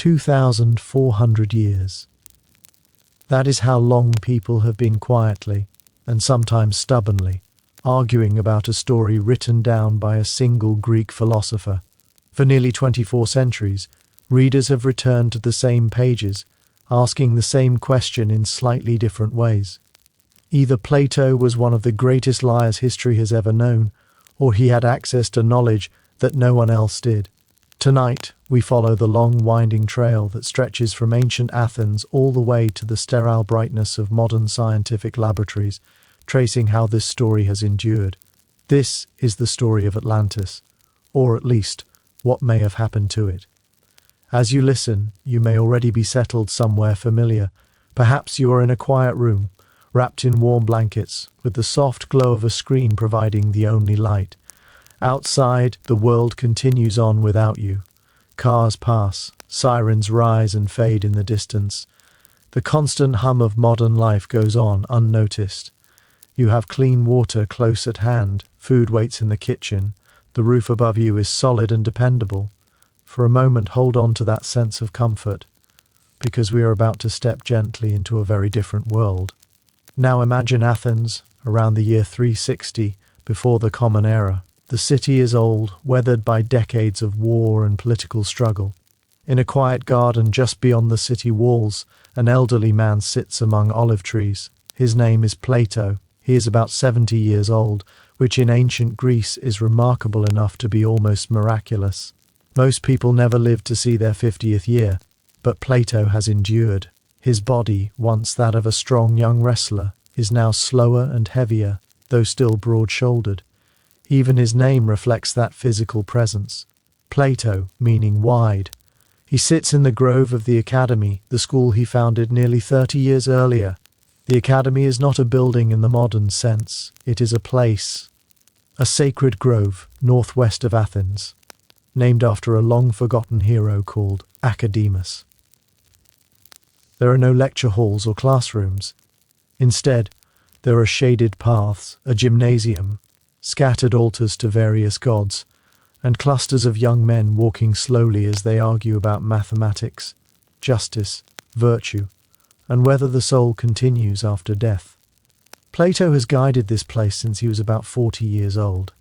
2,400 years. That is how long people have been quietly, and sometimes stubbornly, arguing about a story written down by a single Greek philosopher. For nearly 24 centuries, readers have returned to the same pages, asking the same question in slightly different ways. Either Plato was one of the greatest liars history has ever known, or he had access to knowledge that no one else did. Tonight, we follow the long, winding trail that stretches from ancient Athens all the way to the sterile brightness of modern scientific laboratories, tracing how this story has endured. This is the story of Atlantis, or at least, what may have happened to it. As you listen, you may already be settled somewhere familiar. Perhaps you are in a quiet room, wrapped in warm blankets, with the soft glow of a screen providing the only light. Outside, the world continues on without you. Cars pass, sirens rise and fade in the distance. The constant hum of modern life goes on unnoticed. You have clean water close at hand, food waits in the kitchen, the roof above you is solid and dependable. For a moment, hold on to that sense of comfort, because we are about to step gently into a very different world. Now imagine Athens, around the year 360, before the Common Era. The city is old, weathered by decades of war and political struggle. In a quiet garden just beyond the city walls, an elderly man sits among olive trees. His name is Plato. He is about 70 years old, which in ancient Greece is remarkable enough to be almost miraculous. Most people never live to see their 50th year, but Plato has endured. His body, once that of a strong young wrestler, is now slower and heavier, though still broad-shouldered. Even his name reflects that physical presence. Plato, meaning wide. He sits in the grove of the Academy, the school he founded nearly 30 years earlier. The Academy is not a building in the modern sense. It is a place, a sacred grove northwest of Athens, named after a long-forgotten hero called Academus. There are no lecture halls or classrooms. Instead, there are shaded paths, a gymnasium, scattered altars to various gods, and clusters of young men walking slowly as they argue about mathematics, justice, virtue, and whether the soul continues after death. Plato has guided this place since he was about 40 years old,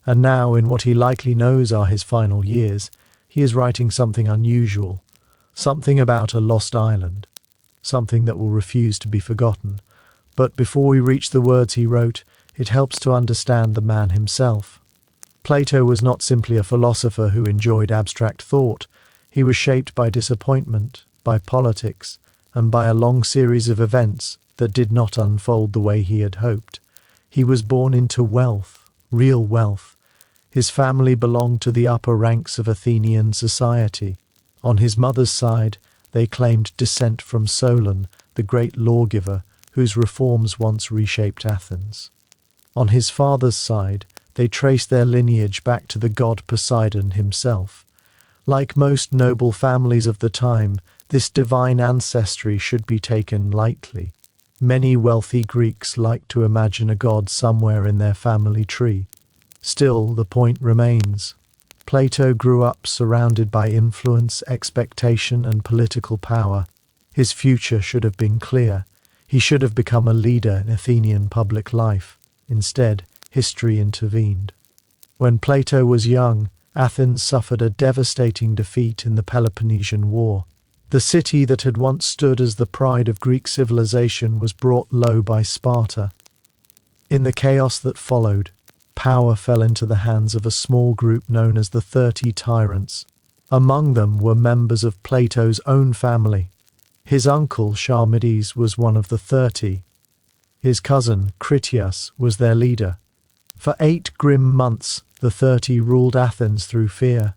and now, in what he likely knows are his final years, he is writing something unusual, something about a lost island, something that will refuse to be forgotten. But before we reach the words he wrote, it helps to understand the man himself. Plato was not simply a philosopher who enjoyed abstract thought. He was shaped by disappointment, by politics, and by a long series of events that did not unfold the way he had hoped. He was born into wealth, real wealth. His family belonged to the upper ranks of Athenian society. On his mother's side, they claimed descent from Solon, the great lawgiver, whose reforms once reshaped Athens. On his father's side, they traced their lineage back to the god Poseidon himself. Like most noble families of the time, this divine ancestry should be taken lightly. Many wealthy Greeks like to imagine a god somewhere in their family tree. Still, the point remains. Plato grew up surrounded by influence, expectation, and political power. His future should have been clear. He should have become a leader in Athenian public life. Instead, history intervened. When Plato was young, Athens suffered a devastating defeat in the Peloponnesian War. The city that had once stood as the pride of Greek civilization was brought low by Sparta. In the chaos that followed, power fell into the hands of a small group known as the 30 Tyrants. Among them were members of Plato's own family. His uncle, Charmides, was one of the 30. His cousin, Critias, was their leader. For 8 grim months, the 30 ruled Athens through fear.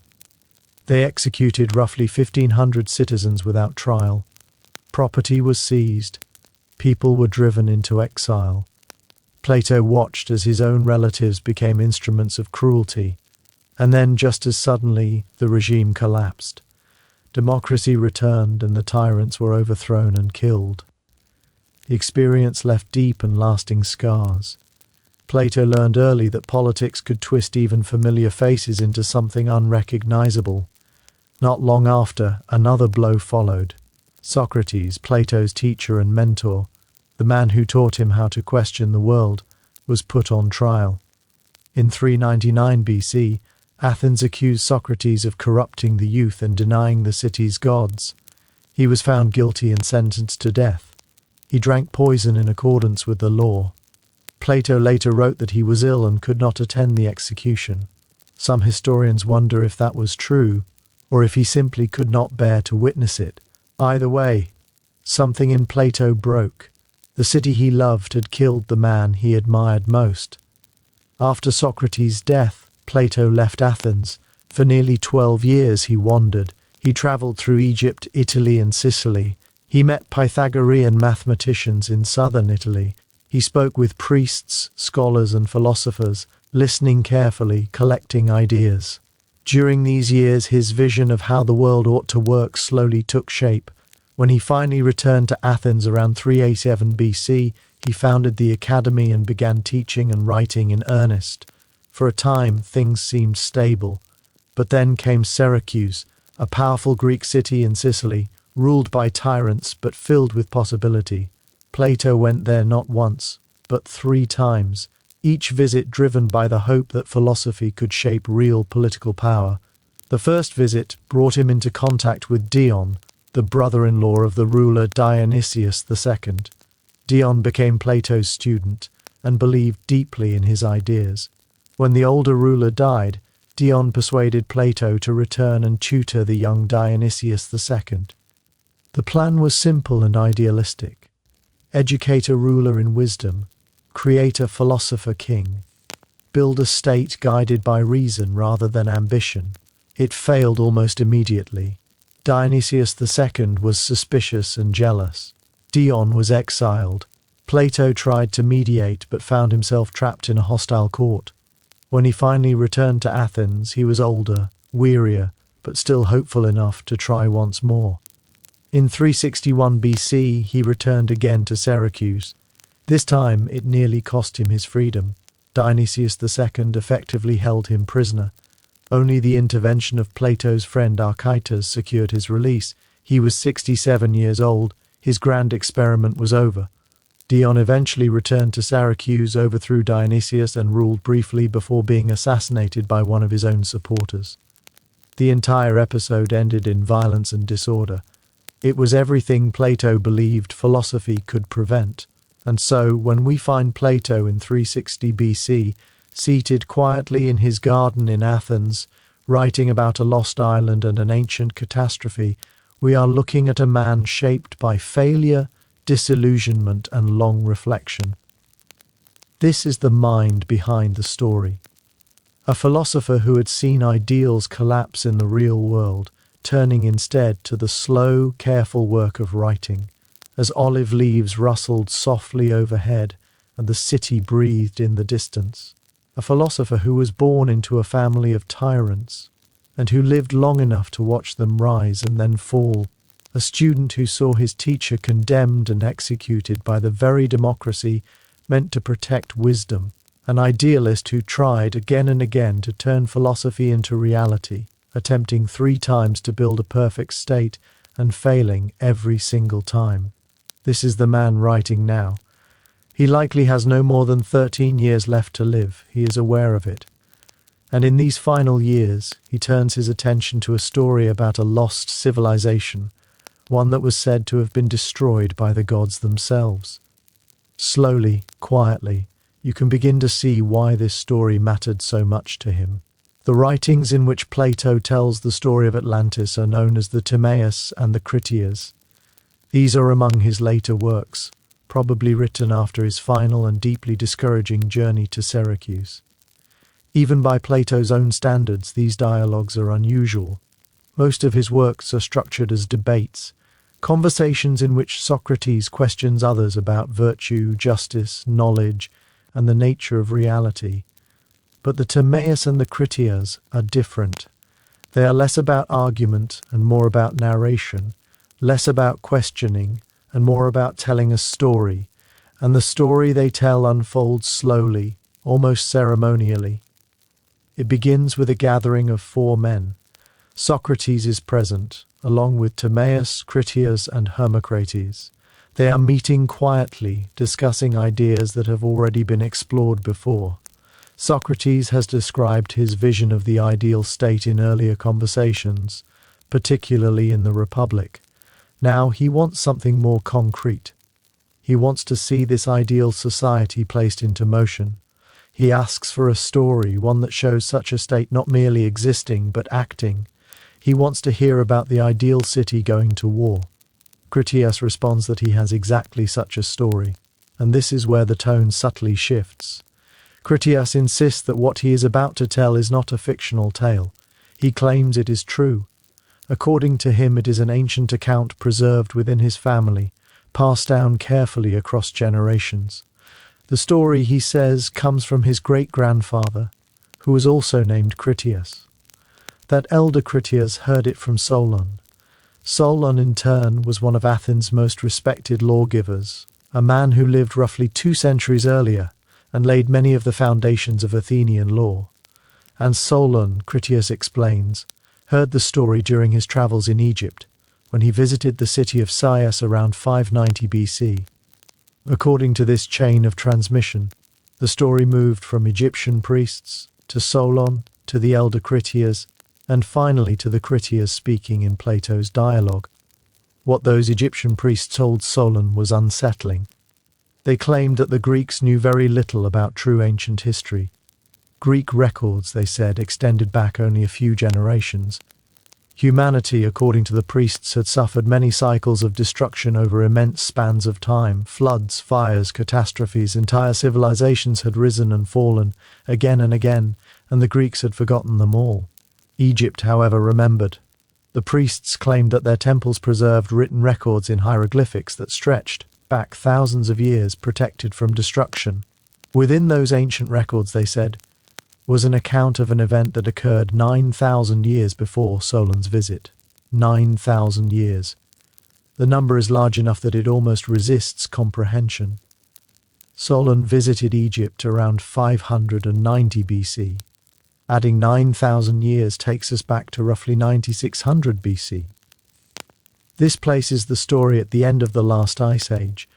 They executed roughly 1,500 citizens without trial. Property was seized. People were driven into exile. Plato watched as his own relatives became instruments of cruelty. And then, just as suddenly, the regime collapsed. Democracy returned and the tyrants were overthrown and killed. The experience left deep and lasting scars. Plato learned early that politics could twist even familiar faces into something unrecognizable. Not long after, another blow followed. Socrates, Plato's teacher and mentor, the man who taught him how to question the world, was put on trial. In 399 BC, Athens accused Socrates of corrupting the youth and denying the city's gods. He was found guilty and sentenced to death. He drank poison in accordance with the law. Plato later wrote that he was ill and could not attend the execution. Some historians wonder if that was true, or if he simply could not bear to witness it. Either way, something in Plato broke. The city he loved had killed the man he admired most. After Socrates' death, Plato left Athens. For nearly 12 years he wandered. He traveled through Egypt, Italy, and Sicily. He met Pythagorean mathematicians in southern Italy. He spoke with priests, scholars, and philosophers, listening carefully, collecting ideas. During these years, his vision of how the world ought to work slowly took shape. When he finally returned to Athens around 387 BC, he founded the academy and began teaching and writing in earnest. For a time, things seemed stable. But then came Syracuse, a powerful Greek city in Sicily, ruled by tyrants but filled with possibility. Plato went there not once, but 3 times, each visit driven by the hope that philosophy could shape real political power. The first visit brought him into contact with Dion, the brother-in-law of the ruler Dionysius II. Dion became Plato's student and believed deeply in his ideas. When the older ruler died, Dion persuaded Plato to return and tutor the young Dionysius II. The plan was simple and idealistic. Educate a ruler in wisdom, create a philosopher king, build a state guided by reason rather than ambition. It failed almost immediately. Dionysius II was suspicious and jealous. Dion was exiled. Plato tried to mediate but found himself trapped in a hostile court. When he finally returned to Athens, he was older, wearier, but still hopeful enough to try once more. In 361 BC, he returned again to Syracuse. This time, it nearly cost him his freedom. Dionysius II effectively held him prisoner. Only the intervention of Plato's friend Archytas secured his release. He was 67 years old. His grand experiment was over. Dion eventually returned to Syracuse, overthrew Dionysius, and ruled briefly before being assassinated by one of his own supporters. The entire episode ended in violence and disorder. It was everything Plato believed philosophy could prevent. And so, when we find Plato in 360 BC, seated quietly in his garden in Athens, writing about a lost island and an ancient catastrophe, we are looking at a man shaped by failure, disillusionment, and long reflection. This is the mind behind the story. A philosopher who had seen ideals collapse in the real world, turning instead to the slow, careful work of writing. As olive leaves rustled softly overhead and the city breathed in the distance. A philosopher who was born into a family of tyrants and who lived long enough to watch them rise and then fall. A student who saw his teacher condemned and executed by the very democracy meant to protect wisdom. An idealist who tried again and again to turn philosophy into reality, attempting 3 times to build a perfect state and failing every single time. This is the man writing now. He likely has no more than 13 years left to live. He is aware of it. And in these final years, he turns his attention to a story about a lost civilization, one that was said to have been destroyed by the gods themselves. Slowly, quietly, you can begin to see why this story mattered so much to him. The writings in which Plato tells the story of Atlantis are known as the Timaeus and the Critias. These are among his later works, probably written after his final and deeply discouraging journey to Syracuse. Even by Plato's own standards, these dialogues are unusual. Most of his works are structured as debates, conversations in which Socrates questions others about virtue, justice, knowledge, and the nature of reality. But the Timaeus and the Critias are different. They are less about argument and more about narration, less about questioning and more about telling a story, and the story they tell unfolds slowly, almost ceremonially. It begins with a gathering of 4 men. Socrates is present, along with Timaeus, Critias, and Hermocrates. They are meeting quietly, discussing ideas that have already been explored before. Socrates has described his vision of the ideal state in earlier conversations, particularly in the Republic. Now he wants something more concrete. He wants to see this ideal society placed into motion. He asks for a story, one that shows such a state not merely existing but acting. He wants to hear about the ideal city going to war. Critias responds that he has exactly such a story, and this is where the tone subtly shifts. Critias insists that what he is about to tell is not a fictional tale. He claims it is true. According to him, it is an ancient account preserved within his family, passed down carefully across generations. The story, he says, comes from his great-grandfather, who was also named Critias. That elder Critias heard it from Solon. Solon, in turn, was one of Athens' most respected lawgivers, a man who lived roughly 2 centuries earlier and laid many of the foundations of Athenian law. And Solon, Critias explains, heard the story during his travels in Egypt, when he visited the city of Sais around 590 BC. According to this chain of transmission, the story moved from Egyptian priests to Solon to the elder Critias, and finally to the Critias speaking in Plato's dialogue. What those Egyptian priests told Solon was unsettling. They claimed that the Greeks knew very little about true ancient history. Greek records, they said, extended back only a few generations. Humanity, according to the priests, had suffered many cycles of destruction over immense spans of time. Floods, fires, catastrophes, entire civilizations had risen and fallen again and again, and the Greeks had forgotten them all. Egypt, however, remembered. The priests claimed that their temples preserved written records in hieroglyphics that stretched back thousands of years, protected from destruction. Within those ancient records, they said, was an account of an event that occurred 9,000 years before Solon's visit. 9,000 years. The number is large enough that it almost resists comprehension. Solon visited Egypt around 590 BC. Adding 9,000 years takes us back to roughly 9600 BC. This places the story at the end of the last ice age,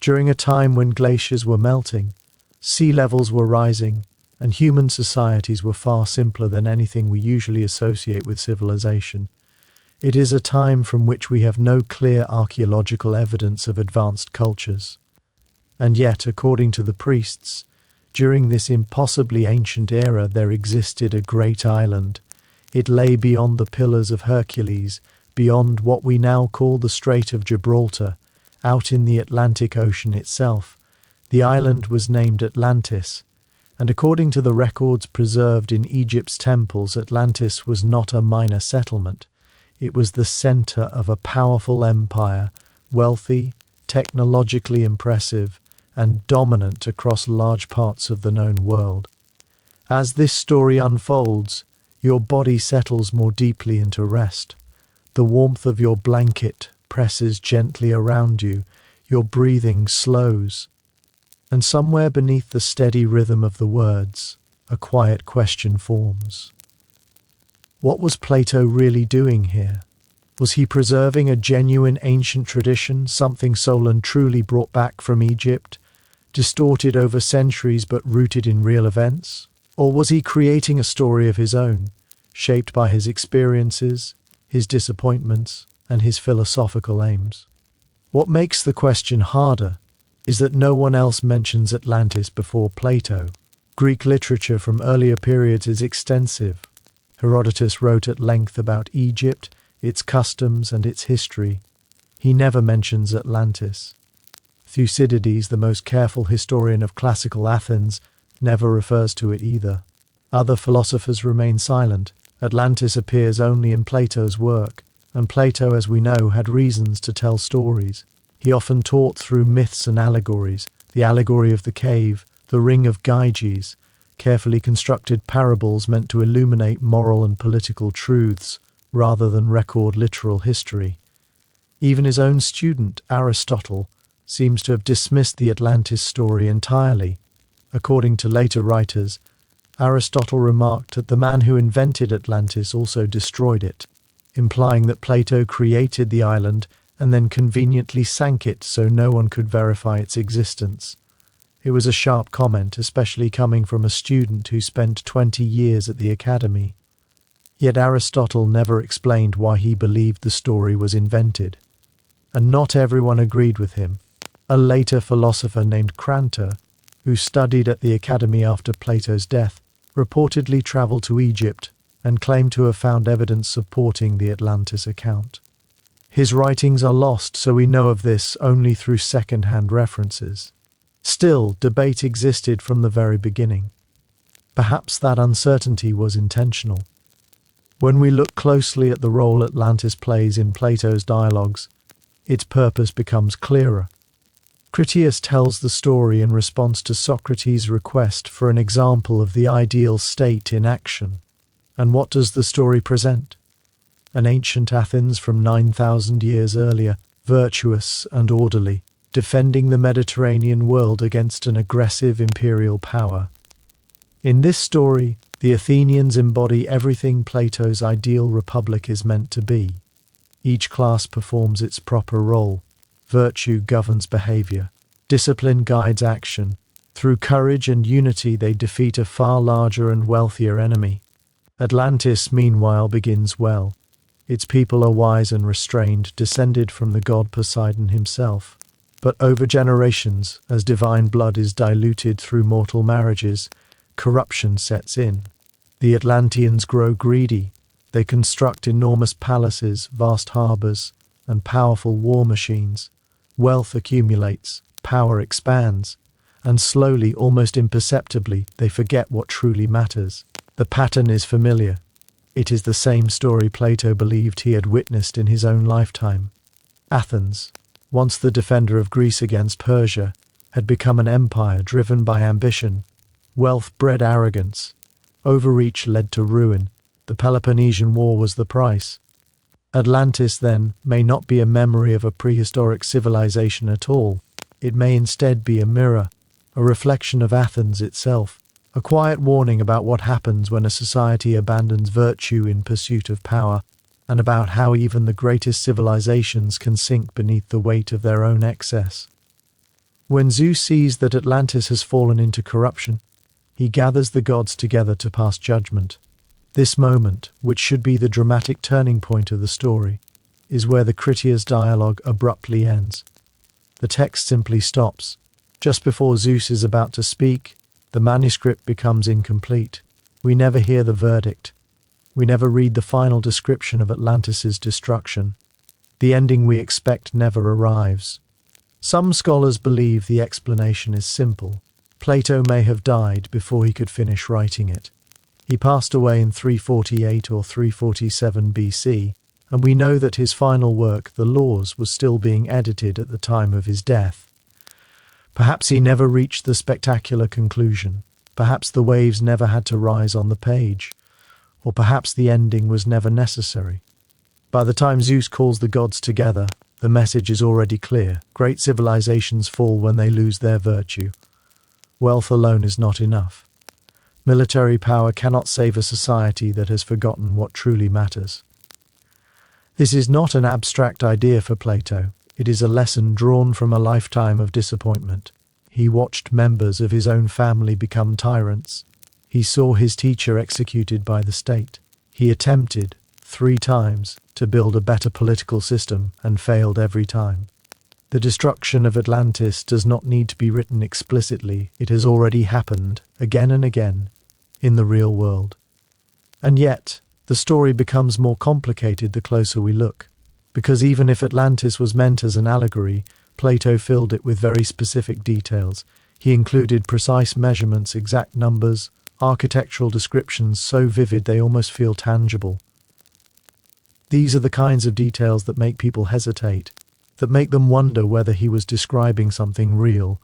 during a time when glaciers were melting, sea levels were rising, and human societies were far simpler than anything we usually associate with civilization. It is a time from which we have no clear archaeological evidence of advanced cultures. And yet, according to the priests, during this impossibly ancient era there existed a great island. It lay beyond the Pillars of Hercules, beyond what we now call the Strait of Gibraltar, out in the Atlantic Ocean itself. The island was named Atlantis, and according to the records preserved in Egypt's temples, Atlantis was not a minor settlement. It was the center of a powerful empire, wealthy, technologically impressive, and dominant across large parts of the known world. As this story unfolds, your body settles more deeply into rest. The warmth of your blanket presses gently around you, your breathing slows, and somewhere beneath the steady rhythm of the words, a quiet question forms. What was Plato really doing here? Was he preserving a genuine ancient tradition, something Solon truly brought back from Egypt, distorted over centuries but rooted in real events? Or was he creating a story of his own, shaped by his experiences, his disappointments, and his philosophical aims? What makes the question harder is that no one else mentions Atlantis before Plato. Greek literature from earlier periods is extensive. Herodotus wrote at length about Egypt, its customs, and its history. He never mentions Atlantis. Thucydides, the most careful historian of classical Athens, never refers to it either. Other philosophers remain silent. Atlantis appears only in Plato's work, and Plato, as we know, had reasons to tell stories. He often taught through myths and allegories, the allegory of the cave, the ring of Gyges, carefully constructed parables meant to illuminate moral and political truths, rather than record literal history. Even his own student, Aristotle, seems to have dismissed the Atlantis story entirely. According to later writers, Aristotle remarked that the man who invented Atlantis also destroyed it. implying that Plato created the island and then conveniently sank it so no one could verify its existence. It was a sharp comment, especially coming from a student who spent 20 years at the academy. Yet Aristotle never explained why he believed the story was invented. And not everyone agreed with him. A later philosopher named Crantor, who studied at the academy after Plato's death, reportedly traveled to Egypt and claimed to have found evidence supporting the Atlantis account. His writings are lost, so we know of this only through second-hand references. Still, debate existed from the very beginning. Perhaps that uncertainty was intentional. When we look closely at the role Atlantis plays in Plato's dialogues, its purpose becomes clearer. Critias tells the story in response to Socrates' request for an example of the ideal state in action. And what does the story present? An ancient Athens from 9,000 years earlier, virtuous and orderly, defending the Mediterranean world against an aggressive imperial power. In this story, the Athenians embody everything Plato's ideal republic is meant to be. Each class performs its proper role. Virtue governs behavior. Discipline guides action. Through courage and unity they defeat a far larger and wealthier enemy. Atlantis, meanwhile, begins well. Its people are wise and restrained, descended from the god Poseidon himself. But over generations, as divine blood is diluted through mortal marriages, corruption sets in. The Atlanteans grow greedy. They construct enormous palaces, vast harbors, and powerful war machines. Wealth accumulates, power expands, and slowly, almost imperceptibly, they forget what truly matters. The pattern is familiar. It is the same story Plato believed he had witnessed in his own lifetime. Athens, once the defender of Greece against Persia, had become an empire driven by ambition. Wealth bred arrogance. Overreach led to ruin. The Peloponnesian War was the price. Atlantis, then, may not be a memory of a prehistoric civilization at all. It may instead be a mirror, a reflection of Athens itself, a quiet warning about what happens when a society abandons virtue in pursuit of power, and about how even the greatest civilizations can sink beneath the weight of their own excess. When Zeus sees that Atlantis has fallen into corruption, he gathers the gods together to pass judgment. This moment, which should be the dramatic turning point of the story, is where the Critias dialogue abruptly ends. The text simply stops. Just before Zeus is about to speak, the manuscript becomes incomplete. We never hear the verdict. We never read the final description of Atlantis' destruction. The ending we expect never arrives. Some scholars believe the explanation is simple. Plato may have died before he could finish writing it. He passed away in 348 or 347 BC, and we know that his final work, the Laws, was still being edited at the time of his death. Perhaps he never reached the spectacular conclusion. Perhaps the waves never had to rise on the page. Or perhaps the ending was never necessary. By the time Zeus calls the gods together, the message is already clear. Great civilizations fall when they lose their virtue. Wealth alone is not enough. Military power cannot save a society that has forgotten what truly matters. This is not an abstract idea for Plato. It is a lesson drawn from a lifetime of disappointment. He watched members of his own family become tyrants. He saw his teacher executed by the state. He attempted, 3 times, to build a better political system and failed every time. The destruction of Atlantis does not need to be written explicitly. It has already happened, again and again, in the real world. And yet, the story becomes more complicated the closer we look. Because even if Atlantis was meant as an allegory, Plato filled it with very specific details. He included precise measurements, exact numbers, architectural descriptions so vivid they almost feel tangible. These are the kinds of details that make people hesitate, that make them wonder whether he was describing something real,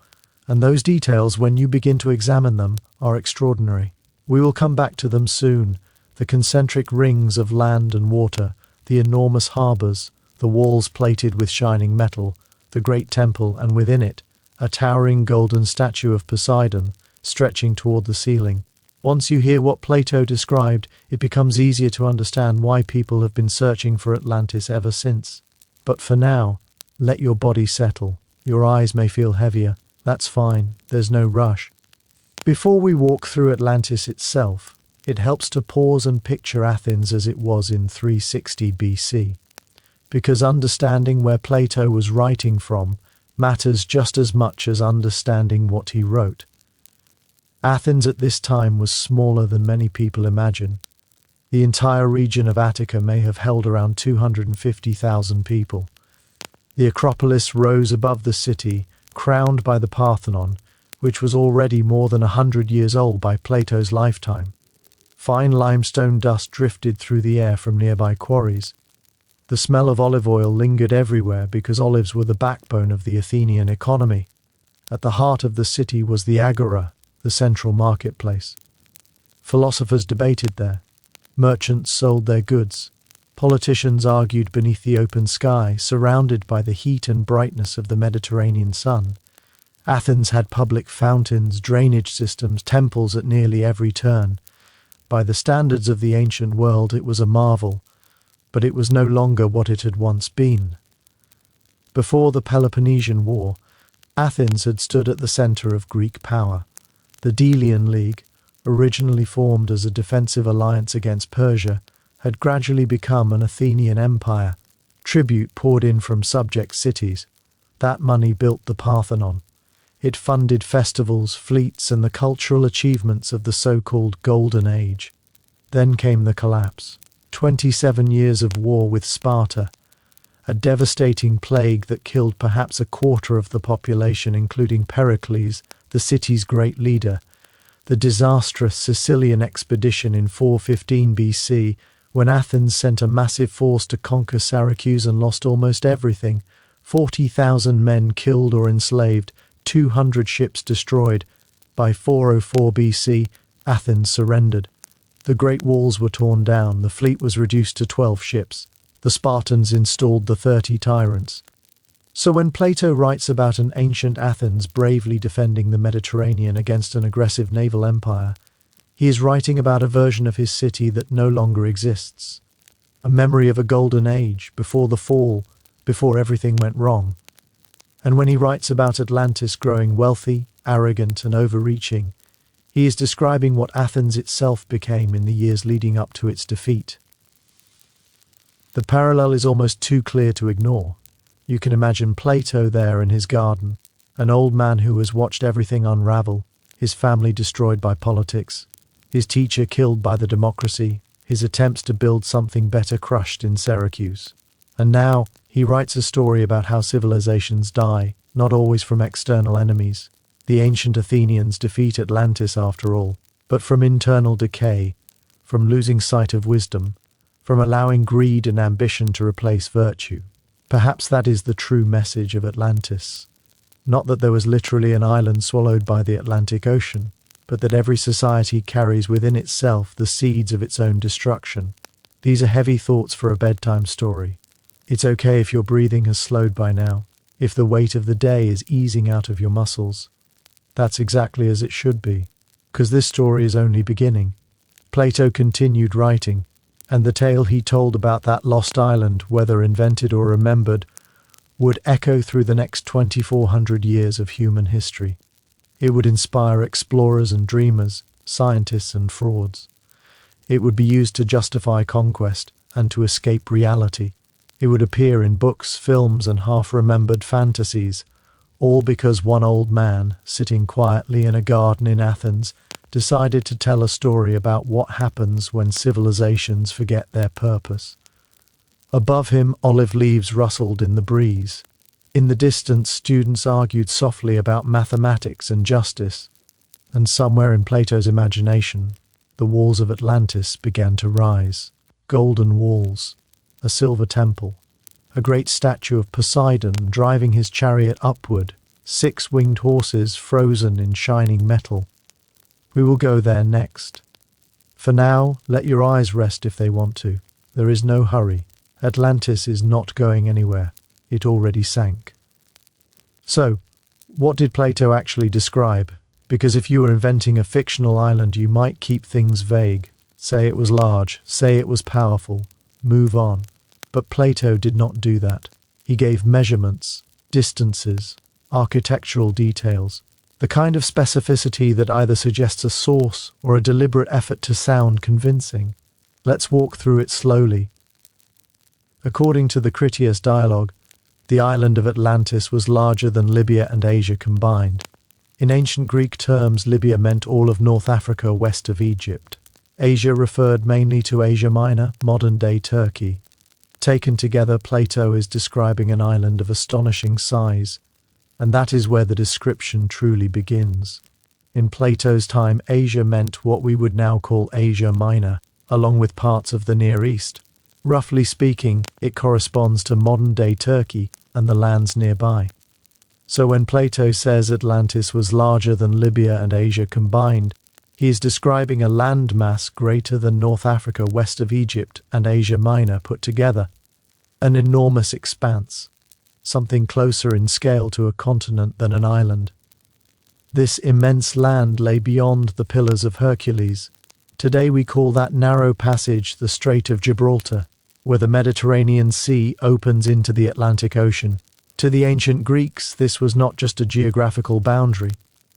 and those details, when you begin to examine them, are extraordinary. We will come back to them soon. The concentric rings of land and water, the enormous harbours, the walls plated with shining metal, the great temple, and within it, a towering golden statue of Poseidon, stretching toward the ceiling. Once you hear what Plato described, it becomes easier to understand why people have been searching for Atlantis ever since. But for now, let your body settle. Your eyes may feel heavier. That's fine. There's no rush. Before we walk through Atlantis itself, it helps to pause and picture Athens as it was in 360 BC. Because understanding where Plato was writing from matters just as much as understanding what he wrote. Athens at this time was smaller than many people imagine. The entire region of Attica may have held around 250,000 people. The Acropolis rose above the city, crowned by the Parthenon, which was already more than 100 years old by Plato's lifetime. Fine limestone dust drifted through the air from nearby quarries. The smell of olive oil lingered everywhere because olives were the backbone of the Athenian economy. At the heart of the city was the agora, the central marketplace. Philosophers debated there. Merchants sold their goods. Politicians argued beneath the open sky, surrounded by the heat and brightness of the Mediterranean sun. Athens had public fountains, drainage systems, temples at nearly every turn. By the standards of the ancient world, it was a marvel, but it was no longer what it had once been. Before the Peloponnesian War, Athens had stood at the center of Greek power. The Delian League, originally formed as a defensive alliance against Persia, had gradually become an Athenian empire. Tribute poured in from subject cities. That money built the Parthenon. It funded festivals, fleets, and the cultural achievements of the so-called Golden Age. Then came the collapse. 27 years of war with Sparta, a devastating plague that killed perhaps a quarter of the population, including Pericles, the city's great leader. The disastrous Sicilian expedition in 415 BC, when Athens sent a massive force to conquer Syracuse and lost almost everything. 40,000 men killed or enslaved, 200 ships destroyed. By 404 BC, Athens surrendered. The great walls were torn down, the fleet was reduced to 12 ships. The Spartans installed the 30 tyrants. So when Plato writes about an ancient Athens bravely defending the Mediterranean against an aggressive naval empire, he is writing about a version of his city that no longer exists. A memory of a golden age, before the fall, before everything went wrong. And when he writes about Atlantis growing wealthy, arrogant, and overreaching, he is describing what Athens itself became in the years leading up to its defeat. The parallel is almost too clear to ignore. You can imagine Plato there in his garden, an old man who has watched everything unravel, his family destroyed by politics, his teacher killed by the democracy, his attempts to build something better crushed in Syracuse. And now he writes a story about how civilizations die, not always from external enemies. The ancient Athenians defeat Atlantis after all, but from internal decay, from losing sight of wisdom, from allowing greed and ambition to replace virtue. Perhaps that is the true message of Atlantis. Not that there was literally an island swallowed by the Atlantic Ocean, but that every society carries within itself the seeds of its own destruction. These are heavy thoughts for a bedtime story. It's okay if your breathing has slowed by now, if the weight of the day is easing out of your muscles. That's exactly as it should be, because this story is only beginning. Plato continued writing, and the tale he told about that lost island, whether invented or remembered, would echo through the next 2,400 years of human history. It would inspire explorers and dreamers, scientists and frauds. It would be used to justify conquest and to escape reality. It would appear in books, films, and half-remembered fantasies, all because one old man, sitting quietly in a garden in Athens, decided to tell a story about what happens when civilizations forget their purpose. Above him, olive leaves rustled in the breeze. In the distance, students argued softly about mathematics and justice. And somewhere in Plato's imagination, the walls of Atlantis began to rise. Golden walls, a silver temple, a great statue of Poseidon driving his chariot upward, 6 winged horses frozen in shining metal. We will go there next. For now, let your eyes rest if they want to. There is no hurry. Atlantis is not going anywhere. It already sank. So, what did Plato actually describe? Because if you were inventing a fictional island, you might keep things vague. Say it was large, say it was powerful, move on. But Plato did not do that. He gave measurements, distances, architectural details, the kind of specificity that either suggests a source or a deliberate effort to sound convincing. Let's walk through it slowly. According to the Critias dialogue, the island of Atlantis was larger than Libya and Asia combined. In ancient Greek terms, Libya meant all of North Africa west of Egypt. Asia referred mainly to Asia Minor, modern-day Turkey. Taken together, Plato is describing an island of astonishing size, and that is where the description truly begins. In Plato's time, Asia meant what we would now call Asia Minor, along with parts of the Near East. Roughly speaking, it corresponds to modern-day Turkey and the lands nearby. So when Plato says Atlantis was larger than Libya and Asia combined, he is describing a landmass greater than North Africa west of Egypt and Asia Minor put together. An enormous expanse, something closer in scale to a continent than an island. This immense land lay beyond the Pillars of Hercules. Today we call that narrow passage the Strait of Gibraltar, where the Mediterranean Sea opens into the Atlantic Ocean. To the ancient Greeks, this was not just a geographical boundary.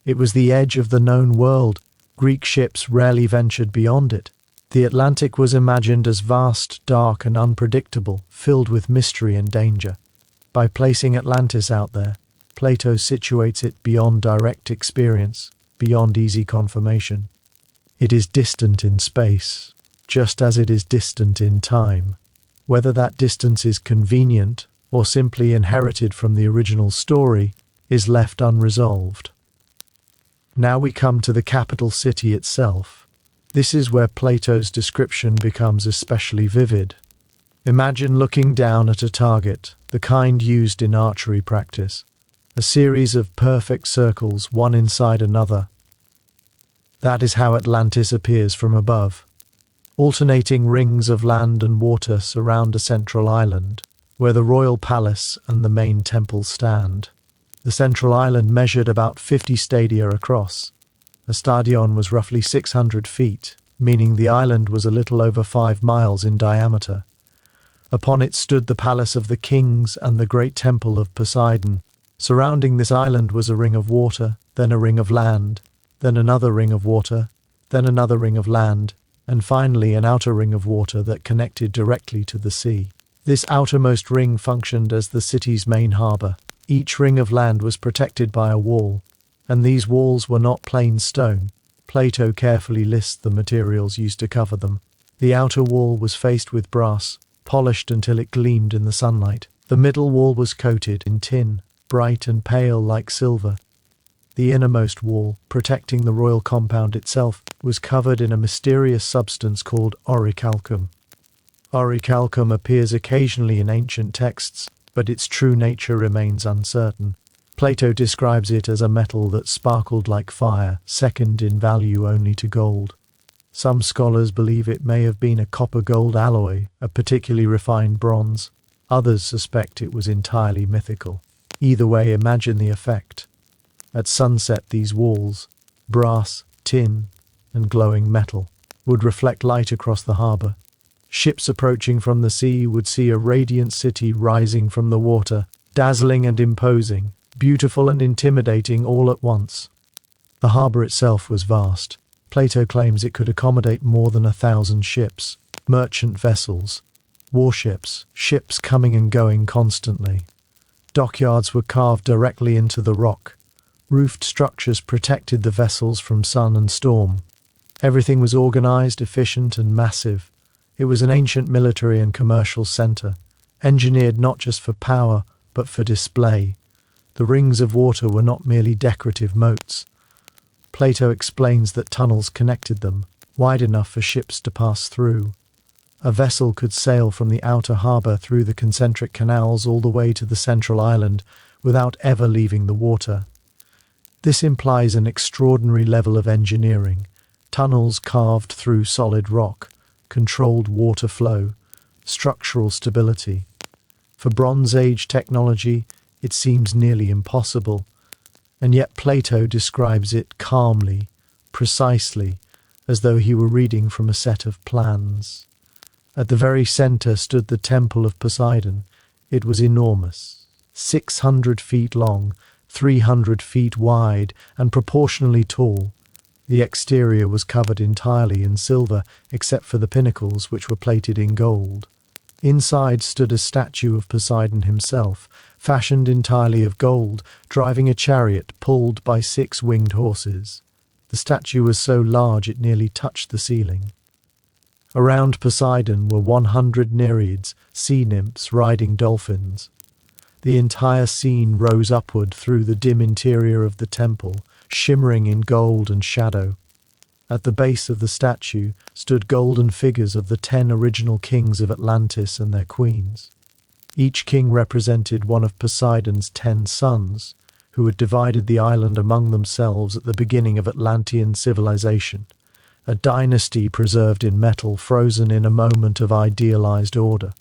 It was the edge of the known world. Greek ships rarely ventured beyond it. The Atlantic was imagined as vast, dark, and unpredictable, filled with mystery and danger. By placing Atlantis out there, Plato situates it beyond direct experience, beyond easy confirmation. It is distant in space, just as it is distant in time. Whether that distance is convenient or simply inherited from the original story is left unresolved. Now we come to the capital city itself. This is where Plato's description becomes especially vivid. Imagine looking down at a target, the kind used in archery practice, a series of perfect circles, one inside another. That is how Atlantis appears from above. Alternating rings of land and water surround a central island, where the royal palace and the main temple stand. The central island measured about 50 stadia across. A stadion was roughly 600 feet, meaning the island was a little over 5 miles in diameter. Upon it stood the palace of the kings and the great temple of Poseidon. Surrounding this island was a ring of water, then a ring of land, then another ring of water, then another ring of land, and finally an outer ring of water that connected directly to the sea. This outermost ring functioned as the city's main harbour. Each ring of land was protected by a wall, and these walls were not plain stone. Plato carefully lists the materials used to cover them. The outer wall was faced with brass, polished until it gleamed in the sunlight. The middle wall was coated in tin, bright and pale like silver. The innermost wall, protecting the royal compound itself, was covered in a mysterious substance called orichalcum. Orichalcum appears occasionally in ancient texts, but its true nature remains uncertain. Plato describes it as a metal that sparkled like fire, second in value only to gold. Some scholars believe it may have been a copper-gold alloy, a particularly refined bronze. Others suspect it was entirely mythical. Either way, imagine the effect. At sunset, these walls, brass, tin, and glowing metal, would reflect light across the harbour. Ships approaching from the sea would see a radiant city rising from the water, dazzling and imposing, beautiful and intimidating all at once. The harbour itself was vast. Plato claims it could accommodate more than 1,000 ships, merchant vessels, warships, ships coming and going constantly. Dockyards were carved directly into the rock. Roofed structures protected the vessels from sun and storm. Everything was organized, efficient, and massive. It was an ancient military and commercial center, engineered not just for power, but for display. The rings of water were not merely decorative moats. Plato explains that tunnels connected them, wide enough for ships to pass through. A vessel could sail from the outer harbour through the concentric canals all the way to the central island without ever leaving the water. This implies an extraordinary level of engineering. Tunnels carved through solid rock, controlled water flow, structural stability. For Bronze Age technology, it seems nearly impossible. and yet Plato describes it calmly, precisely, as though he were reading from a set of plans. At the very center stood the Temple of Poseidon. It was enormous, 600 feet long, 300 feet wide, and proportionally tall. The exterior was covered entirely in silver, except for the pinnacles, which were plated in gold. Inside stood a statue of Poseidon himself, fashioned entirely of gold, driving a chariot pulled by 6 winged horses. The statue was so large it nearly touched the ceiling. Around Poseidon were 100 nereids, sea nymphs riding dolphins. The entire scene rose upward through the dim interior of the temple, shimmering in gold and shadow. At the base of the statue stood golden figures of the 10 original kings of Atlantis and their queens. Each king represented one of Poseidon's 10 sons, who had divided the island among themselves at the beginning of Atlantean civilization, a dynasty preserved in metal, frozen in a moment of idealized order.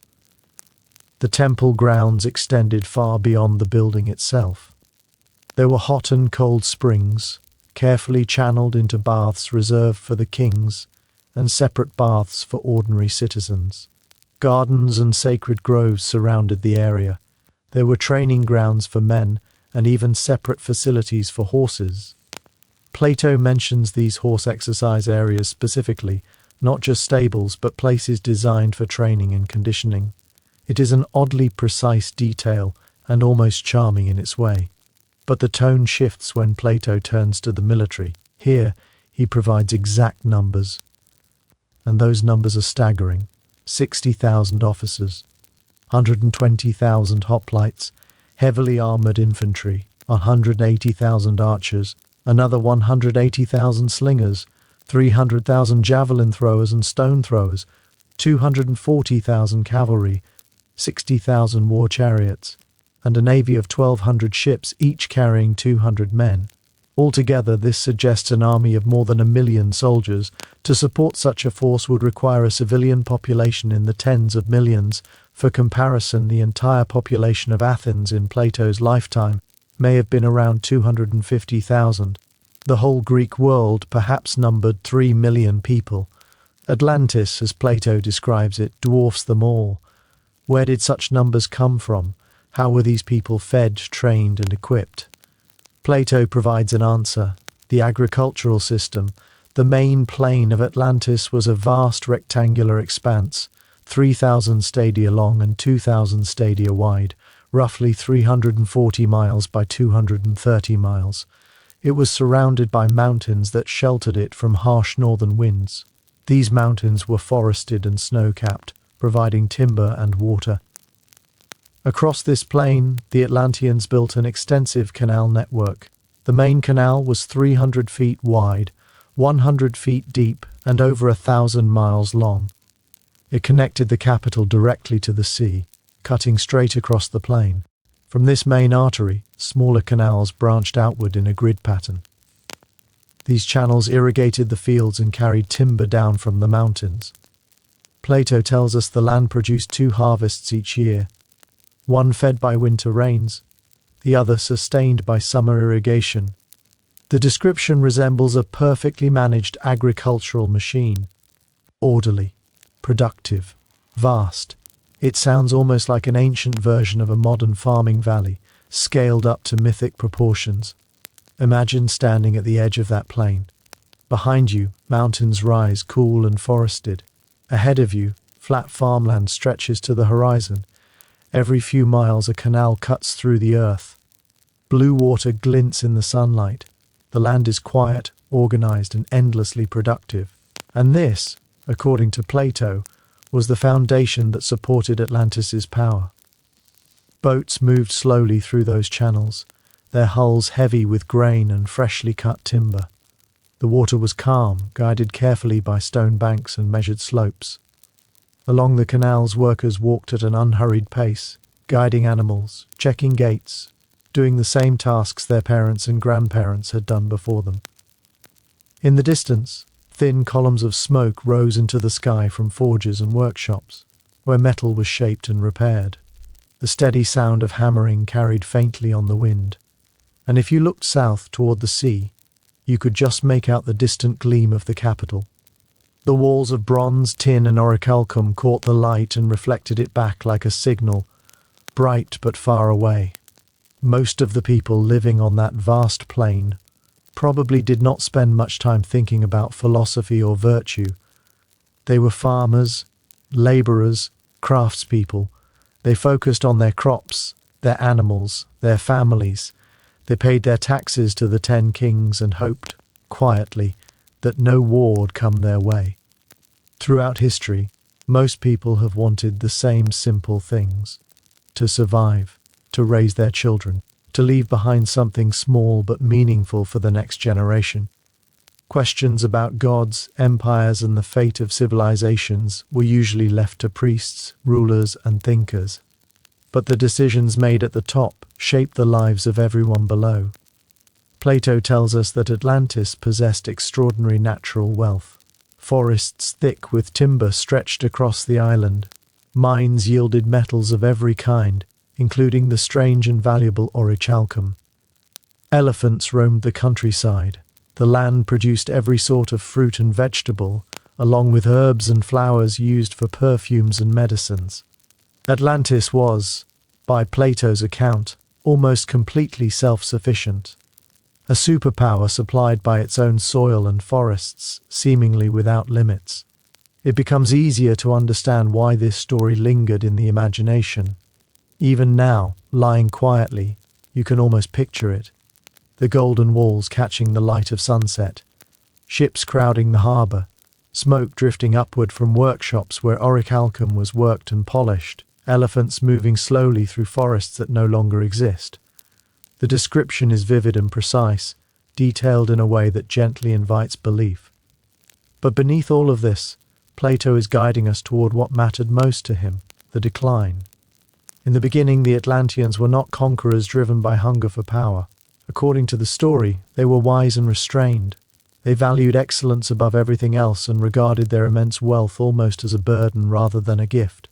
The temple grounds extended far beyond the building itself. There were hot and cold springs, carefully channeled into baths reserved for the kings, and separate baths for ordinary citizens. Gardens and sacred groves surrounded the area. There were training grounds for men, and even separate facilities for horses. Plato mentions these horse exercise areas specifically, not just stables, but places designed for training and conditioning. It is an oddly precise detail, and almost charming in its way. But the tone shifts when Plato turns to the military. Here, he provides exact numbers. And those numbers are staggering. 60,000 officers, 120,000 hoplites, heavily armored infantry, 180,000 archers, another 180,000 slingers, 300,000 javelin throwers and stone throwers, 240,000 cavalry, 60,000 war chariots, and a navy of 1,200 ships, each carrying 200 men. Altogether, this suggests an army of more than 1 million soldiers. To support such a force would require a civilian population in the tens of millions. For comparison, the entire population of Athens in Plato's lifetime may have been around 250,000. The whole Greek world perhaps numbered 3 million people. Atlantis, as Plato describes it, dwarfs them all. Where did such numbers come from? How were these people fed, trained, and equipped? Plato provides an answer. The agricultural system. The main plain of Atlantis was a vast rectangular expanse, 3,000 stadia long and 2,000 stadia wide, roughly 340 miles by 230 miles. It was surrounded by mountains that sheltered it from harsh northern winds. These mountains were forested and snow-capped, providing timber and water. Across this plain, the Atlanteans built an extensive canal network. The main canal was 300 feet wide, 100 feet deep, and over 1,000 miles long. It connected the capital directly to the sea, cutting straight across the plain. From this main artery, smaller canals branched outward in a grid pattern. These channels irrigated the fields and carried timber down from the mountains. Plato tells us the land produced 2 harvests each year, one fed by winter rains, the other sustained by summer irrigation. The description resembles a perfectly managed agricultural machine. Orderly, productive, vast. It sounds almost like an ancient version of a modern farming valley, scaled up to mythic proportions. Imagine standing at the edge of that plain. Behind you, mountains rise, cool and forested. Ahead of you, flat farmland stretches to the horizon. Every few miles a canal cuts through the earth. Blue water glints in the sunlight. The land is quiet, organized, and endlessly productive. And this, according to Plato, was the foundation that supported Atlantis's power. Boats moved slowly through those channels, their hulls heavy with grain and freshly cut timber. The water was calm, guided carefully by stone banks and measured slopes. Along the canals, workers walked at an unhurried pace, guiding animals, checking gates, doing the same tasks their parents and grandparents had done before them. In the distance, thin columns of smoke rose into the sky from forges and workshops, where metal was shaped and repaired. The steady sound of hammering carried faintly on the wind, and if you looked south toward the sea, you could just make out the distant gleam of the capital. The walls of bronze, tin, and orichalcum caught the light and reflected it back like a signal, bright but far away. Most of the people living on that vast plain probably did not spend much time thinking about philosophy or virtue. They were farmers, laborers, craftspeople. They focused on their crops, their animals, their families. They paid their taxes to the 10 kings and hoped, quietly, that no war would come their way. Throughout history, most people have wanted the same simple things: to survive, to raise their children, to leave behind something small but meaningful for the next generation. Questions about gods, empires, and the fate of civilizations were usually left to priests, rulers, and thinkers. But the decisions made at the top shaped the lives of everyone below. Plato tells us that Atlantis possessed extraordinary natural wealth. Forests thick with timber stretched across the island. Mines yielded metals of every kind, including the strange and valuable orichalcum. Elephants roamed the countryside. The land produced every sort of fruit and vegetable, along with herbs and flowers used for perfumes and medicines. Atlantis was, by Plato's account, almost completely self-sufficient. A superpower supplied by its own soil and forests, seemingly without limits. It becomes easier to understand why this story lingered in the imagination. Even now, lying quietly, you can almost picture it. The golden walls catching the light of sunset, ships crowding the harbour, smoke drifting upward from workshops where orichalcum was worked and polished, elephants moving slowly through forests that no longer exist. The description is vivid and precise, detailed in a way that gently invites belief. But beneath all of this, Plato is guiding us toward what mattered most to him: the decline. In the beginning, the Atlanteans were not conquerors driven by hunger for power. According to the story, they were wise and restrained. They valued excellence above everything else and regarded their immense wealth almost as a burden rather than a gift.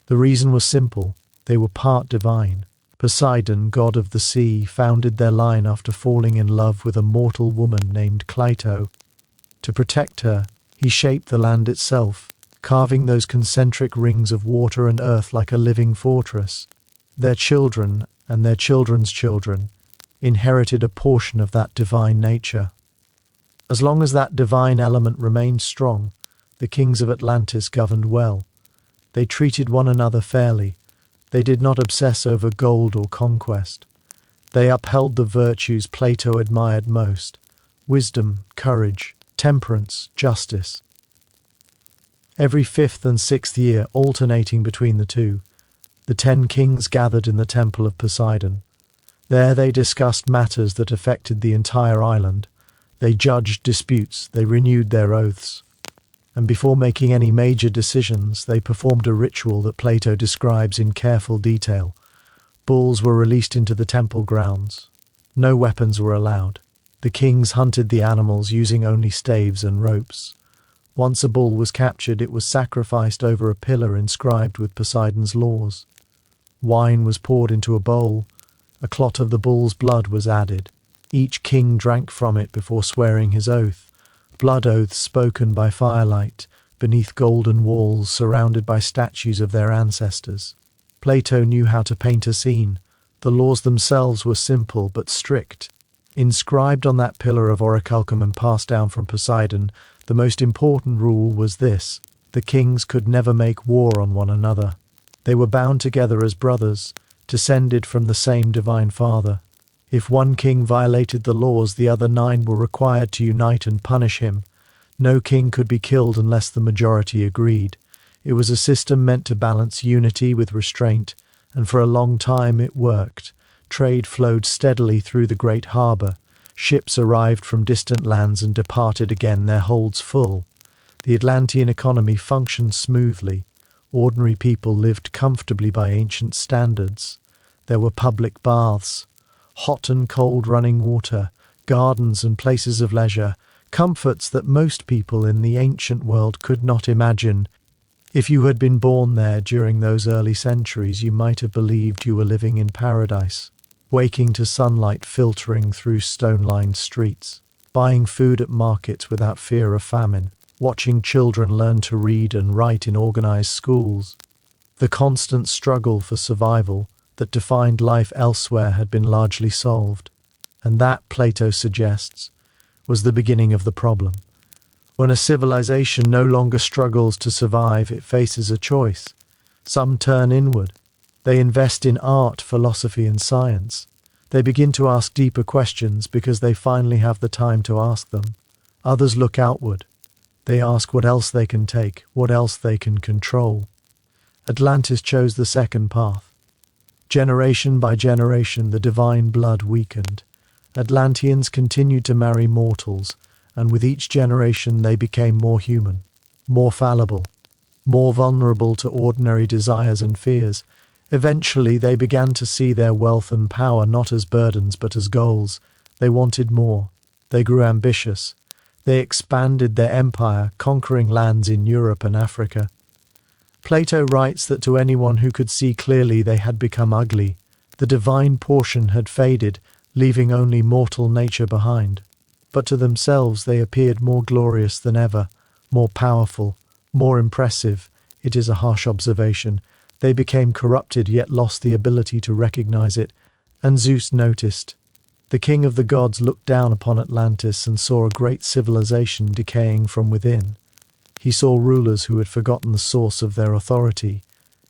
The reason was simple: they were part divine. Poseidon, god of the sea, founded their line after falling in love with a mortal woman named Cleito. To protect her, he shaped the land itself, carving those concentric rings of water and earth like a living fortress. Their children, and their children's children, inherited a portion of that divine nature. As long as that divine element remained strong, the kings of Atlantis governed well. They treated one another fairly. They did not obsess over gold or conquest. They upheld the virtues Plato admired most: wisdom, courage, temperance, justice. Every 5th and 6th year, alternating between the two, the 10 kings gathered in the temple of Poseidon. There they discussed matters that affected the entire island. They judged disputes, they renewed their oaths. And before making any major decisions, they performed a ritual that Plato describes in careful detail. Bulls were released into the temple grounds. No weapons were allowed. The kings hunted the animals using only staves and ropes. Once a bull was captured, it was sacrificed over a pillar inscribed with Poseidon's laws. Wine was poured into a bowl. A clot of the bull's blood was added. Each king drank from it before swearing his oath. Blood oaths spoken by firelight, beneath golden walls surrounded by statues of their ancestors. Plato knew how to paint a scene. The laws themselves were simple but strict. Inscribed on that pillar of orichalcum and passed down from Poseidon, the most important rule was this: the kings could never make war on one another. They were bound together as brothers, descended from the same divine father. If one king violated the laws, the other 9 were required to unite and punish him. No king could be killed unless the majority agreed. It was a system meant to balance unity with restraint, and for a long time it worked. Trade flowed steadily through the great harbour. Ships arrived from distant lands and departed again, their holds full. The Atlantean economy functioned smoothly. Ordinary people lived comfortably by ancient standards. There were public baths, hot and cold running water, gardens and places of leisure, comforts that most people in the ancient world could not imagine. If you had been born there during those early centuries, you might have believed you were living in paradise. waking to sunlight filtering through stone-lined streets, buying food at markets without fear of famine, watching children learn to read and write in organized schools. The constant struggle for survival that defined life elsewhere had been largely solved, and that, Plato suggests, was the beginning of the problem. When a civilization no longer struggles to survive, it faces a choice. Some turn inward. They invest in art, philosophy, and science. They begin to ask deeper questions because they finally have the time to ask them. Others look outward. They ask what else they can take, what else they can control. Atlantis chose the second path. Generation by generation, the divine blood weakened. Atlanteans continued to marry mortals, and with each generation they became more human, more fallible, more vulnerable to ordinary desires and fears. Eventually they began to see their wealth and power not as burdens but as goals. They wanted more. They grew ambitious. They expanded their empire, conquering lands in Europe and Africa. Plato writes that to anyone who could see clearly they had become ugly. The divine portion had faded, leaving only mortal nature behind. But to themselves they appeared more glorious than ever, more powerful, more impressive. It is a harsh observation. They became corrupted yet lost the ability to recognize it, and Zeus noticed. The king of the gods looked down upon Atlantis and saw a great civilization decaying from within. He saw rulers who had forgotten the source of their authority.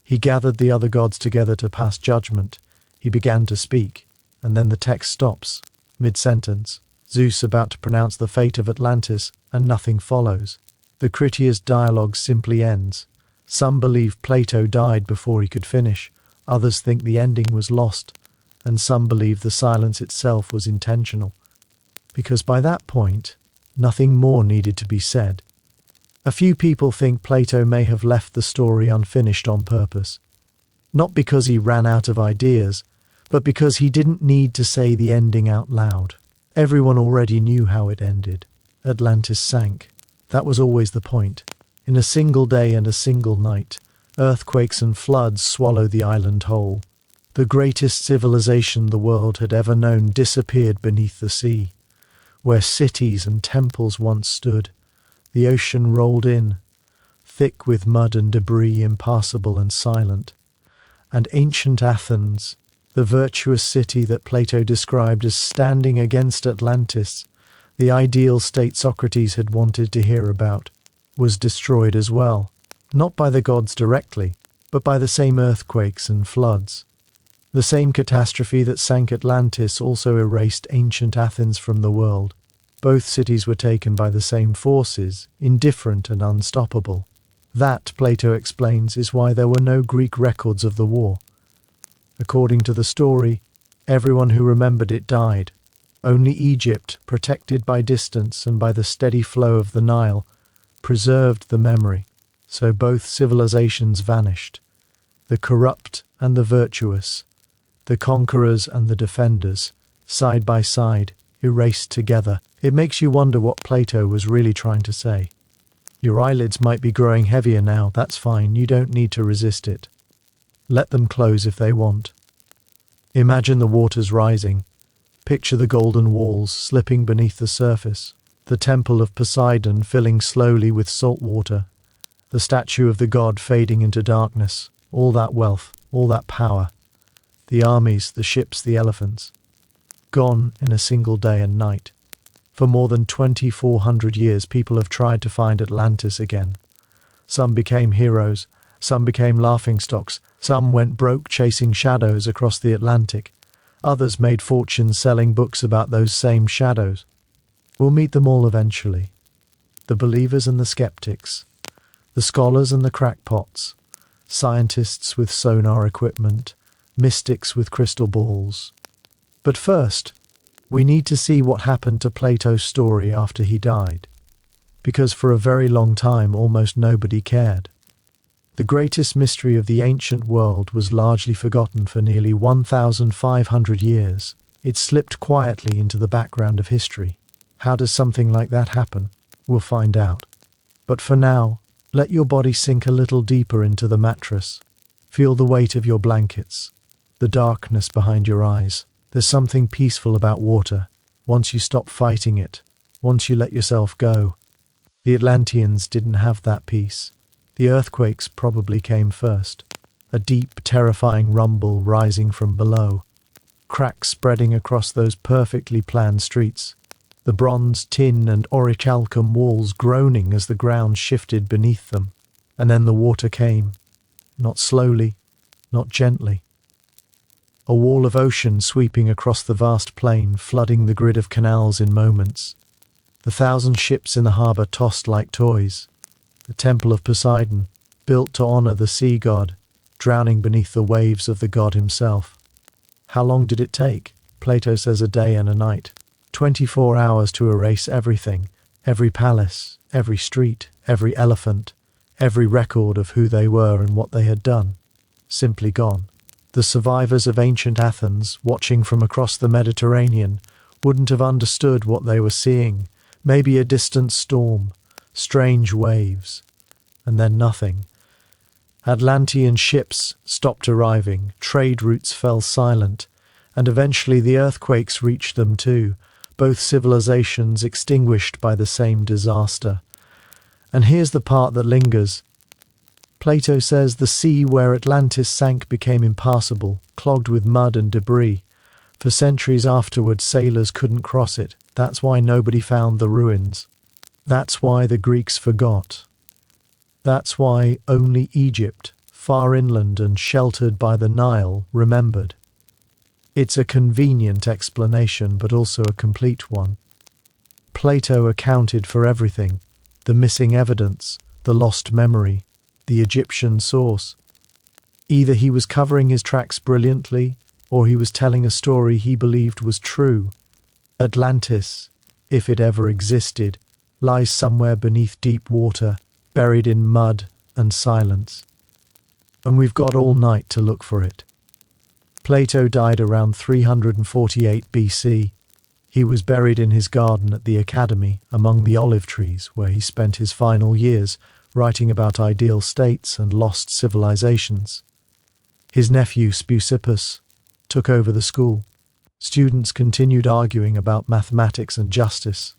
He gathered the other gods together to pass judgment. He began to speak, and then the text stops, mid-sentence. Zeus about to pronounce the fate of Atlantis, and nothing follows. The Critias dialogue simply ends. Some believe Plato died before he could finish, others think the ending was lost, and some believe the silence itself was intentional, because by that point, nothing more needed to be said. A few people think Plato may have left the story unfinished on purpose, not because he ran out of ideas, but because he didn't need to say the ending out loud. Everyone already knew how it ended. Atlantis sank. That was always the point. In a single day and a single night, earthquakes and floods swallow the island whole. The greatest civilization the world had ever known disappeared beneath the sea. Where cities and temples once stood, the ocean rolled in, thick with mud and debris, impassable and silent. And ancient Athens, the virtuous city that Plato described as standing against Atlantis, the ideal state Socrates had wanted to hear about, was destroyed as well, not by the gods directly, but by the same earthquakes and floods. The same catastrophe that sank Atlantis also erased ancient Athens from the world. Both cities were taken by the same forces, indifferent and unstoppable. That, Plato explains, is why there were no Greek records of the war. According to the story, everyone who remembered it died. Only Egypt, protected by distance and by the steady flow of the Nile, preserved the memory. So both civilizations vanished. The corrupt and the virtuous, the conquerors and the defenders, side by side, erased together. It makes you wonder what Plato was really trying to say. Your eyelids might be growing heavier now, that's fine, you don't need to resist it. Let them close if they want. Imagine the waters rising. Picture the golden walls slipping beneath the surface, the temple of Poseidon filling slowly with salt water, the statue of the god fading into darkness, all that wealth, all that power, the armies, the ships, the elephants, gone in a single day and night. For more than 2,400 years, people have tried to find Atlantis again. Some became heroes, some became laughingstocks, some went broke chasing shadows across the Atlantic, others made fortunes selling books about those same shadows. We'll meet them all eventually. The believers and the skeptics, the scholars and the crackpots, scientists with sonar equipment, mystics with crystal balls. But first, we need to see what happened to Plato's story after he died, because for a very long time almost nobody cared. The greatest mystery of the ancient world was largely forgotten for nearly 1,500 years. It slipped quietly into the background of history. How does something like that happen? We'll find out. But for now, let your body sink a little deeper into the mattress. Feel the weight of your blankets, the darkness behind your eyes, There's something peaceful about water, once you stop fighting it, once you let yourself go. The Atlanteans didn't have that peace. The earthquakes probably came first. A deep, terrifying rumble rising from below. Cracks spreading across those perfectly planned streets. The bronze, tin and orichalcum walls groaning as the ground shifted beneath them. And then the water came. Not slowly, not gently. A wall of ocean sweeping across the vast plain, flooding the grid of canals in moments. The 1,000 ships in the harbour tossed like toys. The temple of Poseidon, built to honour the sea god, drowning beneath the waves of the god himself. How long did it take? Plato says a day and a night. 24 hours to erase everything, every palace, every street, every elephant, every record of who they were and what they had done. Simply gone. The survivors of ancient Athens, watching from across the Mediterranean, wouldn't have understood what they were seeing. Maybe a distant storm, strange waves, and then nothing. Atlantean ships stopped arriving, trade routes fell silent, and eventually the earthquakes reached them too, both civilizations extinguished by the same disaster. And here's the part that lingers. Plato says the sea where Atlantis sank became impassable, clogged with mud and debris. For centuries afterwards, sailors couldn't cross it. That's why nobody found the ruins. That's why the Greeks forgot. That's why only Egypt, far inland and sheltered by the Nile, remembered. It's a convenient explanation, but also a complete one. Plato accounted for everything: the missing evidence, the lost memory, the Egyptian source. Either he was covering his tracks brilliantly, or he was telling a story he believed was true. Atlantis, if it ever existed, lies somewhere beneath deep water, buried in mud and silence. And we've got all night to look for it. Plato died around 348 BC. He was buried in his garden at the Academy, among the olive trees, where he spent his final years writing about ideal states and lost civilizations. His nephew Speusippus took over the school. Students continued arguing about mathematics and justice.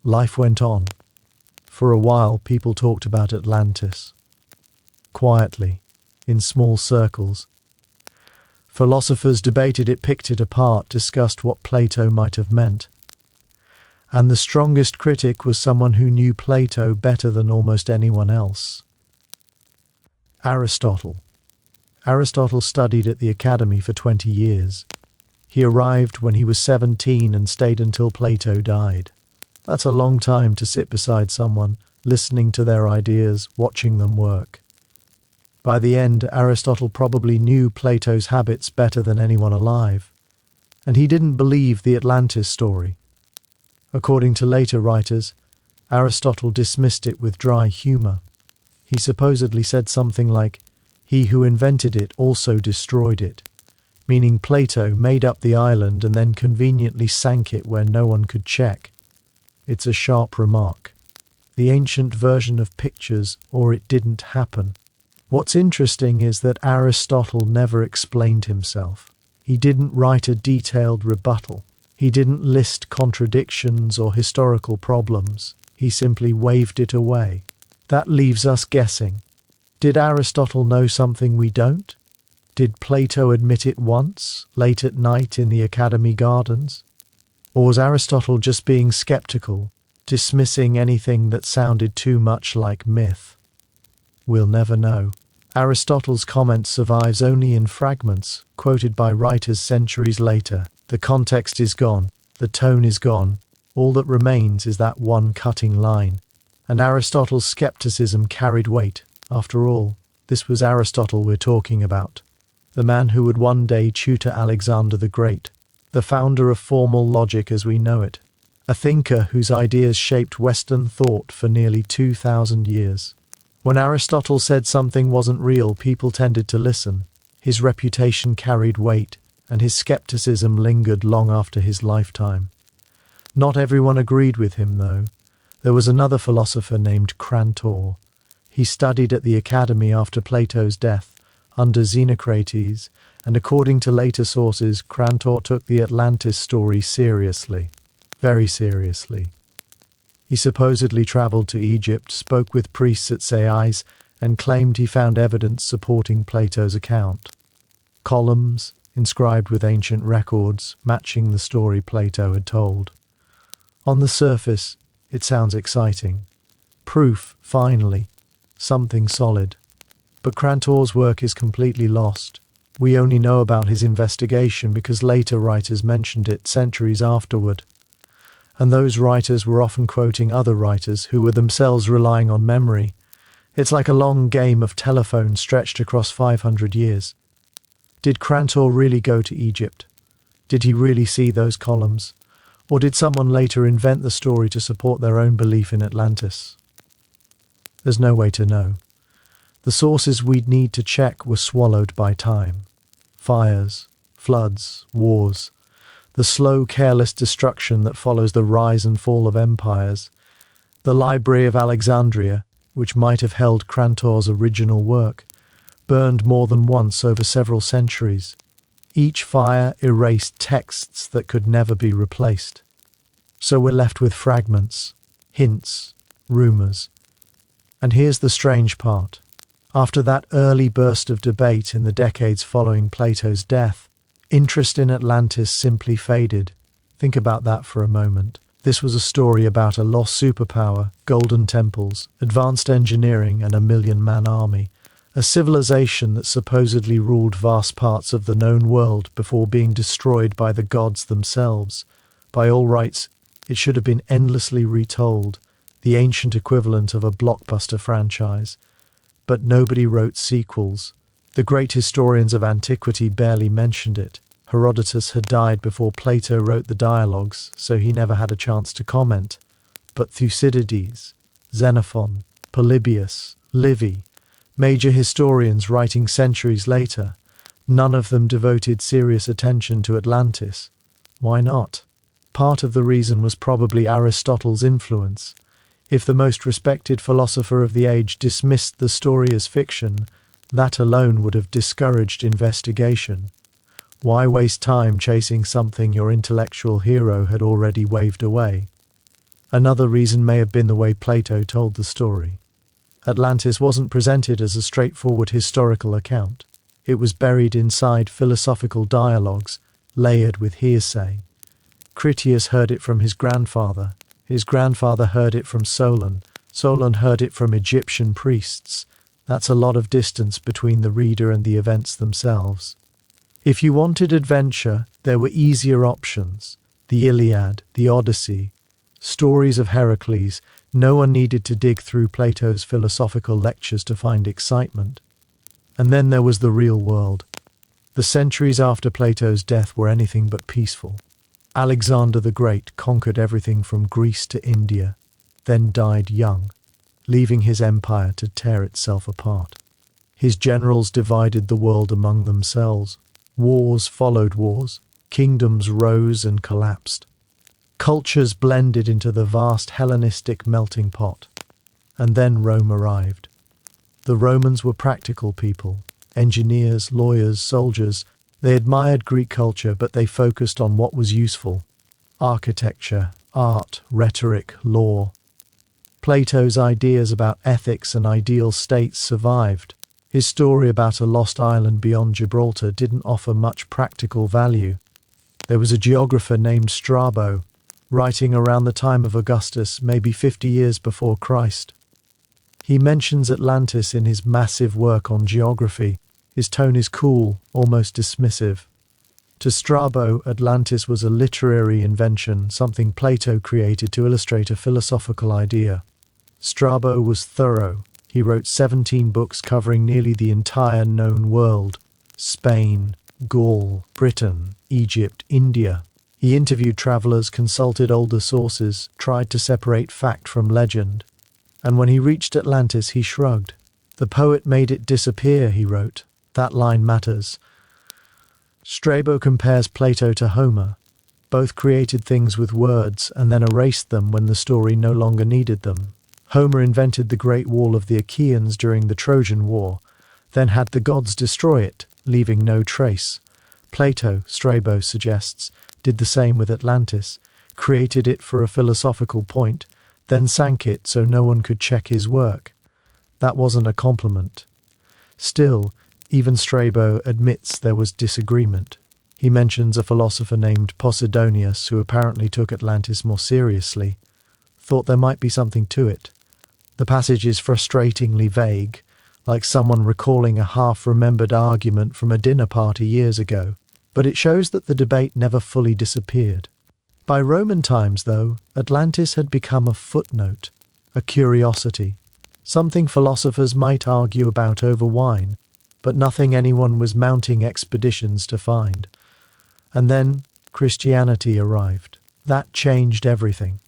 Life went on. For a while, people talked about Atlantis. Quietly, in small circles. Philosophers debated it, picked it apart, discussed what Plato might have meant. And the strongest critic was someone who knew Plato better than almost anyone else. Aristotle. Aristotle studied at the Academy for 20 years. He arrived when he was 17 and stayed until Plato died. That's a long time to sit beside someone, listening to their ideas, watching them work. By the end, Aristotle probably knew Plato's habits better than anyone alive. And he didn't believe the Atlantis story. According to later writers, Aristotle dismissed it with dry humor. He supposedly said something like, "He who invented it also destroyed it," meaning Plato made up the island and then conveniently sank it where no one could check. It's a sharp remark. The ancient version of pictures, or it didn't happen. What's interesting is that Aristotle never explained himself. He didn't write a detailed rebuttal. He didn't list contradictions or historical problems. He simply waved it away. That leaves us guessing. Did Aristotle know something we don't? Did Plato admit it once, late at night in the Academy gardens? Or was Aristotle just being skeptical, dismissing anything that sounded too much like myth? We'll never know. Aristotle's comment survives only in fragments, quoted by writers centuries later. The context is gone, the tone is gone, all that remains is that one cutting line. And Aristotle's skepticism carried weight. After all, this was Aristotle we're talking about. The man who would one day tutor Alexander the Great. The founder of formal logic as we know it. A thinker whose ideas shaped Western thought for nearly 2,000 years. When Aristotle said something wasn't real, people tended to listen. His reputation carried weight, and his skepticism lingered long after his lifetime. Not everyone agreed with him, though. There was another philosopher named Crantor. He studied at the Academy after Plato's death, under Xenocrates, and according to later sources, Crantor took the Atlantis story seriously, very seriously. He supposedly traveled to Egypt, spoke with priests at Sais, and claimed he found evidence supporting Plato's account. Columns, inscribed with ancient records, matching the story Plato had told. On the surface, it sounds exciting. Proof, finally, something solid. But Crantor's work is completely lost. We only know about his investigation because later writers mentioned it centuries afterward. And those writers were often quoting other writers who were themselves relying on memory. It's like a long game of telephone stretched across 500 years. Did Crantor really go to Egypt? Did he really see those columns? Or did someone later invent the story to support their own belief in Atlantis? There's no way to know. The sources we'd need to check were swallowed by time. Fires, floods, wars, the slow, careless destruction that follows the rise and fall of empires. The Library of Alexandria, which might have held Crantor's original work, burned more than once over several centuries. Each fire erased texts that could never be replaced. So we're left with fragments, hints, rumors. And here's the strange part. After that early burst of debate in the decades following Plato's death, interest in Atlantis simply faded. Think about that for a moment. This was a story about a lost superpower, golden temples, advanced engineering, and a million-man army. A civilization that supposedly ruled vast parts of the known world before being destroyed by the gods themselves. By all rights, it should have been endlessly retold, the ancient equivalent of a blockbuster franchise. But nobody wrote sequels. The great historians of antiquity barely mentioned it. Herodotus had died before Plato wrote the dialogues, so he never had a chance to comment. But Thucydides, Xenophon, Polybius, Livy, major historians writing centuries later, none of them devoted serious attention to Atlantis. Why not? Part of the reason was probably Aristotle's influence. If the most respected philosopher of the age dismissed the story as fiction, that alone would have discouraged investigation. Why waste time chasing something your intellectual hero had already waved away? Another reason may have been the way Plato told the story. Atlantis wasn't presented as a straightforward historical account. It was buried inside philosophical dialogues, layered with hearsay. Critias heard it from his grandfather heard it from Solon heard it from Egyptian priests. That's a lot of distance between the reader and the events themselves. If you wanted adventure, there were easier options. The Iliad, the Odyssey, stories of Hercules. No one needed to dig through Plato's philosophical lectures to find excitement. And then there was the real world. The centuries after Plato's death were anything but peaceful. Alexander the Great conquered everything from Greece to India, then died young, leaving his empire to tear itself apart. His generals divided the world among themselves. Wars followed wars. Kingdoms rose and collapsed. Cultures blended into the vast Hellenistic melting pot. And then Rome arrived. The Romans were practical people, engineers, lawyers, soldiers. They admired Greek culture, but they focused on what was useful: architecture, art, rhetoric, law. Plato's ideas about ethics and ideal states survived. His story about a lost island beyond Gibraltar didn't offer much practical value. There was a geographer named Strabo, writing around the time of Augustus, maybe 50 years before Christ. He mentions Atlantis in his massive work on geography. His tone is cool, almost dismissive. To Strabo, Atlantis was a literary invention, something Plato created to illustrate a philosophical idea. Strabo was thorough. He wrote 17 books covering nearly the entire known world: Spain, Gaul, Britain, Egypt, India. He interviewed travelers, consulted older sources, tried to separate fact from legend. And when he reached Atlantis, he shrugged. "The poet made it disappear," he wrote. That line matters. Strabo compares Plato to Homer. Both created things with words and then erased them when the story no longer needed them. Homer invented the Great Wall of the Achaeans during the Trojan War, then had the gods destroy it. leaving no trace. Plato, Strabo suggests, did the same with Atlantis, created it for a philosophical point, then sank it so no one could check his work. That wasn't a compliment. Still, even Strabo admits there was disagreement. He mentions a philosopher named Posidonius who apparently took Atlantis more seriously, thought there might be something to it. The passage is frustratingly vague, like someone recalling a half-remembered argument from a dinner party years ago, but it shows that the debate never fully disappeared. By Roman times, though, Atlantis had become a footnote, a curiosity, something philosophers might argue about over wine, but nothing anyone was mounting expeditions to find. And then Christianity arrived. That changed everything.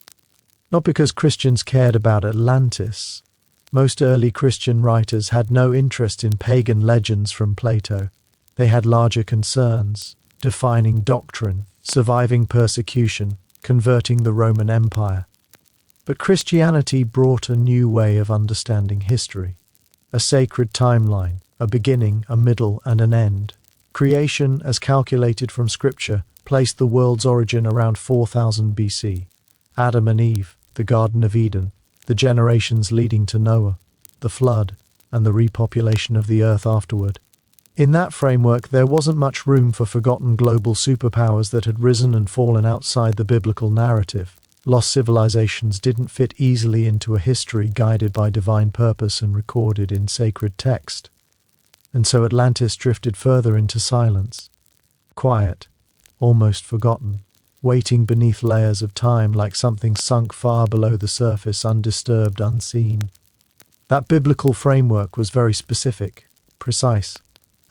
Not because Christians cared about Atlantis. Most early Christian writers had no interest in pagan legends from Plato. They had larger concerns: defining doctrine, surviving persecution, converting the Roman Empire. But Christianity brought a new way of understanding history. A sacred timeline, a beginning, a middle, and an end. Creation, as calculated from Scripture, placed the world's origin around 4000 BC. Adam and Eve, the Garden of Eden, the generations leading to Noah, the flood, and the repopulation of the earth afterward. In that framework, there wasn't much room for forgotten global superpowers that had risen and fallen outside the biblical narrative. Lost civilizations didn't fit easily into a history guided by divine purpose and recorded in sacred text. And so Atlantis drifted further into silence. Quiet, almost forgotten, waiting beneath layers of time like something sunk far below the surface, undisturbed, unseen. That biblical framework was very specific, precise,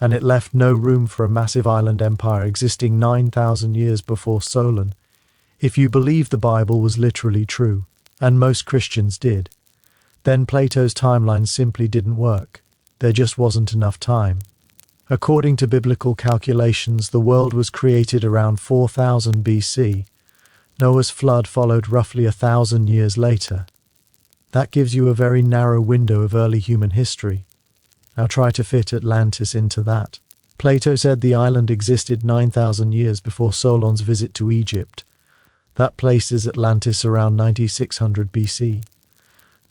and it left no room for a massive island empire existing 9,000 years before Solon. If you believe the Bible was literally true, and most Christians did, then Plato's timeline simply didn't work. There just wasn't enough time. According to biblical calculations, the world was created around 4000 BC. Noah's flood followed roughly 1,000 years later. That gives you a very narrow window of early human history. Now try to fit Atlantis into that. Plato said the island existed 9,000 years before Solon's visit to Egypt. That places Atlantis around 9600 BC.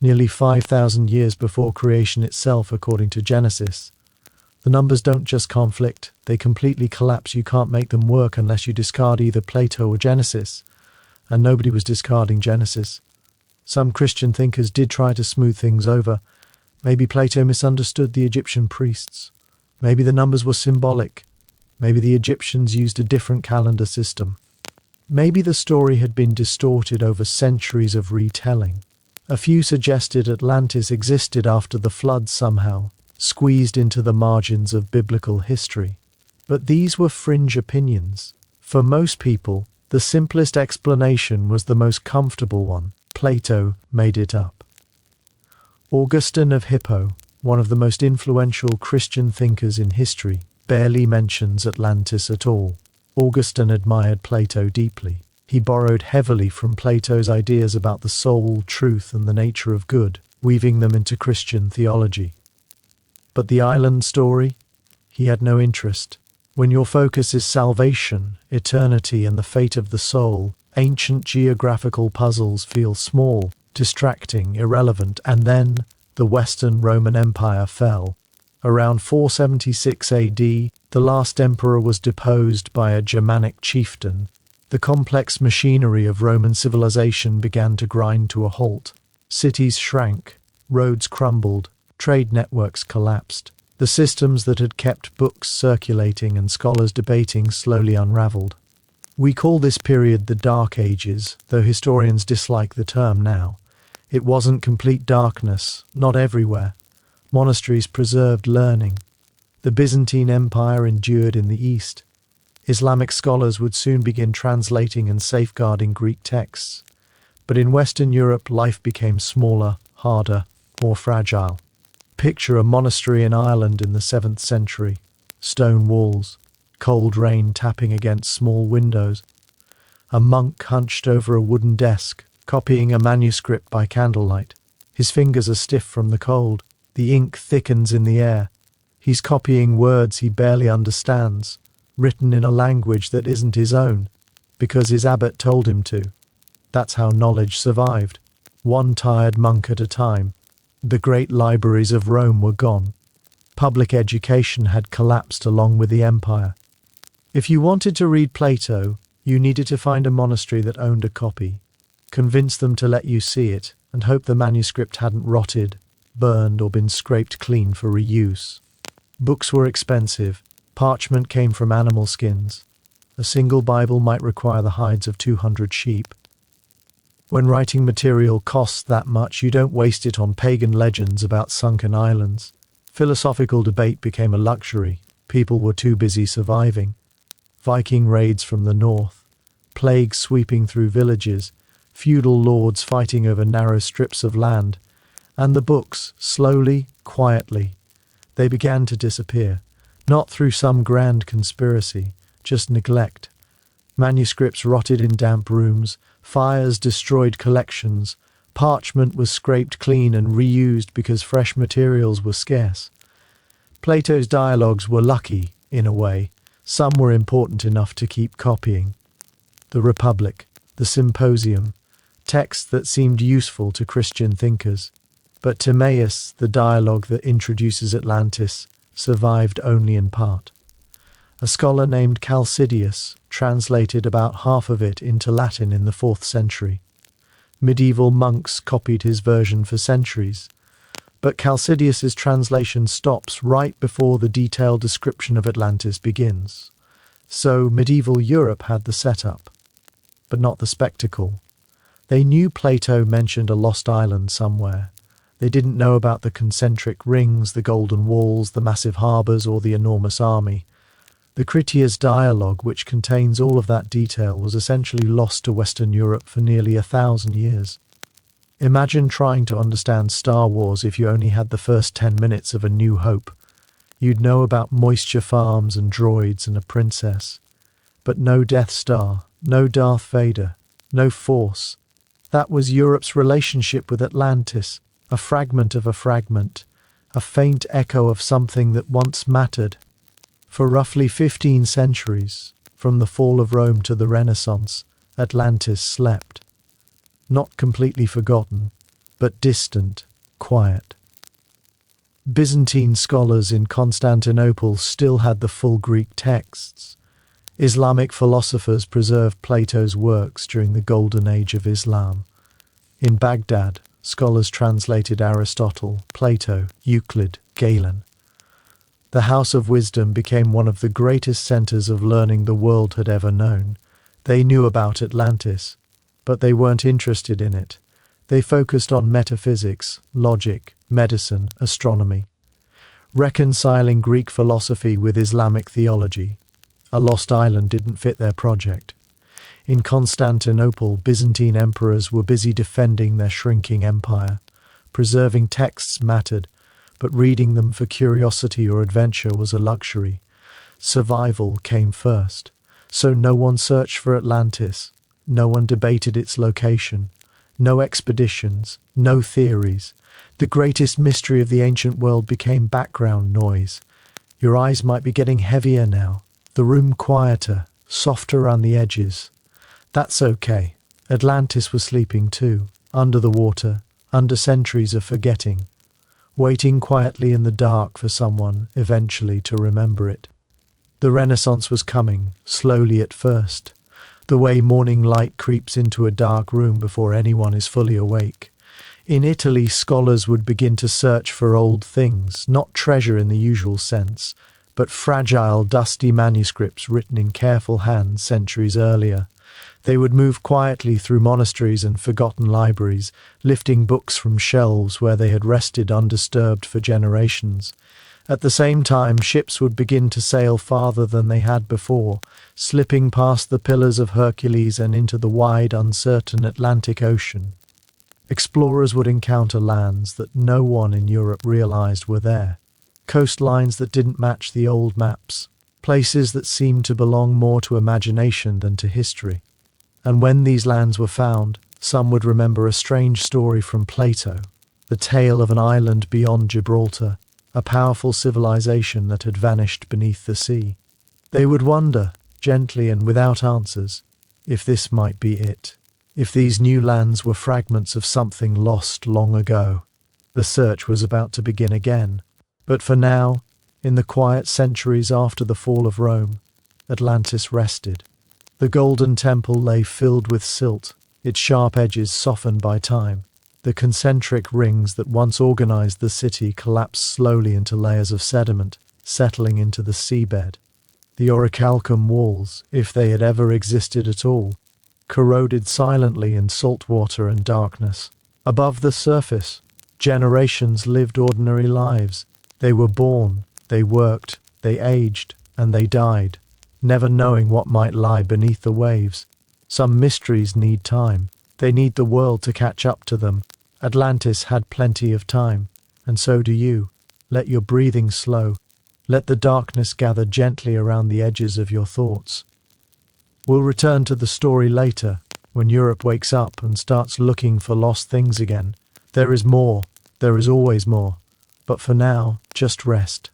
Nearly 5,000 years before creation itself, according to Genesis. The numbers don't just conflict, they completely collapse. You can't make them work unless you discard either Plato or Genesis. And nobody was discarding Genesis. Some Christian thinkers did try to smooth things over. Maybe Plato misunderstood the Egyptian priests. Maybe the numbers were symbolic. Maybe the Egyptians used a different calendar system. Maybe the story had been distorted over centuries of retelling. A few suggested Atlantis existed after the flood somehow, squeezed into the margins of biblical history. But these were fringe opinions. For most people, the simplest explanation was the most comfortable one. Plato made it up. Augustine of Hippo, one of the most influential Christian thinkers in history, barely mentions Atlantis at all. Augustine admired Plato deeply. He borrowed heavily from Plato's ideas about the soul, truth, and the nature of good, weaving them into Christian theology. But the island story? He had no interest. When your focus is salvation, eternity, and the fate of the soul, ancient geographical puzzles feel small, distracting, irrelevant. And then the Western Roman Empire fell. Around 476 AD, the last emperor was deposed by a Germanic chieftain. The complex machinery of Roman civilization began to grind to a halt. Cities shrank, roads crumbled, trade networks collapsed. The systems that had kept books circulating and scholars debating slowly unraveled. We call this period the Dark Ages, though historians dislike the term now. It wasn't complete darkness, not everywhere. Monasteries preserved learning. The Byzantine Empire endured in the East. Islamic scholars would soon begin translating and safeguarding Greek texts. But in Western Europe, life became smaller, harder, more fragile. Picture a monastery in Ireland in the 7th century. Stone walls, cold rain tapping against small windows. A monk hunched over a wooden desk, copying a manuscript by candlelight. His fingers are stiff from the cold. The ink thickens in the air. He's copying words he barely understands, written in a language that isn't his own, because his abbot told him to. That's how knowledge survived, one tired monk at a time. The great libraries of Rome were gone. Public education had collapsed along with the empire. If you wanted to read Plato, you needed to find a monastery that owned a copy, convince them to let you see it, and hope the manuscript hadn't rotted, burned, or been scraped clean for reuse. Books were expensive. Parchment came from animal skins. A single Bible might require the hides of 200 sheep. When writing material costs that much, you don't waste it on pagan legends about sunken islands. Philosophical debate became a luxury. People were too busy surviving. Viking raids from the north, plagues sweeping through villages, feudal lords fighting over narrow strips of land, and the books, slowly, quietly, they began to disappear, not through some grand conspiracy, just neglect. Manuscripts rotted in damp rooms, fires destroyed collections, parchment was scraped clean and reused because fresh materials were scarce. Plato's dialogues were lucky, in a way. Some were important enough to keep copying. The Republic, the Symposium, texts that seemed useful to Christian thinkers. But Timaeus, the dialogue that introduces Atlantis, survived only in part. A scholar named Chalcidius translated about half of it into Latin in the 4th century. Medieval monks copied his version for centuries, but Chalcidius's translation stops right before the detailed description of Atlantis begins. So medieval Europe had the setup, but not the spectacle. They knew Plato mentioned a lost island somewhere. They didn't know about the concentric rings, the golden walls, the massive harbours, or the enormous army. The Critias dialogue, which contains all of that detail, was essentially lost to Western Europe for nearly 1,000 years. Imagine trying to understand Star Wars if you only had the first 10 minutes of A New Hope. You'd know about moisture farms and droids and a princess. But no Death Star, no Darth Vader, no Force. That was Europe's relationship with Atlantis, a fragment of a fragment, a faint echo of something that once mattered. For roughly 15 centuries, from the fall of Rome to the Renaissance, Atlantis slept. Not completely forgotten, but distant, quiet. Byzantine scholars in Constantinople still had the full Greek texts. Islamic philosophers preserved Plato's works during the Golden Age of Islam. In Baghdad, scholars translated Aristotle, Plato, Euclid, Galen. The House of Wisdom became one of the greatest centers of learning the world had ever known. They knew about Atlantis, but they weren't interested in it. They focused on metaphysics, logic, medicine, astronomy, reconciling Greek philosophy with Islamic theology. A lost island didn't fit their project. In Constantinople, Byzantine emperors were busy defending their shrinking empire. Preserving texts mattered, but reading them for curiosity or adventure was a luxury. Survival came first, so no one searched for Atlantis. No one debated its location. No expeditions, no theories. The greatest mystery of the ancient world became background noise. Your eyes might be getting heavier now, the room quieter, softer around the edges. That's okay. Atlantis was sleeping too, under the water, under centuries of forgetting, waiting quietly in the dark for someone, eventually, to remember it. The Renaissance was coming, slowly at first, the way morning light creeps into a dark room before anyone is fully awake. In Italy, scholars would begin to search for old things, not treasure in the usual sense, but fragile, dusty manuscripts written in careful hands centuries earlier. They would move quietly through monasteries and forgotten libraries, lifting books from shelves where they had rested undisturbed for generations. At the same time, ships would begin to sail farther than they had before, slipping past the Pillars of Hercules and into the wide, uncertain Atlantic Ocean. Explorers would encounter lands that no one in Europe realized were there, coastlines that didn't match the old maps, places that seemed to belong more to imagination than to history. And when these lands were found, some would remember a strange story from Plato, the tale of an island beyond Gibraltar, a powerful civilization that had vanished beneath the sea. They would wonder, gently and without answers, if this might be it, if these new lands were fragments of something lost long ago. The search was about to begin again, but for now, in the quiet centuries after the fall of Rome, Atlantis rested. The golden temple lay filled with silt, its sharp edges softened by time. The concentric rings that once organized the city collapsed slowly into layers of sediment, settling into the seabed. The orichalcum walls, if they had ever existed at all, corroded silently in salt water and darkness. Above the surface, generations lived ordinary lives. They were born, they worked, they aged, and they died, never knowing what might lie beneath the waves. Some mysteries need time. They need the world to catch up to them. Atlantis had plenty of time, and so do you. Let your breathing slow. Let the darkness gather gently around the edges of your thoughts. We'll return to the story later, when Europe wakes up and starts looking for lost things again. There is more. There is always more. But for now, just rest.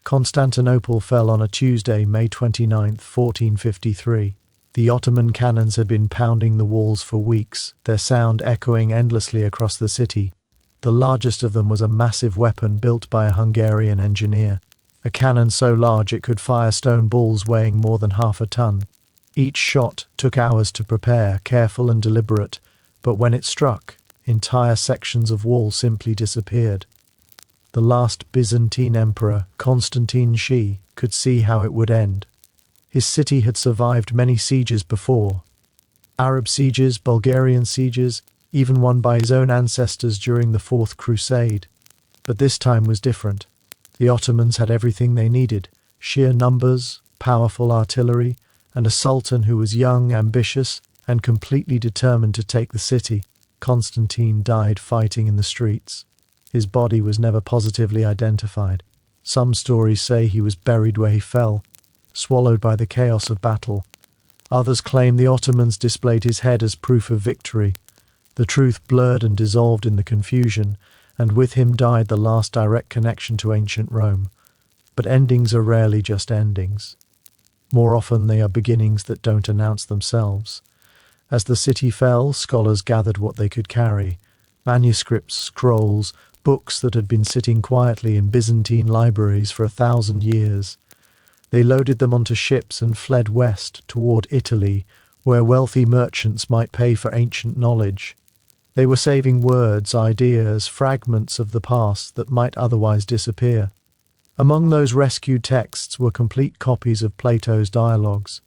Constantinople fell on a Tuesday, May 29, 1453. The Ottoman cannons had been pounding the walls for weeks, their sound echoing endlessly across the city. The largest of them was a massive weapon built by a Hungarian engineer, a cannon so large it could fire stone balls weighing more than half a ton. Each shot took hours to prepare, careful and deliberate, but when it struck, entire sections of wall simply disappeared. The last Byzantine emperor, Constantine She, could see how it would end. His city had survived many sieges before. Arab sieges, Bulgarian sieges, even one by his own ancestors during the Fourth Crusade. But this time was different. The Ottomans had everything they needed: sheer numbers, powerful artillery, and a sultan who was young, ambitious, and completely determined to take the city. Constantine died fighting in the streets. His body was never positively identified. Some stories say he was buried where he fell, swallowed by the chaos of battle. Others claim the Ottomans displayed his head as proof of victory. The truth blurred and dissolved in the confusion, and with him died the last direct connection to ancient Rome. But endings are rarely just endings. More often they are beginnings that don't announce themselves. As the city fell, scholars gathered what they could carry: manuscripts, scrolls, books that had been sitting quietly in Byzantine libraries for 1,000 years. They loaded them onto ships and fled west toward Italy, where wealthy merchants might pay for ancient knowledge. They were saving words, ideas, fragments of the past that might otherwise disappear. Among those rescued texts were complete copies of Plato's dialogues,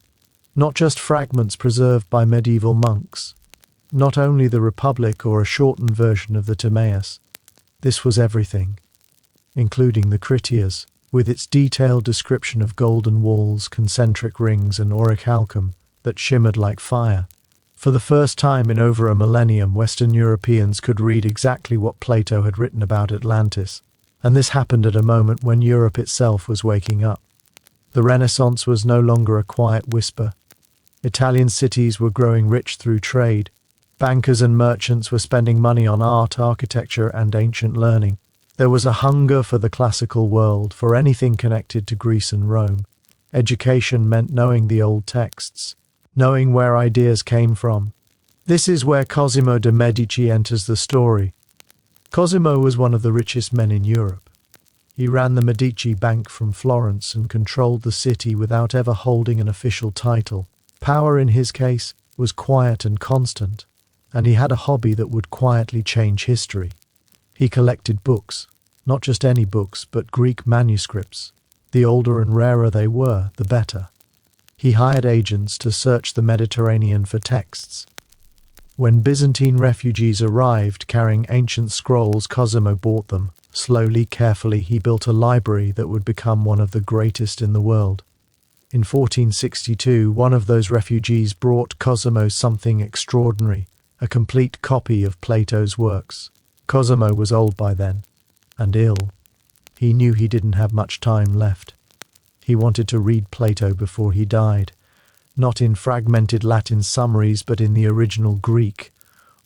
not just fragments preserved by medieval monks, not only the Republic or a shortened version of the Timaeus. This was everything, including the Critias, with its detailed description of golden walls, concentric rings, and orichalcum that shimmered like fire. For the first time in over a millennium, Western Europeans could read exactly what Plato had written about Atlantis, and this happened at a moment when Europe itself was waking up. The Renaissance was no longer a quiet whisper. Italian cities were growing rich through trade. Bankers and merchants were spending money on art, architecture, and ancient learning. There was a hunger for the classical world, for anything connected to Greece and Rome. Education meant knowing the old texts, knowing where ideas came from. This is where Cosimo de' Medici enters the story. Cosimo was one of the richest men in Europe. He ran the Medici Bank from Florence and controlled the city without ever holding an official title. Power, in his case, was quiet and constant, and he had a hobby that would quietly change history. He collected books, not just any books, but Greek manuscripts. The older and rarer they were, the better. He hired agents to search the Mediterranean for texts. When Byzantine refugees arrived carrying ancient scrolls, Cosimo bought them. Slowly, carefully, he built a library that would become one of the greatest in the world. In 1462, one of those refugees brought Cosimo something extraordinary, a complete copy of Plato's works. Cosimo was old by then, and ill. He knew he didn't have much time left. He wanted to read Plato before he died, not in fragmented Latin summaries, but in the original Greek,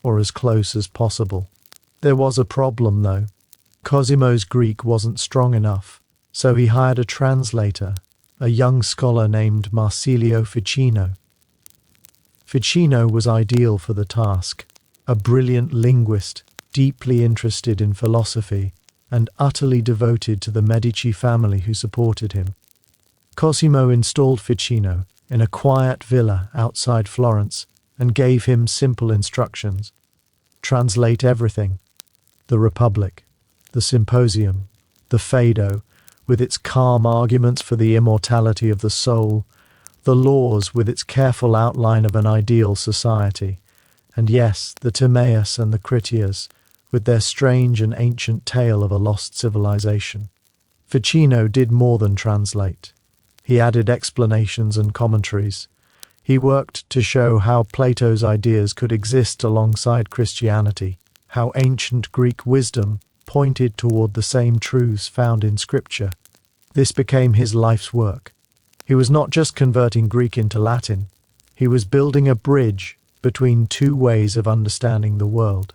or as close as possible. There was a problem, though. Cosimo's Greek wasn't strong enough, so he hired a translator, a young scholar named Marsilio Ficino. Ficino was ideal for the task, a brilliant linguist, deeply interested in philosophy, and utterly devoted to the Medici family who supported him. Cosimo installed Ficino in a quiet villa outside Florence and gave him simple instructions. Translate everything: the Republic, the Symposium, the Phaedo, with its calm arguments for the immortality of the soul, the Laws with its careful outline of an ideal society, and yes, the Timaeus and the Critias, with their strange and ancient tale of a lost civilization. Ficino did more than translate. He added explanations and commentaries. He worked to show how Plato's ideas could exist alongside Christianity, how ancient Greek wisdom pointed toward the same truths found in Scripture. This became his life's work. He was not just converting Greek into Latin, he was building a bridge between two ways of understanding the world.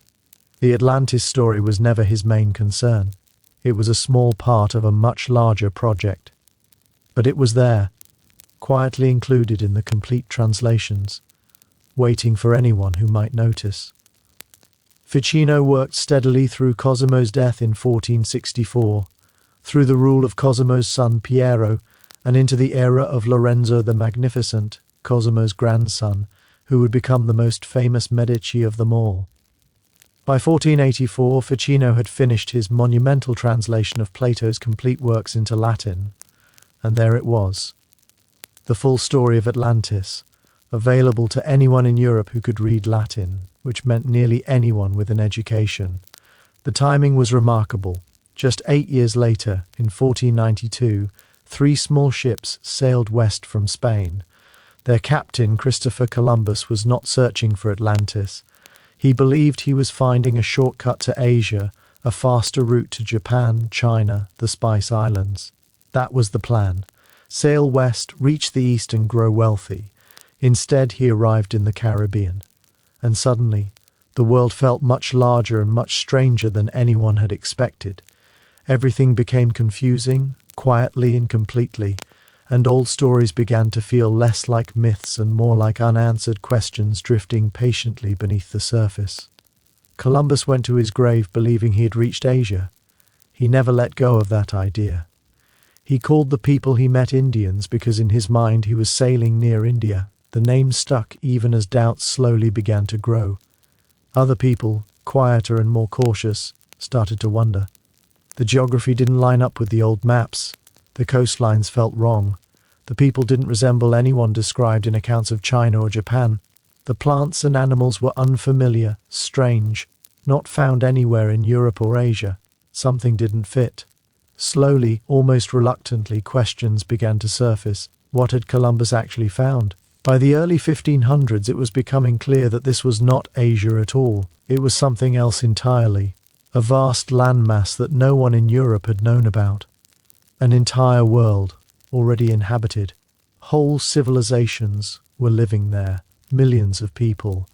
The Atlantis story was never his main concern. It was a small part of a much larger project. But it was there, quietly included in the complete translations, waiting for anyone who might notice. Ficino worked steadily through Cosimo's death in 1464, through the rule of Cosimo's son Piero, and into the era of Lorenzo the Magnificent, Cosimo's grandson, who would become the most famous Medici of them all. By 1484, Ficino had finished his monumental translation of Plato's complete works into Latin, and there it was, the full story of Atlantis, available to anyone in Europe who could read Latin, which meant nearly anyone with an education. The timing was remarkable. Just 8 years later, in 1492, 3 small ships sailed west from Spain. Their captain, Christopher Columbus, was not searching for Atlantis. He believed he was finding a shortcut to Asia, a faster route to Japan, China, the Spice Islands. That was the plan. Sail west, reach the east, and grow wealthy. Instead, he arrived in the Caribbean. And suddenly, the world felt much larger and much stranger than anyone had expected. Everything became confusing, quietly and completely, and old stories began to feel less like myths and more like unanswered questions drifting patiently beneath the surface. Columbus went to his grave believing he had reached Asia. He never let go of that idea. He called the people he met Indians because in his mind he was sailing near India. The name stuck even as doubts slowly began to grow. Other people, quieter and more cautious, started to wonder. The geography didn't line up with the old maps. The coastlines felt wrong. The people didn't resemble anyone described in accounts of China or Japan. The plants and animals were unfamiliar, strange, not found anywhere in Europe or Asia. Something didn't fit. Slowly, almost reluctantly, questions began to surface. What had Columbus actually found? By the early 1500s, it was becoming clear that this was not Asia at all. It was something else entirely. A vast landmass that no one in Europe had known about. An entire world, already inhabited. Whole civilizations were living there, millions of people.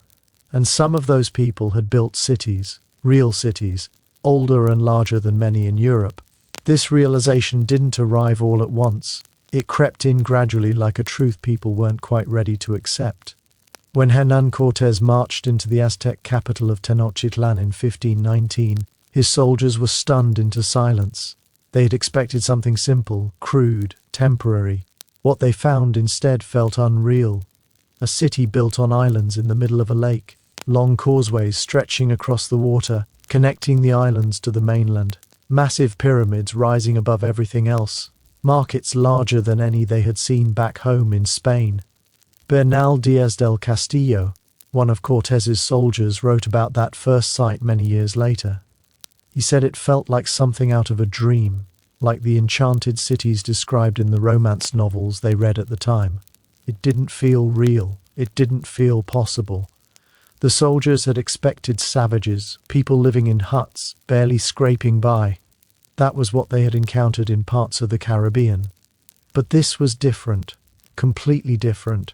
And some of those people had built cities, real cities, older and larger than many in Europe. This realization didn't arrive all at once. It crept in gradually like a truth people weren't quite ready to accept. When Hernán Cortés marched into the Aztec capital of Tenochtitlan in 1519, his soldiers were stunned into silence. They had expected something simple, crude, temporary. What they found instead felt unreal. A city built on islands in the middle of a lake, long causeways stretching across the water, connecting the islands to the mainland, massive pyramids rising above everything else, markets larger than any they had seen back home in Spain. Bernal Díaz del Castillo, one of Cortés's soldiers, wrote about that first sight many years later. He said it felt like something out of a dream, like the enchanted cities described in the romance novels they read at the time. It didn't feel real. It didn't feel possible. The soldiers had expected savages, people living in huts, barely scraping by. That was what they had encountered in parts of the Caribbean. But this was different, completely different.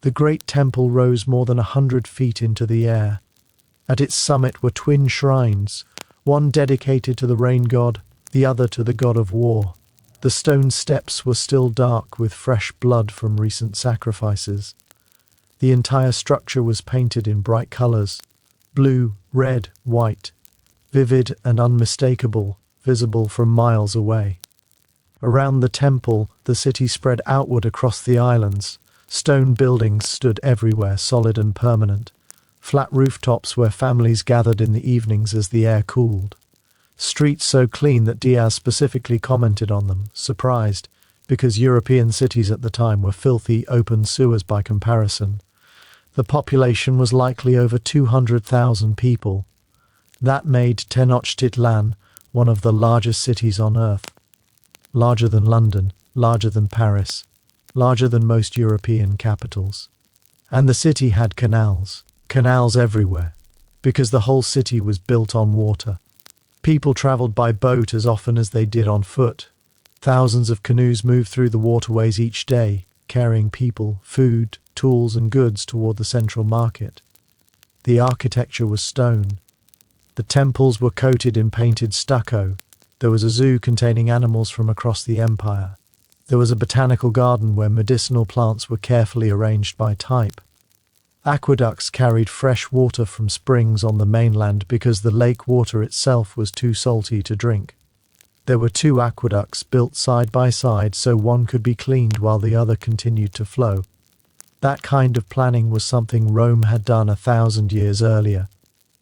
The great temple rose more than 100 feet into the air. At its summit were twin shrines, one dedicated to the rain god, the other to the god of war. The stone steps were still dark with fresh blood from recent sacrifices. The entire structure was painted in bright colors: blue, red, white, vivid and unmistakable, visible from miles away. Around the temple, the city spread outward across the islands. Stone buildings stood everywhere, solid and permanent. Flat rooftops where families gathered in the evenings as the air cooled. Streets so clean that Diaz specifically commented on them, surprised, because European cities at the time were filthy, open sewers by comparison. The population was likely over 200,000 people. That made Tenochtitlan one of the largest cities on Earth. Larger than London, larger than Paris, larger than most European capitals. And the city had canals everywhere, because the whole city was built on water. People traveled by boat as often as they did on foot. Thousands of canoes moved through the waterways each day, carrying people, food, tools and goods toward the central market. The architecture was stone. The temples were coated in painted stucco. There was a zoo containing animals from across the empire. There was a botanical garden where medicinal plants were carefully arranged by type. Aqueducts carried fresh water from springs on the mainland because the lake water itself was too salty to drink. There were 2 aqueducts built side by side so one could be cleaned while the other continued to flow. That kind of planning was something Rome had done 1,000 years earlier.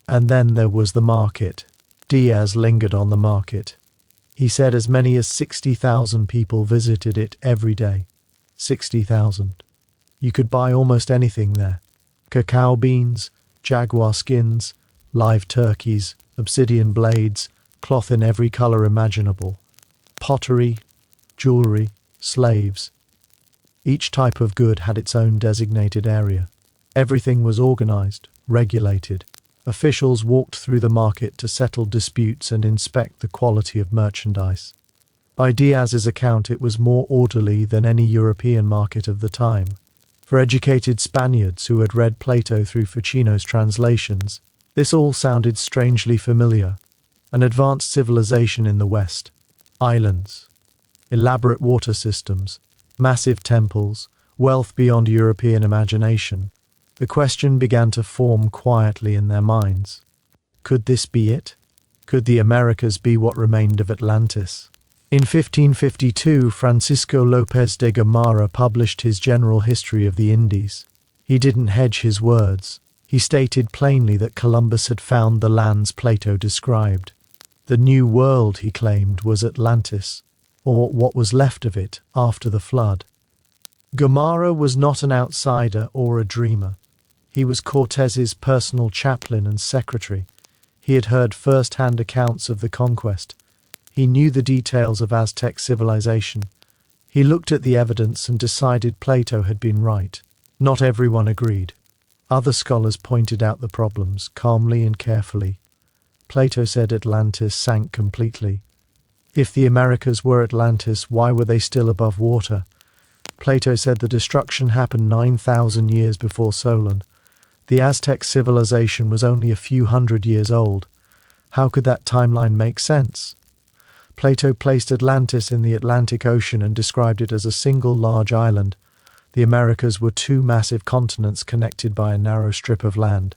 And then there was the market. Diaz lingered on the market. He said as many as 60,000 people visited it every day. 60,000. You could buy almost anything there. Cacao beans, jaguar skins, live turkeys, obsidian blades, cloth in every color imaginable, pottery, jewelry, slaves. Each type of good had its own designated area. Everything was organized, regulated. Officials walked through the market to settle disputes and inspect the quality of merchandise. By Diaz's account, it was more orderly than any European market of the time. For educated Spaniards who had read Plato through Ficino's translations, this all sounded strangely familiar. An advanced civilization in the West. Islands. Elaborate water systems. Massive temples. Wealth beyond European imagination. The question began to form quietly in their minds. Could this be it? Could the Americas be what remained of Atlantis? In 1552, Francisco López de Gomara published his General History of the Indies. He didn't hedge his words. He stated plainly that Columbus had found the lands Plato described. The New World, he claimed, was Atlantis, or what was left of it after the flood. Gomara was not an outsider or a dreamer. He was Cortez's personal chaplain and secretary. He had heard first-hand accounts of the conquest. He knew the details of Aztec civilization. He looked at the evidence and decided Plato had been right. Not everyone agreed. Other scholars pointed out the problems, calmly and carefully. Plato said Atlantis sank completely. If the Americas were Atlantis, why were they still above water? Plato said the destruction happened 9,000 years before Solon. The Aztec civilization was only a few hundred years old. How could that timeline make sense? Plato placed Atlantis in the Atlantic Ocean and described it as a single large island. The Americas were 2 massive continents connected by a narrow strip of land.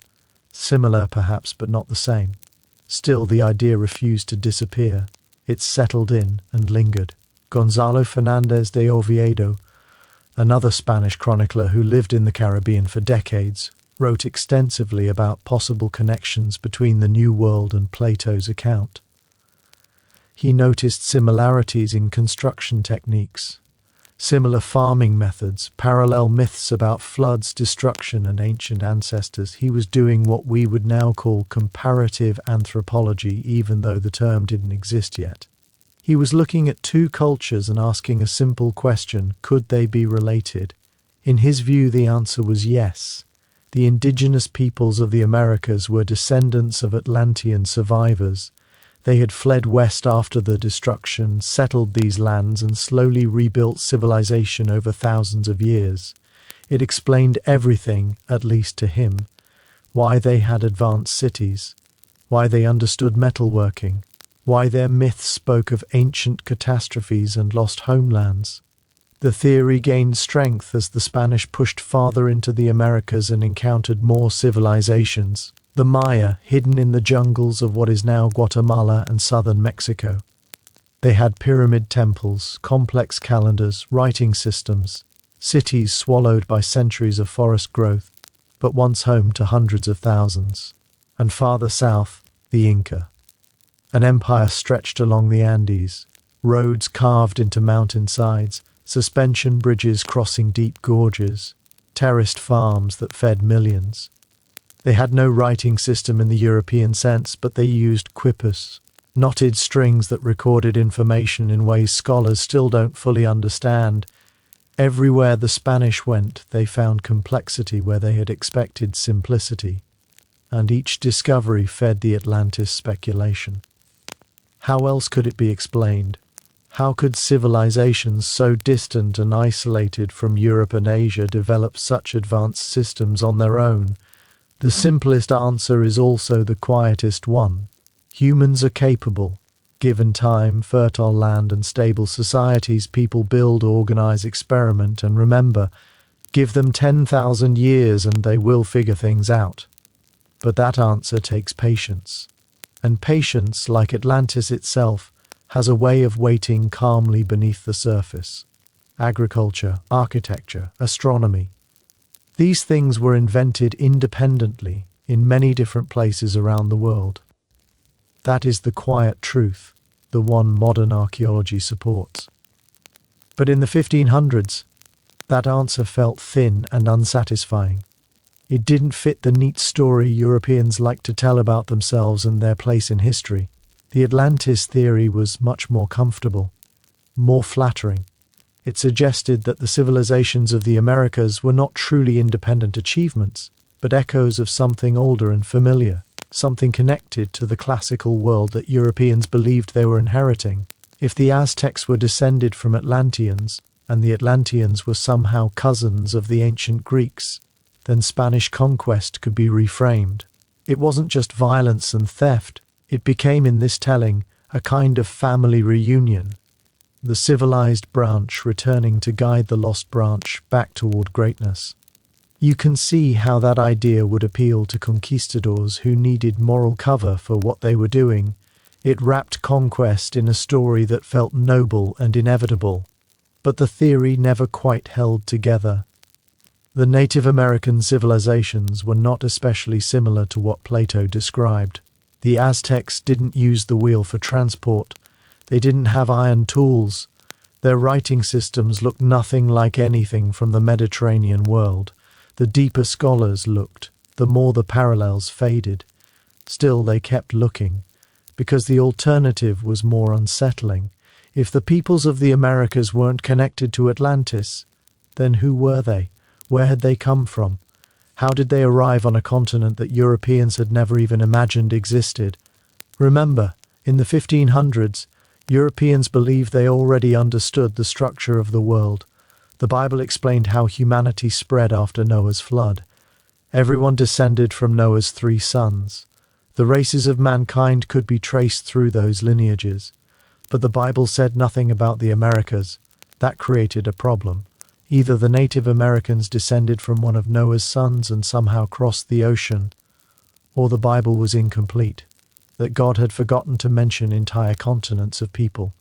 Similar, perhaps, but not the same. Still, the idea refused to disappear. It settled in and lingered. Gonzalo Fernández de Oviedo, another Spanish chronicler who lived in the Caribbean for decades, wrote extensively about possible connections between the New World and Plato's account. He noticed similarities in construction techniques, similar farming methods, parallel myths about floods, destruction, and ancient ancestors. He was doing what we would now call comparative anthropology, even though the term didn't exist yet. He was looking at 2 cultures and asking a simple question: could they be related? In his view, the answer was yes. The indigenous peoples of the Americas were descendants of Atlantean survivors. They had fled west after the destruction, settled these lands, and slowly rebuilt civilization over thousands of years. It explained everything, at least to him: why they had advanced cities, why they understood metalworking, why their myths spoke of ancient catastrophes and lost homelands. The theory gained strength as the Spanish pushed farther into the Americas and encountered more civilizations. The Maya, hidden in the jungles of what is now Guatemala and southern Mexico. They had pyramid temples, complex calendars, writing systems, cities swallowed by centuries of forest growth, but once home to hundreds of thousands. And farther south, the Inca. An empire stretched along the Andes, roads carved into mountainsides, suspension bridges crossing deep gorges, terraced farms that fed millions. They had no writing system in the European sense, but they used quippus, knotted strings that recorded information in ways scholars still don't fully understand. Everywhere the Spanish went, they found complexity where they had expected simplicity, and each discovery fed the Atlantis speculation. How else could it be explained? How could civilizations so distant and isolated from Europe and Asia develop such advanced systems on their own? The simplest answer is also the quietest one. Humans are capable. Given time, fertile land, and stable societies, people build, organize, experiment, and remember. Give them 10,000 years and they will figure things out. But that answer takes patience. And patience, like Atlantis itself, has a way of waiting calmly beneath the surface. Agriculture, architecture, astronomy. These things were invented independently in many different places around the world. That is the quiet truth, the one modern archaeology supports. But in the 1500s, that answer felt thin and unsatisfying. It didn't fit the neat story Europeans like to tell about themselves and their place in history. The Atlantis theory was much more comfortable, more flattering. It suggested that the civilizations of the Americas were not truly independent achievements, but echoes of something older and familiar, something connected to the classical world that Europeans believed they were inheriting. If the Aztecs were descended from Atlanteans, and the Atlanteans were somehow cousins of the ancient Greeks, then Spanish conquest could be reframed. It wasn't just violence and theft, it became in this telling a kind of family reunion. The civilized branch returning to guide the lost branch back toward greatness. You can see how that idea would appeal to conquistadors who needed moral cover for what they were doing. It wrapped conquest in a story that felt noble and inevitable. But the theory never quite held together. The Native American civilizations were not especially similar to what Plato described. The Aztecs didn't use the wheel for transport. They didn't have iron tools. Their writing systems looked nothing like anything from the Mediterranean world. The deeper scholars looked, the more the parallels faded. Still, they kept looking, because the alternative was more unsettling. If the peoples of the Americas weren't connected to Atlantis, then who were they? Where had they come from? How did they arrive on a continent that Europeans had never even imagined existed? Remember, in the 1500s, Europeans believed they already understood the structure of the world. The Bible explained how humanity spread after Noah's flood. Everyone descended from Noah's 3 sons. The races of mankind could be traced through those lineages. But the Bible said nothing about the Americas. That created a problem. Either the Native Americans descended from one of Noah's sons and somehow crossed the ocean, or the Bible was incomplete, that God had forgotten to mention entire continents of people.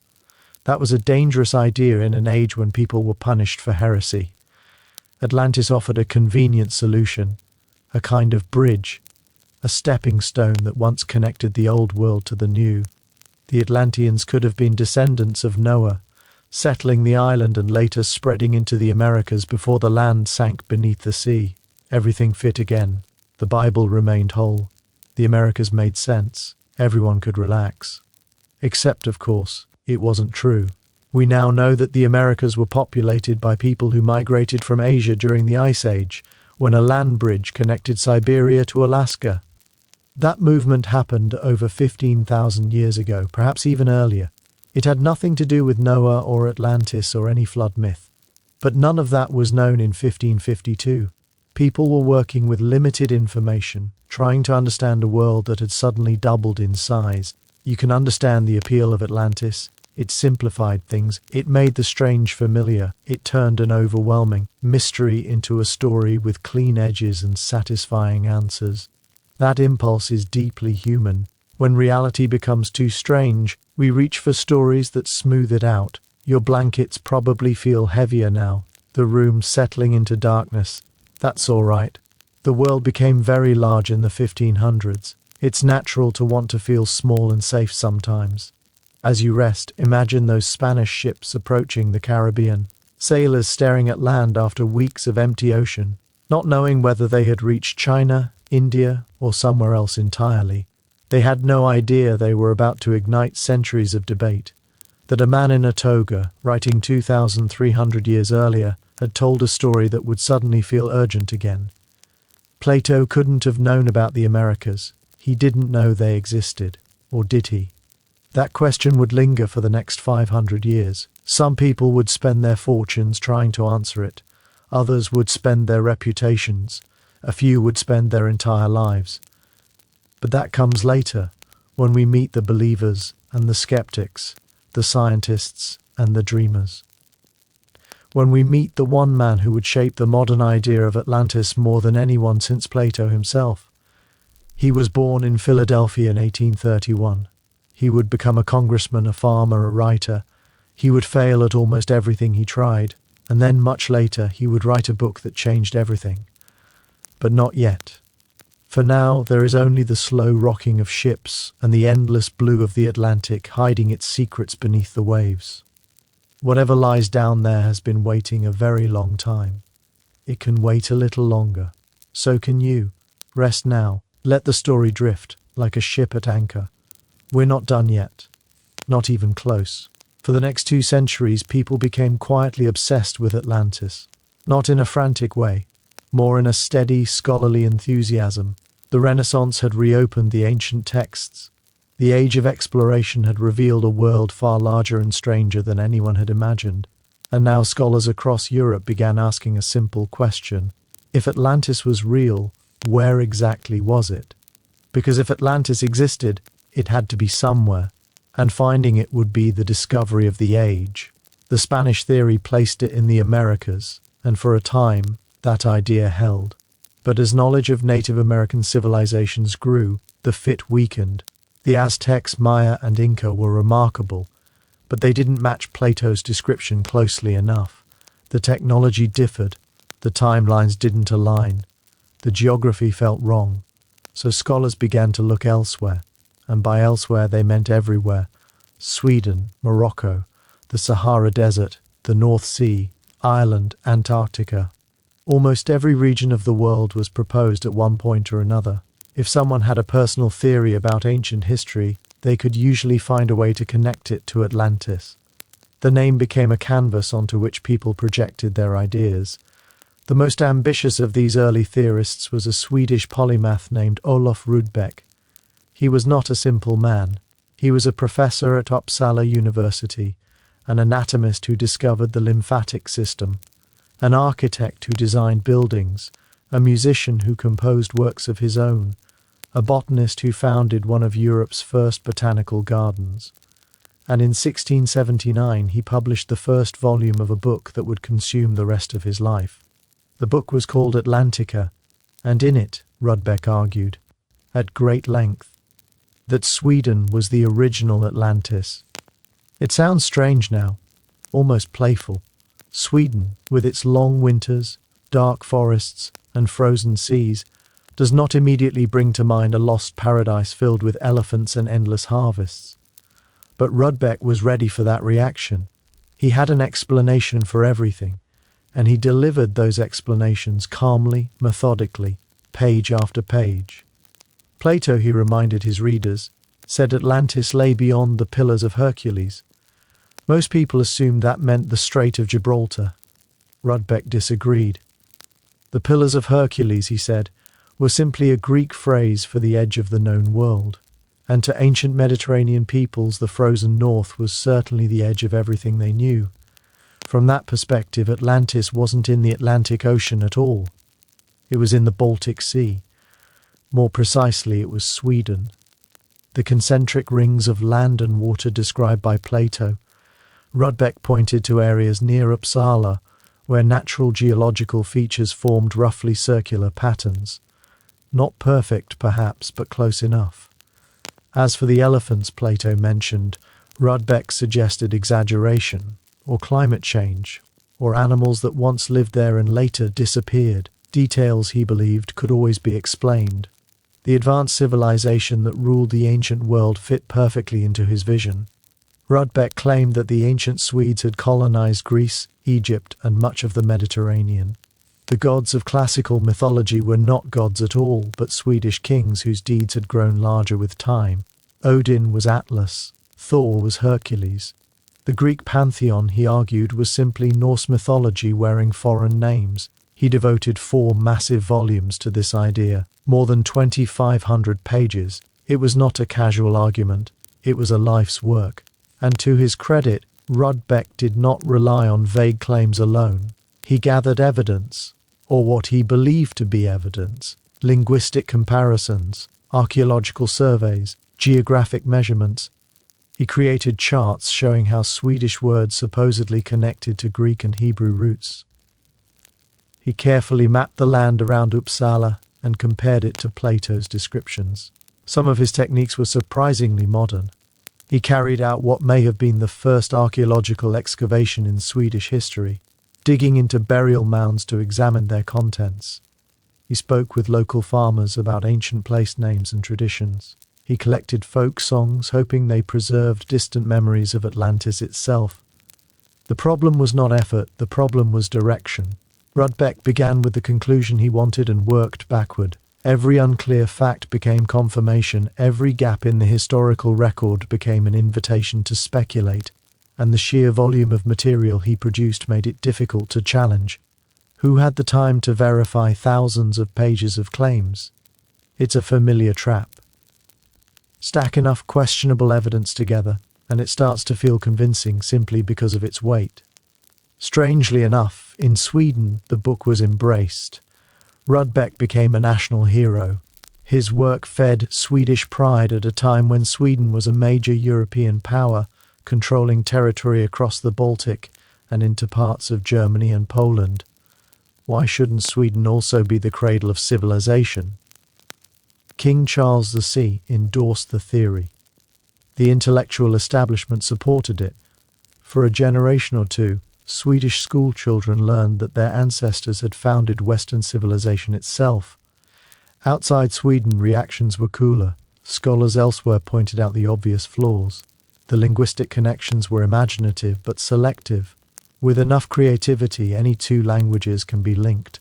That was a dangerous idea in an age when people were punished for heresy. Atlantis offered a convenient solution, a kind of bridge, a stepping stone that once connected the old world to the new. The Atlanteans could have been descendants of Noah, settling the island and later spreading into the Americas before the land sank beneath the sea. Everything fit again. The Bible remained whole. The Americas made sense. Everyone could relax. Except, of course, it wasn't true. We now know that the Americas were populated by people who migrated from Asia during the Ice Age, when a land bridge connected Siberia to Alaska. That movement happened over 15,000 years ago, perhaps even earlier. It had nothing to do with Noah or Atlantis or any flood myth. But none of that was known in 1552. People were working with limited information, trying to understand a world that had suddenly doubled in size. You can understand the appeal of Atlantis. It simplified things. It made the strange familiar. It turned an overwhelming mystery into a story with clean edges and satisfying answers. That impulse is deeply human. When reality becomes too strange, we reach for stories that smooth it out. Your blankets probably feel heavier now, the room settling into darkness. That's all right. The world became very large in the 1500s. It's natural to want to feel small and safe sometimes. As you rest, imagine those Spanish ships approaching the Caribbean, sailors staring at land after weeks of empty ocean, not knowing whether they had reached China, India, or somewhere else entirely. They had no idea they were about to ignite centuries of debate. That a man in a toga, writing 2,300 years earlier, had told a story that would suddenly feel urgent again. Plato couldn't have known about the Americas. He didn't know they existed. Or did he? That question would linger for the next 500 years. Some people would spend their fortunes trying to answer it. Others would spend their reputations. A few would spend their entire lives. But that comes later, when we meet the believers and the skeptics, the scientists and the dreamers. When we meet the one man who would shape the modern idea of Atlantis more than anyone since Plato himself. He was born in Philadelphia in 1831. He would become a congressman, a farmer, a writer. He would fail at almost everything he tried, and then much later he would write a book that changed everything. But not yet. For now, there is only the slow rocking of ships and the endless blue of the Atlantic hiding its secrets beneath the waves. Whatever lies down there has been waiting a very long time. It can wait a little longer. So can you. Rest now. Let the story drift, like a ship at anchor. We're not done yet. Not even close. For the next 2 centuries, people became quietly obsessed with Atlantis. Not in a frantic way, more in a steady, scholarly enthusiasm. The Renaissance had reopened the ancient texts. The age of exploration had revealed a world far larger and stranger than anyone had imagined. And now scholars across Europe began asking a simple question. If Atlantis was real, where exactly was it? Because if Atlantis existed, it had to be somewhere, and finding it would be the discovery of the age. The Spanish theory placed it in the Americas, and for a time, that idea held. But as knowledge of Native American civilizations grew, the fit weakened. The Aztecs, Maya, and Inca were remarkable, but they didn't match Plato's description closely enough. The technology differed, the timelines didn't align, the geography felt wrong. So scholars began to look elsewhere, and by elsewhere they meant everywhere. Sweden, Morocco, the Sahara Desert, the North Sea, Ireland, Antarctica. Almost every region of the world was proposed at one point or another. If someone had a personal theory about ancient history, they could usually find a way to connect it to Atlantis. The name became a canvas onto which people projected their ideas. The most ambitious of these early theorists was a Swedish polymath named Olof Rudbeck. He was not a simple man. He was a professor at Uppsala University, an anatomist who discovered the lymphatic system, an architect who designed buildings, a musician who composed works of his own, a botanist who founded one of Europe's first botanical gardens. And in 1679 he published the first volume of a book that would consume the rest of his life. The book was called Atlantica, and in it, Rudbeck argued, at great length, that Sweden was the original Atlantis. It sounds strange now, almost playful. Sweden, with its long winters, dark forests, and frozen seas, does not immediately bring to mind a lost paradise filled with elephants and endless harvests. But Rudbeck was ready for that reaction. He had an explanation for everything, and he delivered those explanations calmly, methodically, page after page. Plato, he reminded his readers, said Atlantis lay beyond the Pillars of Hercules. Most people assumed that meant the Strait of Gibraltar. Rudbeck disagreed. The Pillars of Hercules, he said, were simply a Greek phrase for the edge of the known world, and to ancient Mediterranean peoples the frozen north was certainly the edge of everything they knew. From that perspective, Atlantis wasn't in the Atlantic Ocean at all. It was in the Baltic Sea. More precisely, it was Sweden. The concentric rings of land and water described by Plato. Rudbeck pointed to areas near Uppsala, where natural geological features formed roughly circular patterns. Not perfect, perhaps, but close enough. As for the elephants Plato mentioned, Rudbeck suggested exaggeration, or climate change, or animals that once lived there and later disappeared, details he believed could always be explained. The advanced civilization that ruled the ancient world fit perfectly into his vision. Rudbeck claimed that the ancient Swedes had colonized Greece, Egypt, and much of the Mediterranean. The gods of classical mythology were not gods at all, but Swedish kings whose deeds had grown larger with time. Odin was Atlas, Thor was Hercules. The Greek pantheon, he argued, was simply Norse mythology wearing foreign names. He devoted 4 massive volumes to this idea, more than 2,500 pages. It was not a casual argument, it was a life's work. And to his credit, Rudbeck did not rely on vague claims alone. He gathered evidence, or what he believed to be evidence, linguistic comparisons, archaeological surveys, geographic measurements. He created charts showing how Swedish words supposedly connected to Greek and Hebrew roots. He carefully mapped the land around Uppsala and compared it to Plato's descriptions. Some of his techniques were surprisingly modern. He carried out what may have been the first archaeological excavation in Swedish history, digging into burial mounds to examine their contents. He spoke with local farmers about ancient place names and traditions. He collected folk songs, hoping they preserved distant memories of Atlantis itself. The problem was not effort, the problem was direction. Rudbeck began with the conclusion he wanted and worked backward. Every unclear fact became confirmation, every gap in the historical record became an invitation to speculate, and the sheer volume of material he produced made it difficult to challenge. Who had the time to verify thousands of pages of claims? It's a familiar trap. Stack enough questionable evidence together, and it starts to feel convincing simply because of its weight. Strangely enough, in Sweden, the book was embraced. Rudbeck became a national hero. His work fed Swedish pride at a time when Sweden was a major European power, controlling territory across the Baltic and into parts of Germany and Poland. Why shouldn't Sweden also be the cradle of civilization? King Charles VI endorsed the theory. The intellectual establishment supported it. For a generation or two, Swedish schoolchildren learned that their ancestors had founded Western civilization itself. Outside Sweden, reactions were cooler. Scholars elsewhere pointed out the obvious flaws. The linguistic connections were imaginative but selective. With enough creativity, any 2 languages can be linked.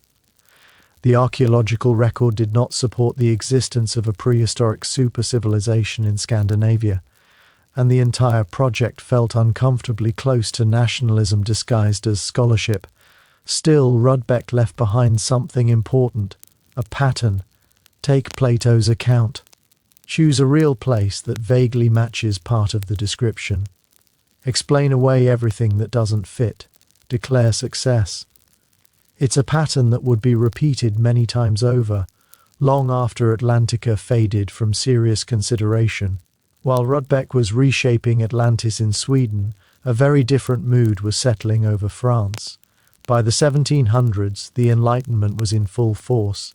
The archaeological record did not support the existence of a prehistoric super-civilization in Scandinavia, and the entire project felt uncomfortably close to nationalism disguised as scholarship. Still, Rudbeck left behind something important, a pattern. Take Plato's account. Choose a real place that vaguely matches part of the description. Explain away everything that doesn't fit. Declare success. It's a pattern that would be repeated many times over, long after Atlantica faded from serious consideration. While Rudbeck was reshaping Atlantis in Sweden, a very different mood was settling over France. By the 1700s, the Enlightenment was in full force.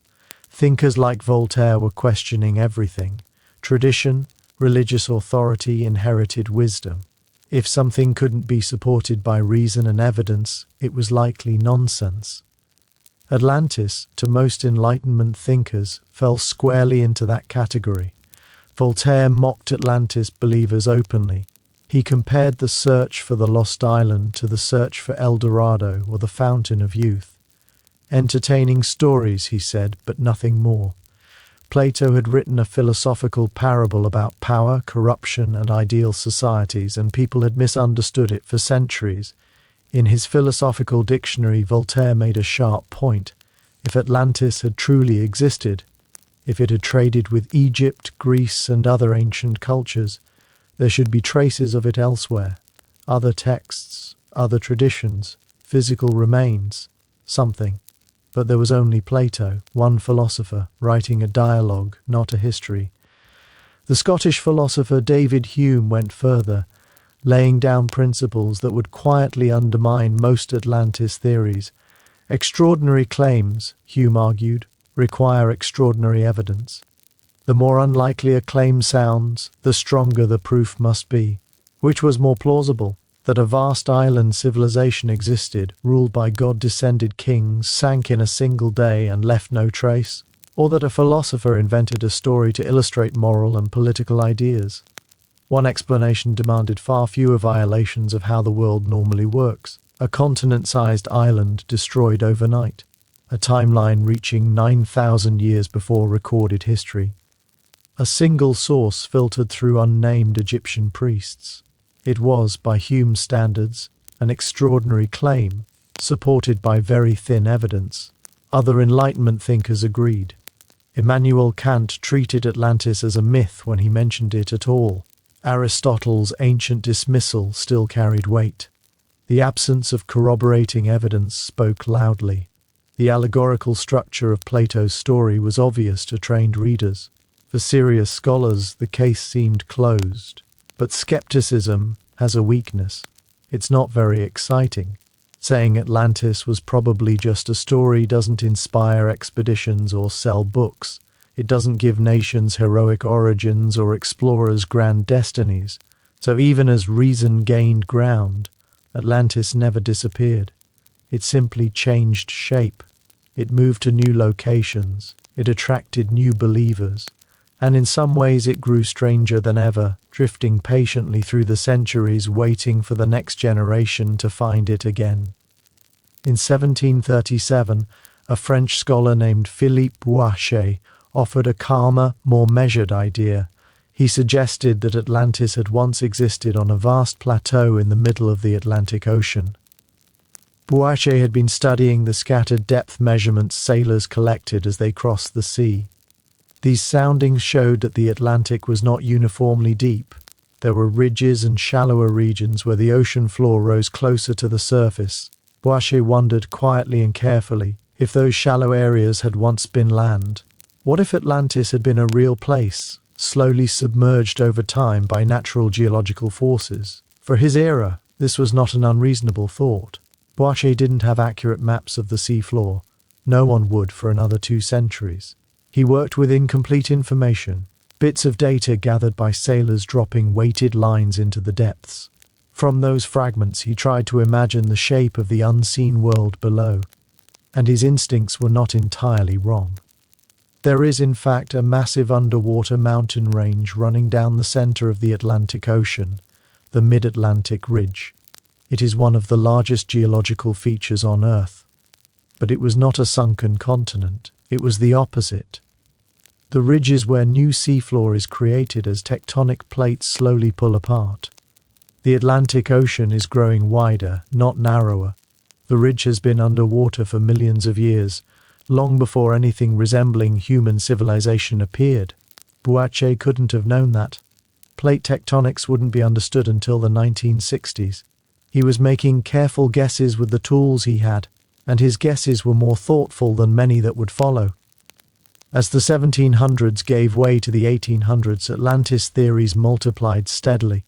Thinkers like Voltaire were questioning everything: tradition, religious authority, inherited wisdom. If something couldn't be supported by reason and evidence, it was likely nonsense. Atlantis, to most Enlightenment thinkers, fell squarely into that category. Voltaire mocked Atlantis believers openly. He compared the search for the lost island to the search for El Dorado or the fountain of youth. Entertaining stories, he said, but nothing more. Plato had written a philosophical parable about power, corruption, and ideal societies, and people had misunderstood it for centuries. In his philosophical dictionary, Voltaire made a sharp point. If Atlantis had truly existed, if it had traded with Egypt, Greece, and other ancient cultures, there should be traces of it elsewhere. Other texts, other traditions, physical remains, something. But there was only Plato, one philosopher, writing a dialogue, not a history. The Scottish philosopher David Hume went further, laying down principles that would quietly undermine most Atlantis theories. Extraordinary claims, Hume argued, require extraordinary evidence. The more unlikely a claim sounds, the stronger the proof must be. Which was more plausible? That a vast island civilization existed, ruled by god-descended kings, sank in a single day and left no trace? Or that a philosopher invented a story to illustrate moral and political ideas? One explanation demanded far fewer violations of how the world normally works. A continent-sized island destroyed overnight. A timeline reaching 9,000 years before recorded history. A single source filtered through unnamed Egyptian priests. It was, by Hume's standards, an extraordinary claim, supported by very thin evidence. Other Enlightenment thinkers agreed. Immanuel Kant treated Atlantis as a myth when he mentioned it at all. Aristotle's ancient dismissal still carried weight. The absence of corroborating evidence spoke loudly. The allegorical structure of Plato's story was obvious to trained readers. For serious scholars, the case seemed closed. But skepticism has a weakness. It's not very exciting. Saying Atlantis was probably just a story doesn't inspire expeditions or sell books. It doesn't give nations heroic origins or explorers grand destinies. So even as reason gained ground, Atlantis never disappeared. It simply changed shape. It moved to new locations. It attracted new believers. And in some ways it grew stranger than ever, drifting patiently through the centuries, waiting for the next generation to find it again. In 1737, a French scholar named Philippe Bouachet offered a calmer, more measured idea. He suggested that Atlantis had once existed on a vast plateau in the middle of the Atlantic Ocean. Bouachet had been studying the scattered depth measurements sailors collected as they crossed the sea. These soundings showed that the Atlantic was not uniformly deep. There were ridges and shallower regions where the ocean floor rose closer to the surface. Bouachet wondered quietly and carefully if those shallow areas had once been land. What if Atlantis had been a real place, slowly submerged over time by natural geological forces? For his era, this was not an unreasonable thought. Bouachet didn't have accurate maps of the seafloor. No one would for another 2 centuries. He worked with incomplete information, bits of data gathered by sailors dropping weighted lines into the depths. From those fragments he tried to imagine the shape of the unseen world below, and his instincts were not entirely wrong. There is in fact a massive underwater mountain range running down the center of the Atlantic Ocean, the Mid-Atlantic Ridge. It is one of the largest geological features on Earth. But it was not a sunken continent. It was the opposite. The ridge is where new seafloor is created as tectonic plates slowly pull apart. The Atlantic Ocean is growing wider, not narrower. The ridge has been underwater for millions of years, long before anything resembling human civilization appeared. Bouachet couldn't have known that. Plate tectonics wouldn't be understood until the 1960s. He was making careful guesses with the tools he had, and his guesses were more thoughtful than many that would follow. As the 1700s gave way to the 1800s, Atlantis theories multiplied steadily.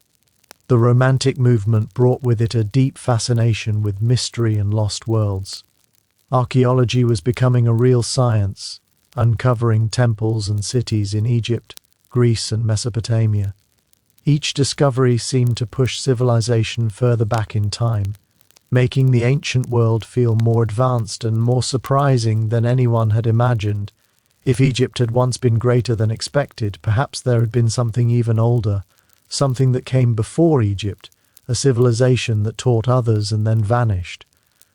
The Romantic movement brought with it a deep fascination with mystery and lost worlds. Archaeology was becoming a real science, uncovering temples and cities in Egypt, Greece, and Mesopotamia. Each discovery seemed to push civilization further back in time, making the ancient world feel more advanced and more surprising than anyone had imagined. If Egypt had once been greater than expected, perhaps there had been something even older, something that came before Egypt, a civilization that taught others and then vanished.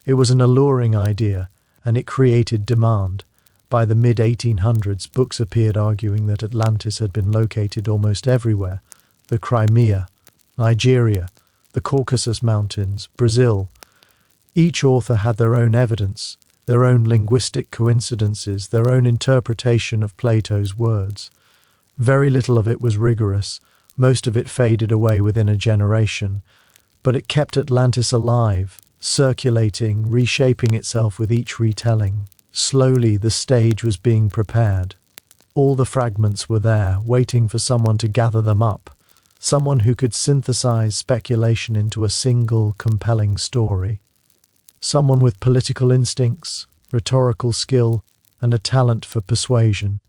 It was an alluring idea, and it created demand. By the mid-1800s, books appeared arguing that Atlantis had been located almost everywhere: the Crimea, Nigeria, the Caucasus Mountains, Brazil. Each author had their own evidence, their own linguistic coincidences, their own interpretation of Plato's words. Very little of it was rigorous, most of it faded away within a generation, but it kept Atlantis alive, circulating, reshaping itself with each retelling. Slowly, the stage was being prepared. All the fragments were there, waiting for someone to gather them up, someone who could synthesize speculation into a single, compelling story. Someone with political instincts, rhetorical skill, and a talent for persuasion.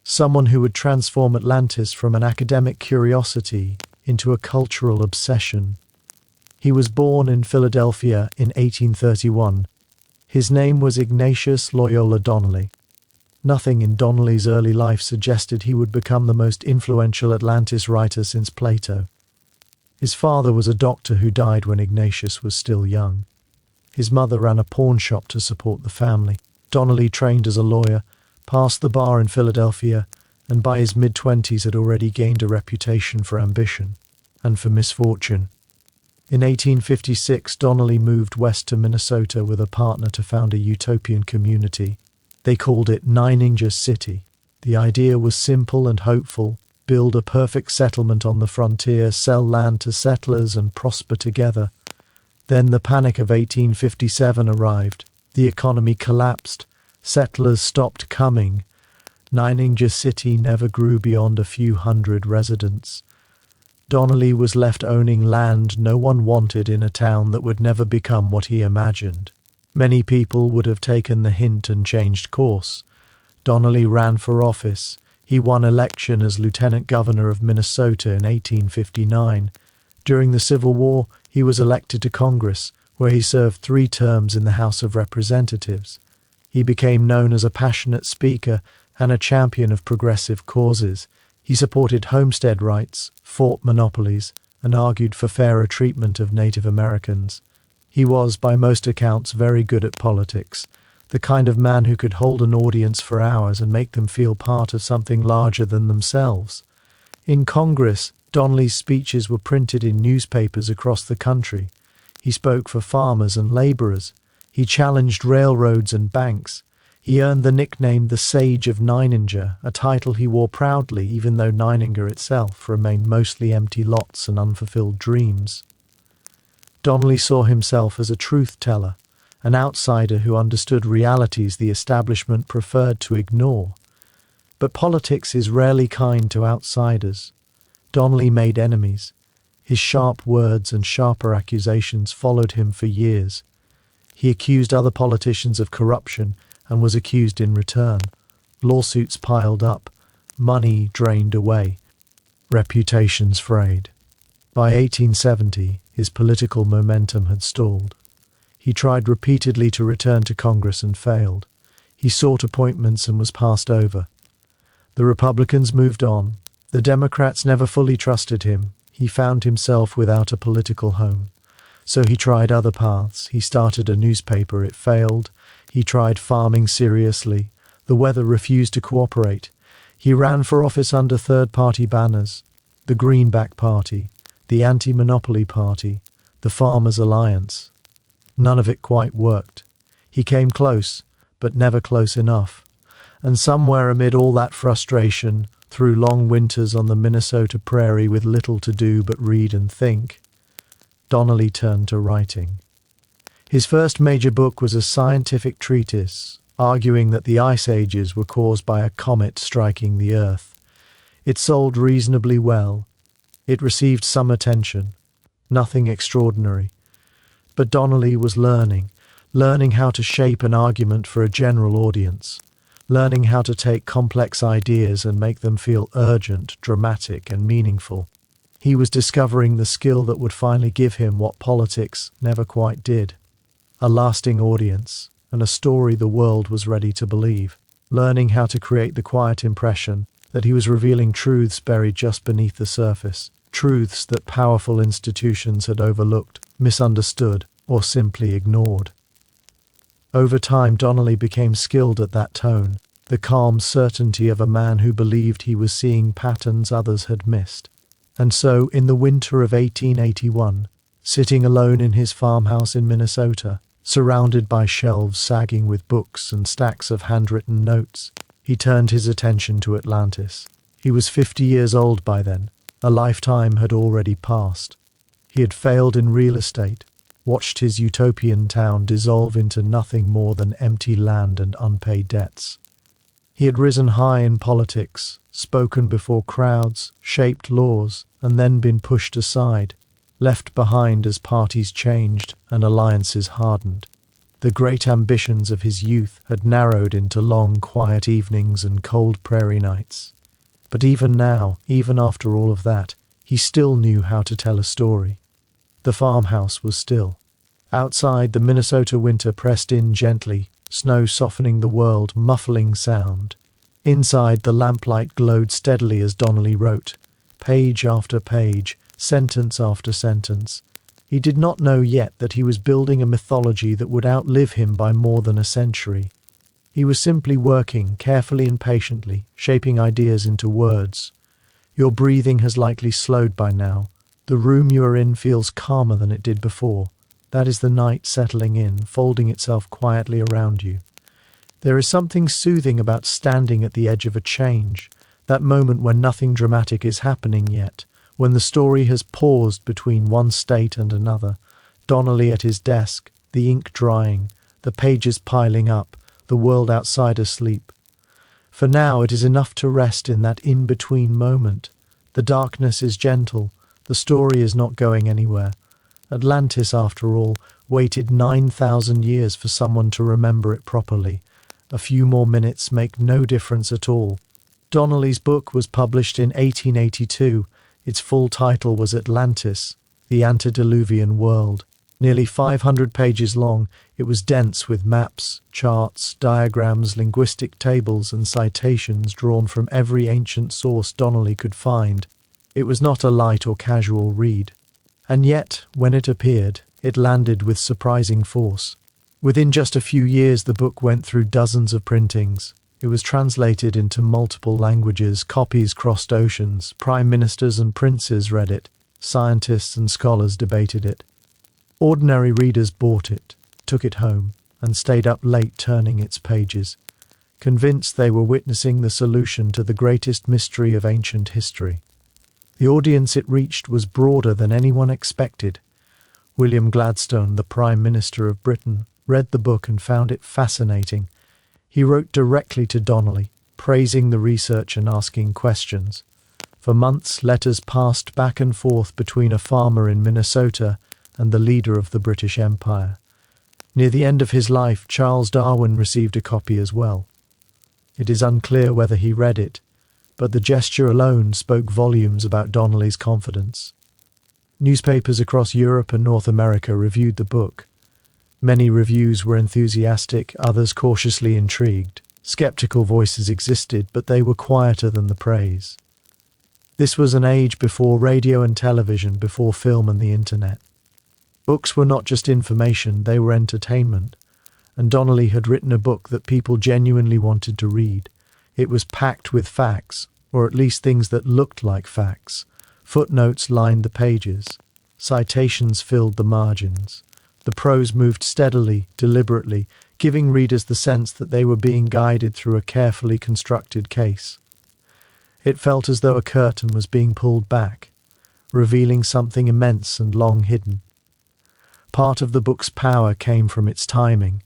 Someone who would transform Atlantis from an academic curiosity into a cultural obsession. He was born in Philadelphia in 1831. His name was Ignatius Loyola Donnelly. Nothing in Donnelly's early life suggested he would become the most influential Atlantis writer since Plato. His father was a doctor who died when Ignatius was still young. His mother ran a pawn shop to support the family. Donnelly trained as a lawyer, passed the bar in Philadelphia, and by his mid-20s had already gained a reputation for ambition and for misfortune. In 1856, Donnelly moved west to Minnesota with a partner to found a utopian community. They called it Nininger City. The idea was simple and hopeful: build a perfect settlement on the frontier, sell land to settlers, and prosper together. Then the panic of 1857 arrived. The economy collapsed. Settlers stopped coming. Nininger City never grew beyond a few hundred residents. Donnelly was left owning land no one wanted in a town that would never become what he imagined. Many people would have taken the hint and changed course. Donnelly ran for office. He won election as lieutenant governor of Minnesota in 1859. During the Civil War, he was elected to Congress, where he served 3 terms in the House of Representatives. He became known as a passionate speaker and a champion of progressive causes. He supported homestead rights, fought monopolies, and argued for fairer treatment of Native Americans. He was, by most accounts, very good at politics, the kind of man who could hold an audience for hours and make them feel part of something larger than themselves. In Congress, Donnelly's speeches were printed in newspapers across the country. He spoke for farmers and laborers. He challenged railroads and banks. He earned the nickname the Sage of Nininger, a title he wore proudly even though Nininger itself remained mostly empty lots and unfulfilled dreams. Donnelly saw himself as a truth-teller, an outsider who understood realities the establishment preferred to ignore. But politics is rarely kind to outsiders. Donnelly made enemies. His sharp words and sharper accusations followed him for years. He accused other politicians of corruption and was accused in return. Lawsuits piled up, money drained away, reputations frayed. By 1870, his political momentum had stalled. He tried repeatedly to return to Congress and failed. He sought appointments and was passed over. The Republicans moved on. The Democrats never fully trusted him. He found himself without a political home. So he tried other paths. He started a newspaper. It failed. He tried farming seriously. The weather refused to cooperate. He ran for office under third-party banners: the Greenback Party, the Anti-Monopoly Party, the Farmers' Alliance. None of it quite worked. He came close, but never close enough. And somewhere amid all that frustration, through long winters on the Minnesota prairie with little to do but read and think, Donnelly turned to writing. His first major book was a scientific treatise, arguing that the ice ages were caused by a comet striking the Earth. It sold reasonably well. It received some attention. Nothing extraordinary. But Donnelly was learning how to shape an argument for a general audience, learning how to take complex ideas and make them feel urgent, dramatic, and meaningful. He was discovering the skill that would finally give him what politics never quite did: a lasting audience and a story the world was ready to believe, learning how to create the quiet impression that he was revealing truths buried just beneath the surface, truths that powerful institutions had overlooked, misunderstood, or simply ignored. Over time, Donnelly became skilled at that tone, the calm certainty of a man who believed he was seeing patterns others had missed. And so, in the winter of 1881, sitting alone in his farmhouse in Minnesota, surrounded by shelves sagging with books and stacks of handwritten notes, he turned his attention to Atlantis. He was 50 years old by then. A lifetime had already passed. He had failed in real estate, watched his utopian town dissolve into nothing more than empty land and unpaid debts. He had risen high in politics, spoken before crowds, shaped laws, and then been pushed aside, left behind as parties changed and alliances hardened. The great ambitions of his youth had narrowed into long, quiet evenings and cold prairie nights. But even now, even after all of that, he still knew how to tell a story. The farmhouse was still. Outside, the Minnesota winter pressed in gently, snow softening the world, muffling sound. Inside, the lamplight glowed steadily as Donnelly wrote, page after page, sentence after sentence. He did not know yet that he was building a mythology that would outlive him by more than a century. He was simply working, carefully and patiently, shaping ideas into words. Your breathing has likely slowed by now. The room you are in feels calmer than it did before. That is the night settling in, folding itself quietly around you. There is something soothing about standing at the edge of a change, that moment when nothing dramatic is happening yet, when the story has paused between one state and another. Donnelly at his desk, the ink drying, the pages piling up, the world outside asleep. For now it is enough to rest in that in-between moment. The darkness is gentle, the story is not going anywhere. Atlantis, after all, waited 9,000 years for someone to remember it properly. A few more minutes make no difference at all. Donnelly's book was published in 1882. Its full title was Atlantis, the Antediluvian World. Nearly 500 pages long, it was dense with maps, charts, diagrams, linguistic tables, and citations drawn from every ancient source Donnelly could find. It was not a light or casual read. And yet, when it appeared, it landed with surprising force. Within just a few years, the book went through dozens of printings. It was translated into multiple languages, copies crossed oceans, prime ministers and princes read it, scientists and scholars debated it. Ordinary readers bought it, took it home, and stayed up late turning its pages, convinced they were witnessing the solution to the greatest mystery of ancient history. The audience it reached was broader than anyone expected. William Gladstone, the Prime Minister of Britain, read the book and found it fascinating. He wrote directly to Donnelly, praising the research and asking questions. For months, letters passed back and forth between a farmer in Minnesota and the leader of the British Empire. Near the end of his life, Charles Darwin received a copy as well. It is unclear whether he read it, but the gesture alone spoke volumes about Donnelly's confidence. Newspapers across Europe and North America reviewed the book. Many reviews were enthusiastic, others cautiously intrigued. Skeptical voices existed, but they were quieter than the praise. This was an age before radio and television, before film and the internet. Books were not just information, they were entertainment. And Donnelly had written a book that people genuinely wanted to read. It was packed with facts, or at least things that looked like facts. Footnotes lined the pages. Citations filled the margins. The prose moved steadily, deliberately, giving readers the sense that they were being guided through a carefully constructed case. It felt as though a curtain was being pulled back, revealing something immense and long hidden. Part of the book's power came from its timing.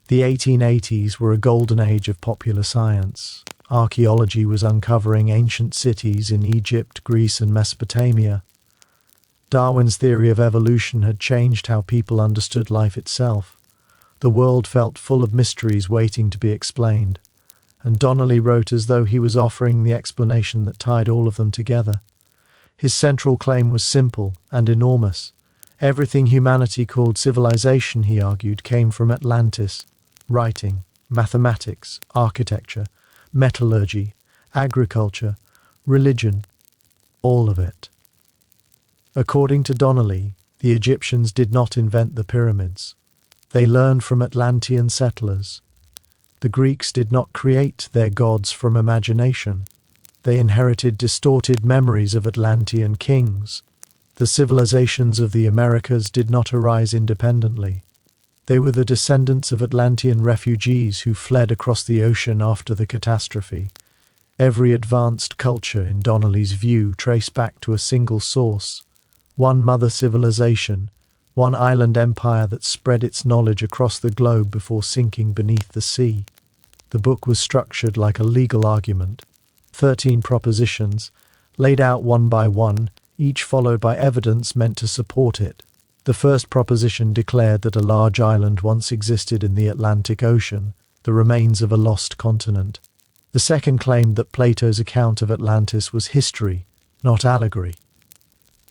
The 1880s were a golden age of popular science. Archaeology was uncovering ancient cities in Egypt, Greece, and Mesopotamia. Darwin's theory of evolution had changed how people understood life itself. The world felt full of mysteries waiting to be explained, and Donnelly wrote as though he was offering the explanation that tied all of them together. His central claim was simple and enormous. Everything humanity called civilization, he argued, came from Atlantis. Writing, mathematics, architecture, metallurgy, agriculture, religion, all of it. According to Donnelly, the Egyptians did not invent the pyramids. They learned from Atlantean settlers. The Greeks did not create their gods from imagination. They inherited distorted memories of Atlantean kings. The civilizations of the Americas did not arise independently. They were the descendants of Atlantean refugees who fled across the ocean after the catastrophe. Every advanced culture, in Donnelly's view, traced back to a single source, one mother civilization, one island empire that spread its knowledge across the globe before sinking beneath the sea. The book was structured like a legal argument. 13 propositions, laid out one by one, each followed by evidence meant to support it. The first proposition declared that a large island once existed in the Atlantic Ocean, the remains of a lost continent. The second claimed that Plato's account of Atlantis was history, not allegory.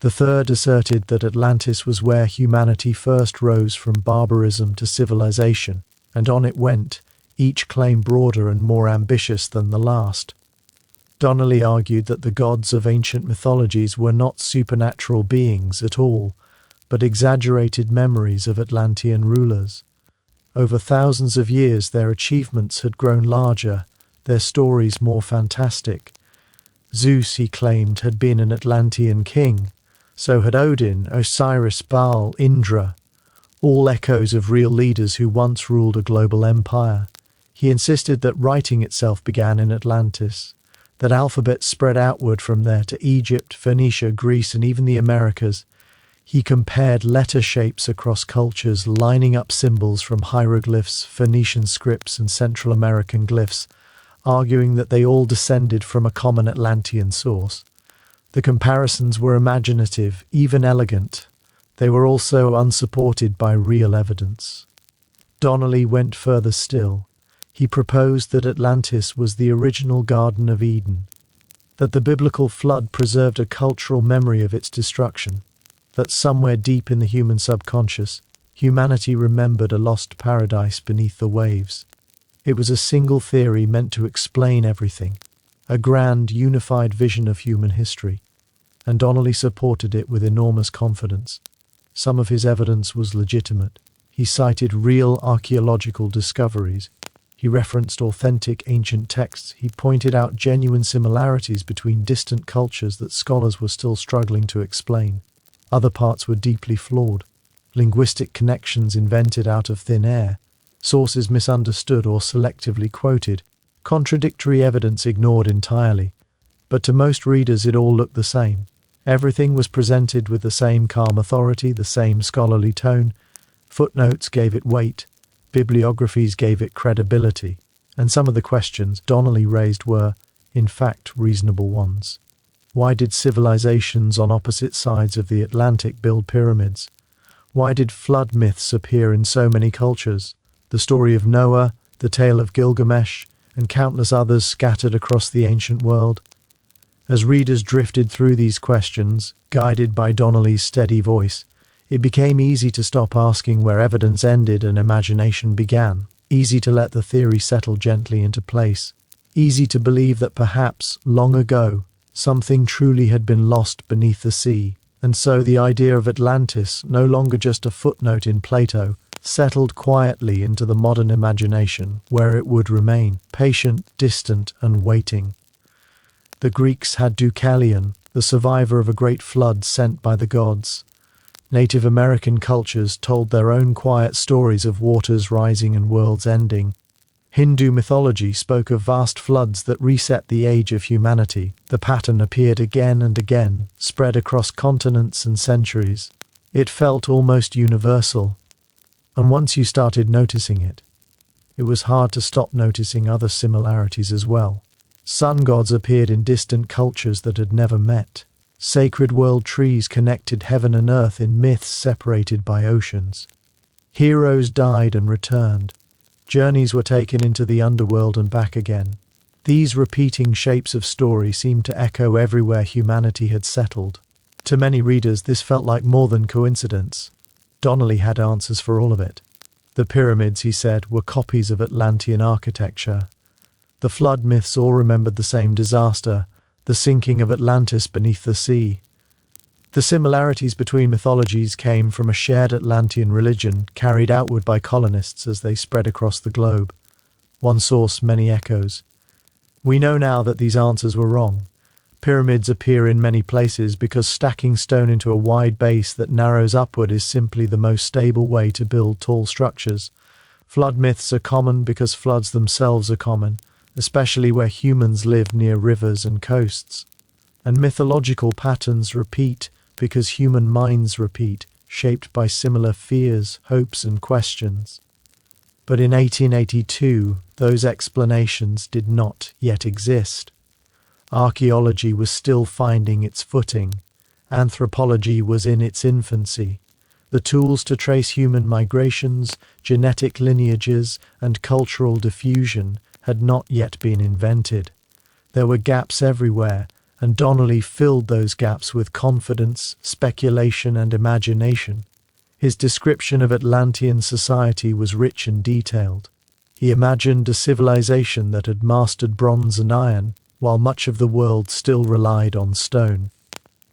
The third asserted that Atlantis was where humanity first rose from barbarism to civilization, and on it went, each claim broader and more ambitious than the last. Donnelly argued that the gods of ancient mythologies were not supernatural beings at all, but exaggerated memories of Atlantean rulers. Over thousands of years their achievements had grown larger, their stories more fantastic. Zeus, he claimed, had been an Atlantean king. So had Odin, Osiris, Baal, Indra, all echoes of real leaders who once ruled a global empire. He insisted that writing itself began in Atlantis, that alphabets spread outward from there to Egypt, Phoenicia, Greece, and even the Americas. He compared letter shapes across cultures, lining up symbols from hieroglyphs, Phoenician scripts, and Central American glyphs, arguing that they all descended from a common Atlantean source. The comparisons were imaginative, even elegant. They were also unsupported by real evidence. Donnelly went further still. He proposed that Atlantis was the original Garden of Eden, that the biblical flood preserved a cultural memory of its destruction, that somewhere deep in the human subconscious, humanity remembered a lost paradise beneath the waves. It was a single theory meant to explain everything, a grand, unified vision of human history, and Donnelly supported it with enormous confidence. Some of his evidence was legitimate. He cited real archaeological discoveries. He referenced authentic ancient texts. He pointed out genuine similarities between distant cultures that scholars were still struggling to explain. Other parts were deeply flawed. Linguistic connections invented out of thin air, sources misunderstood or selectively quoted, contradictory evidence ignored entirely. But to most readers it all looked the same. Everything was presented with the same calm authority, the same scholarly tone. Footnotes gave it weight, bibliographies gave it credibility, and some of the questions Donnelly raised were, in fact, reasonable ones. Why did civilizations on opposite sides of the Atlantic build pyramids? Why did flood myths appear in so many cultures? The story of Noah, the tale of Gilgamesh, and countless others scattered across the ancient world. As readers drifted through these questions, guided by Donnelly's steady voice, it became easy to stop asking where evidence ended and imagination began, easy to let the theory settle gently into place, easy to believe that perhaps, long ago, something truly had been lost beneath the sea, and so the idea of Atlantis, no longer just a footnote in Plato, settled quietly into the modern imagination, where it would remain, patient, distant, and waiting. The Greeks had Deucalion, the survivor of a great flood sent by the gods. Native American cultures told their own quiet stories of waters rising and worlds ending. Hindu mythology spoke of vast floods that reset the age of humanity. The pattern appeared again and again, spread across continents and centuries. It felt almost universal. And once you started noticing it, it was hard to stop noticing other similarities as well. Sun gods appeared in distant cultures that had never met. Sacred world trees connected heaven and earth in myths separated by oceans. Heroes died and returned. Journeys were taken into the underworld and back again. These repeating shapes of story seemed to echo everywhere humanity had settled. To many readers, this felt like more than coincidence. Donnelly had answers for all of it. The pyramids, he said, were copies of Atlantean architecture. The flood myths all remembered the same disaster, the sinking of Atlantis beneath the sea. The similarities between mythologies came from a shared Atlantean religion carried outward by colonists as they spread across the globe. One source, many echoes. We know now that these answers were wrong. Pyramids appear in many places because stacking stone into a wide base that narrows upward is simply the most stable way to build tall structures. Flood myths are common because floods themselves are common, especially where humans live near rivers and coasts. And mythological patterns repeat because human minds repeat, shaped by similar fears, hopes, and questions. But in 1882, those explanations did not yet exist. Archaeology was still finding its footing. Anthropology was in its infancy. The tools to trace human migrations, genetic lineages, and cultural diffusion had not yet been invented. There were gaps everywhere, and Donnelly filled those gaps with confidence, speculation, and imagination. His description of Atlantean society was rich and detailed. He imagined a civilization that had mastered bronze and iron, while much of the world still relied on stone.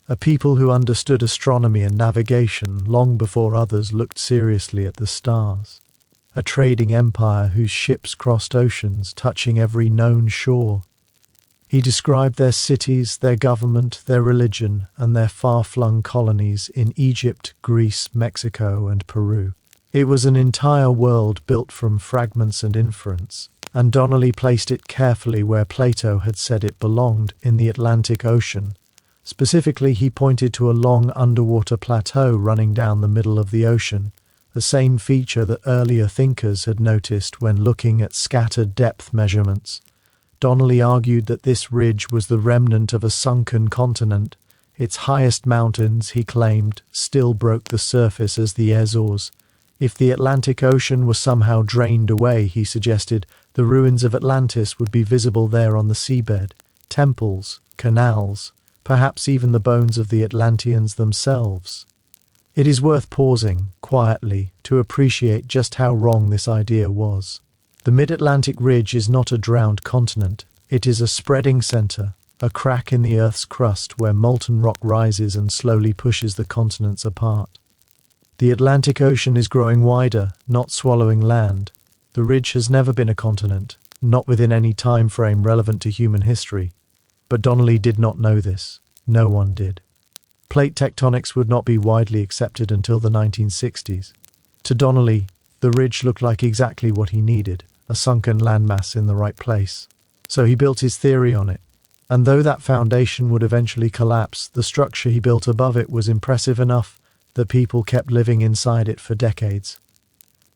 A people who understood astronomy and navigation long before others looked seriously at the stars. A trading empire whose ships crossed oceans, touching every known shore. He described their cities, their government, their religion, and their far-flung colonies in Egypt, Greece, Mexico, and Peru. It was an entire world built from fragments and inference, and Donnelly placed it carefully where Plato had said it belonged, in the Atlantic Ocean. Specifically, he pointed to a long underwater plateau running down the middle of the ocean, the same feature that earlier thinkers had noticed when looking at scattered depth measurements. Donnelly argued that this ridge was the remnant of a sunken continent. Its highest mountains, he claimed, still broke the surface as the Azores. If the Atlantic Ocean was somehow drained away, he suggested, the ruins of Atlantis would be visible there on the seabed. Temples, canals, perhaps even the bones of the Atlanteans themselves. It is worth pausing, quietly, to appreciate just how wrong this idea was. The mid-Atlantic ridge is not a drowned continent. It is a spreading center, a crack in the Earth's crust where molten rock rises and slowly pushes the continents apart. The Atlantic Ocean is growing wider, not swallowing land. The ridge has never been a continent, not within any time frame relevant to human history. But Donnelly did not know this. No one did. Plate tectonics would not be widely accepted until the 1960s. To Donnelly, the ridge looked like exactly what he needed, a sunken landmass in the right place. So he built his theory on it. And though that foundation would eventually collapse, the structure he built above it was impressive enough that people kept living inside it for decades.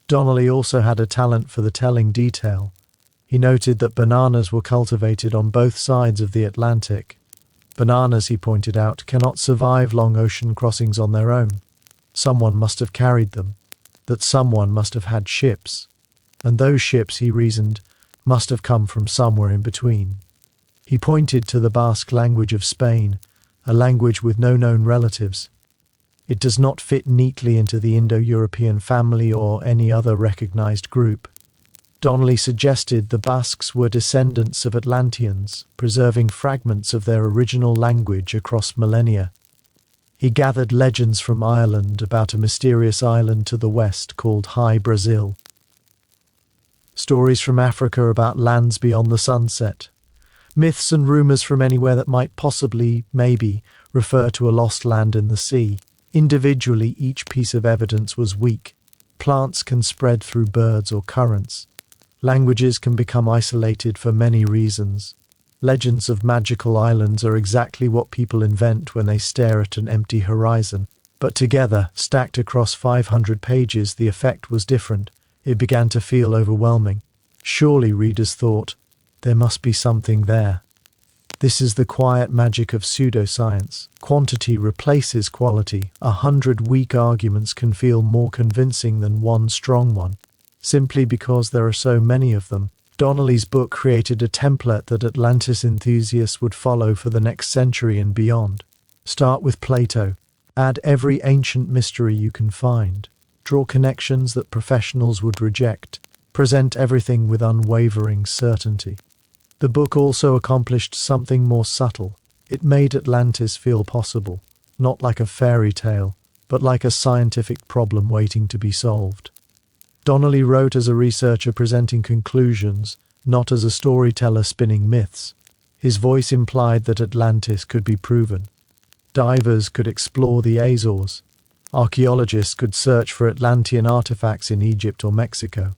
Donnelly also had a talent for the telling detail. He noted that bananas were cultivated on both sides of the Atlantic. Bananas, he pointed out, cannot survive long ocean crossings on their own. Someone must have carried them, that someone must have had ships, and those ships, he reasoned, must have come from somewhere in between. He pointed to the Basque language of Spain, a language with no known relatives. It does not fit neatly into the Indo-European family or any other recognized group. Donnelly suggested the Basques were descendants of Atlanteans, preserving fragments of their original language across millennia. He gathered legends from Ireland about a mysterious island to the west called High Brazil. Stories from Africa about lands beyond the sunset. Myths and rumors from anywhere that might possibly, maybe, refer to a lost land in the sea. Individually, each piece of evidence was weak. Plants can spread through birds or currents. Languages can become isolated for many reasons. Legends of magical islands are exactly what people invent when they stare at an empty horizon. But together, stacked across 500 pages, the effect was different. It began to feel overwhelming. Surely, readers thought, there must be something there. This is the quiet magic of pseudoscience. Quantity replaces quality. 100 weak arguments can feel more convincing than one strong one, simply because there are so many of them. Donnelly's book created a template that Atlantis enthusiasts would follow for the next century and beyond. Start with Plato. Add every ancient mystery you can find. Draw connections that professionals would reject. Present everything with unwavering certainty. The book also accomplished something more subtle. It made Atlantis feel possible, not like a fairy tale, but like a scientific problem waiting to be solved. Donnelly wrote as a researcher presenting conclusions, not as a storyteller spinning myths. His voice implied that Atlantis could be proven. Divers could explore the Azores. Archaeologists could search for Atlantean artifacts in Egypt or Mexico.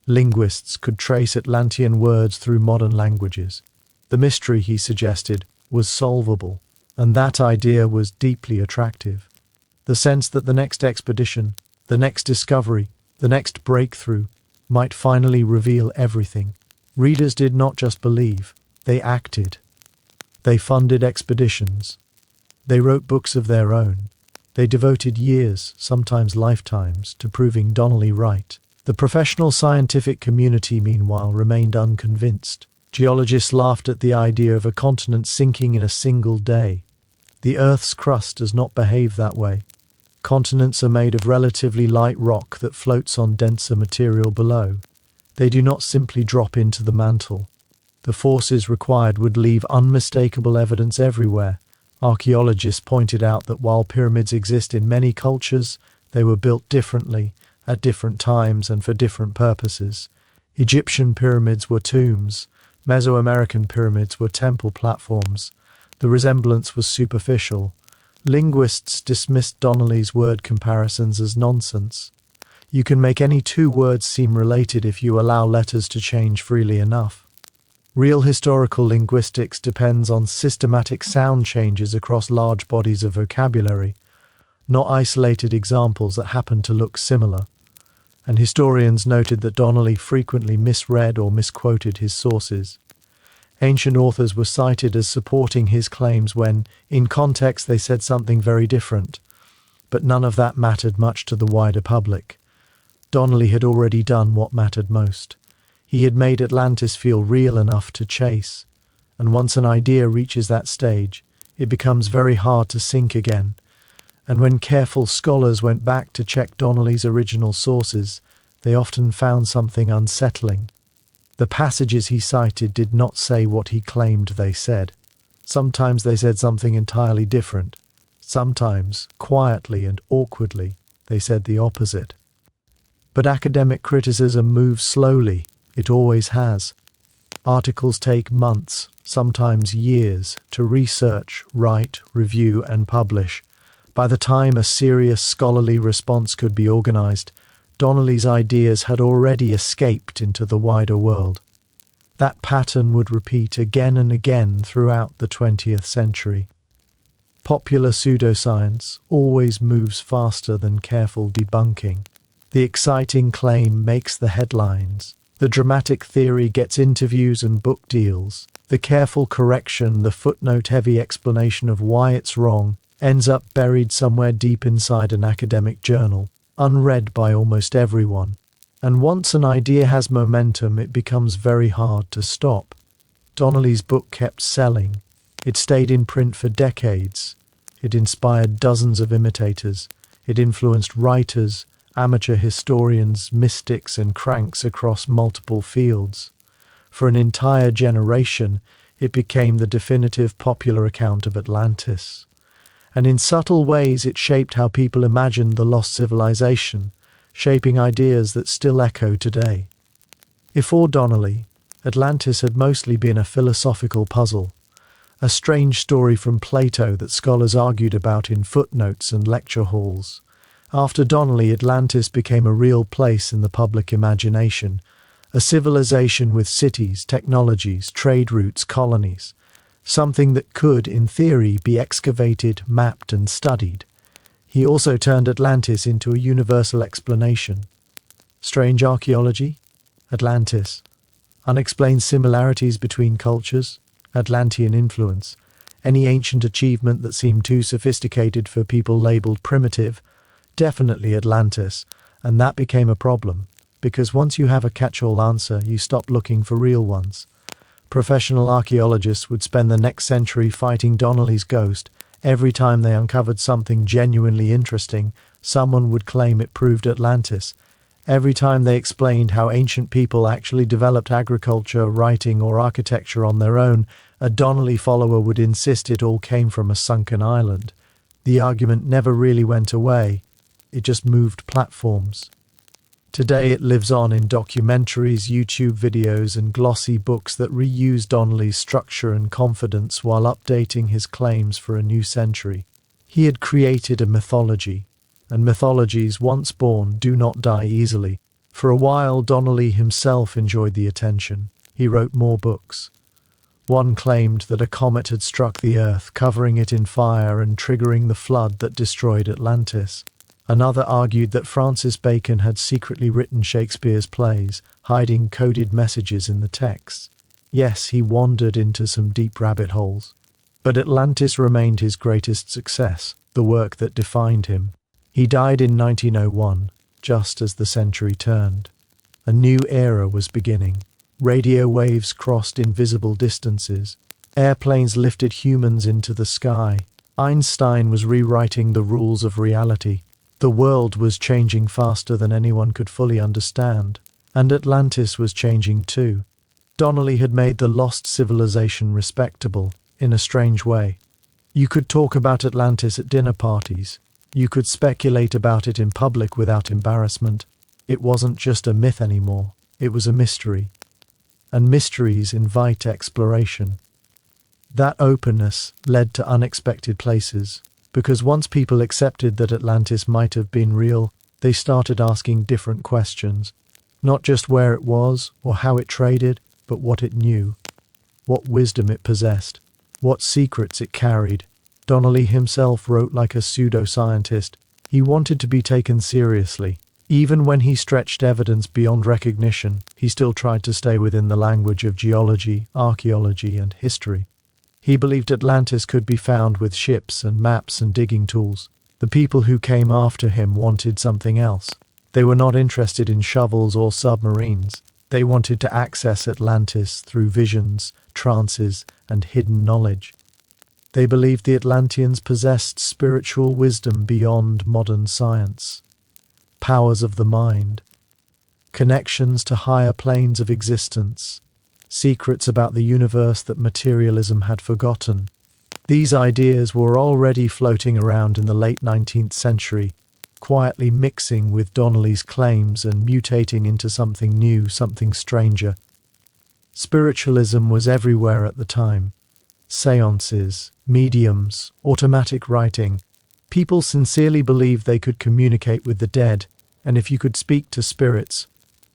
Linguists could trace Atlantean words through modern languages. The mystery, he suggested, was solvable, and that idea was deeply attractive. the sense that the next expedition, the next discovery, the next breakthrough might finally reveal everything. Readers did not just believe, they acted. They funded expeditions. They wrote books of their own. They devoted years, sometimes lifetimes, to proving Donnelly right. The professional scientific community, meanwhile, remained unconvinced. Geologists laughed at the idea of a continent sinking in a single day. The Earth's crust does not behave that way. Continents are made of relatively light rock that floats on denser material below. They do not simply drop into the mantle. The forces required would leave unmistakable evidence everywhere. Archaeologists pointed out that while pyramids exist in many cultures, they were built differently, at different times and for different purposes. Egyptian pyramids were tombs. Mesoamerican pyramids were temple platforms. The resemblance was superficial. Linguists dismissed Donnelly's word comparisons as nonsense. You can make any two words seem related if you allow letters to change freely enough. Real historical linguistics depends on systematic sound changes across large bodies of vocabulary, not isolated examples that happen to look similar. And historians noted that Donnelly frequently misread or misquoted his sources. Ancient authors were cited as supporting his claims when, in context, they said something very different. But none of that mattered much to the wider public. Donnelly had already done what mattered most. He had made Atlantis feel real enough to chase. And once an idea reaches that stage, it becomes very hard to sink again. And when careful scholars went back to check Donnelly's original sources, they often found something unsettling. The passages he cited did not say what he claimed they said. Sometimes they said something entirely different. Sometimes, quietly and awkwardly, they said the opposite. But academic criticism moves slowly. It always has. Articles take months, sometimes years, to research, write, review, and publish. By the time a serious scholarly response could be organized, Donnelly's ideas had already escaped into the wider world. That pattern would repeat again and again throughout the 20th century. Popular pseudoscience always moves faster than careful debunking. The exciting claim makes the headlines. The dramatic theory gets interviews and book deals. The careful correction, the footnote-heavy explanation of why it's wrong, ends up buried somewhere deep inside an academic journal, unread by almost everyone. And once an idea has momentum, it becomes very hard to stop. Donnelly's book kept selling. It stayed in print for decades. It inspired dozens of imitators. It influenced writers, amateur historians, mystics, and cranks across multiple fields. For an entire generation, it became the definitive popular account of Atlantis. And in subtle ways, it shaped how people imagined the lost civilization, shaping ideas that still echo today. Before Donnelly, Atlantis had mostly been a philosophical puzzle, a strange story from Plato that scholars argued about in footnotes and lecture halls. After Donnelly, Atlantis became a real place in the public imagination, a civilization with cities, technologies, trade routes, colonies, something that could, in theory, be excavated, mapped, and studied. He also turned Atlantis into a universal explanation. Strange archaeology? Atlantis. Unexplained similarities between cultures? Atlantean influence. Any ancient achievement that seemed too sophisticated for people labeled primitive? Definitely Atlantis. And that became a problem, because once you have a catch-all answer, you stop looking for real ones. Professional archaeologists would spend the next century fighting Donnelly's ghost. Every time they uncovered something genuinely interesting, someone would claim it proved Atlantis. Every time they explained how ancient people actually developed agriculture, writing, or architecture on their own, a Donnelly follower would insist it all came from a sunken island. The argument never really went away. It just moved platforms. Today it lives on in documentaries, YouTube videos, and glossy books that reuse Donnelly's structure and confidence while updating his claims for a new century. He had created a mythology, and mythologies, once born, do not die easily. For a while, Donnelly himself enjoyed the attention. He wrote more books. One claimed that a comet had struck the Earth, covering it in fire and triggering the flood that destroyed Atlantis. Another argued that Francis Bacon had secretly written Shakespeare's plays, hiding coded messages in the texts. Yes, he wandered into some deep rabbit holes. But Atlantis remained his greatest success, the work that defined him. He died in 1901, just as the century turned. A new era was beginning. Radio waves crossed invisible distances. Airplanes lifted humans into the sky. Einstein was rewriting the rules of reality. The world was changing faster than anyone could fully understand. And Atlantis was changing too. Donnelly had made the lost civilization respectable, in a strange way. You could talk about Atlantis at dinner parties. You could speculate about it in public without embarrassment. It wasn't just a myth anymore. It was a mystery. And mysteries invite exploration. That openness led to unexpected places, because once people accepted that Atlantis might have been real, they started asking different questions. Not just where it was or how it traded, but what it knew, what wisdom it possessed, what secrets it carried. Donnelly himself wrote like a pseudoscientist. He wanted to be taken seriously. Even when he stretched evidence beyond recognition, he still tried to stay within the language of geology, archaeology, and history. He believed Atlantis could be found with ships and maps and digging tools. The people who came after him wanted something else. They were not interested in shovels or submarines. They wanted to access Atlantis through visions, trances, and hidden knowledge. They believed the Atlanteans possessed spiritual wisdom beyond modern science. Powers of the mind, connections to higher planes of existence, secrets about the universe that materialism had forgotten. These ideas were already floating around in the late 19th century, quietly mixing with Donnelly's claims and mutating into something new, something stranger. Spiritualism was everywhere at the time. Seances, mediums, automatic writing. People sincerely believed they could communicate with the dead, and if you could speak to spirits,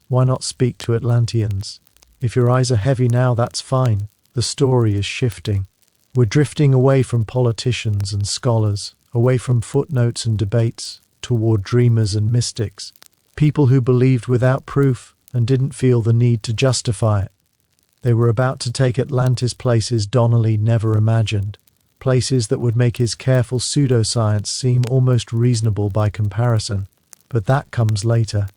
why not speak to Atlanteans? If your eyes are heavy now, that's fine. The story is shifting. We're drifting away from politicians and scholars, away from footnotes and debates, toward dreamers and mystics, people who believed without proof and didn't feel the need to justify it. They were about to take Atlantis places Donnelly never imagined, places that would make his careful pseudoscience seem almost reasonable by comparison. But that comes later.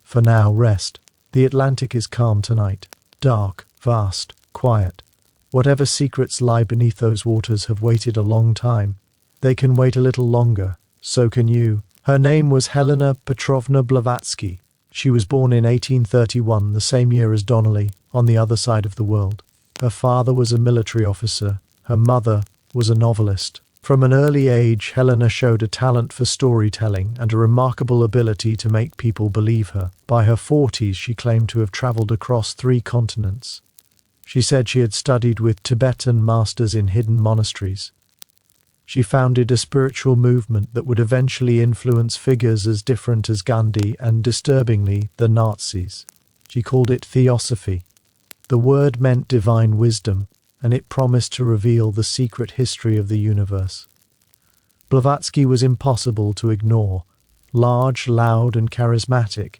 For now, rest. The Atlantic is calm tonight. Dark, vast, quiet. Whatever secrets lie beneath those waters have waited a long time. They can wait a little longer. So can you. Her name was Helena Petrovna Blavatsky. She was born in 1831, the same year as Donnelly, on the other side of the world. Her father was a military officer. Her mother was a novelist. From an early age, Helena showed a talent for storytelling and a remarkable ability to make people believe her. By her 40s, she claimed to have traveled across 3 continents. She said she had studied with Tibetan masters in hidden monasteries. She founded a spiritual movement that would eventually influence figures as different as Gandhi and, disturbingly, the Nazis. She called it theosophy. The word meant divine wisdom, and it promised to reveal the secret history of the universe. Blavatsky was impossible to ignore. Large, loud, and charismatic,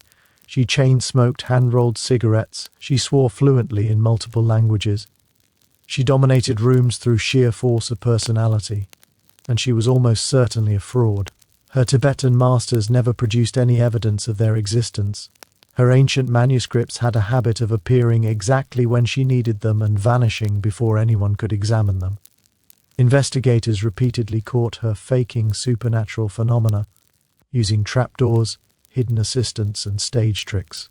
she chain-smoked hand-rolled cigarettes. She swore fluently in multiple languages. She dominated rooms through sheer force of personality, and she was almost certainly a fraud. Her Tibetan masters never produced any evidence of their existence. Her ancient manuscripts had a habit of appearing exactly when she needed them and vanishing before anyone could examine them. Investigators repeatedly caught her faking supernatural phenomena, using trapdoors, hidden assistants, and stage tricks.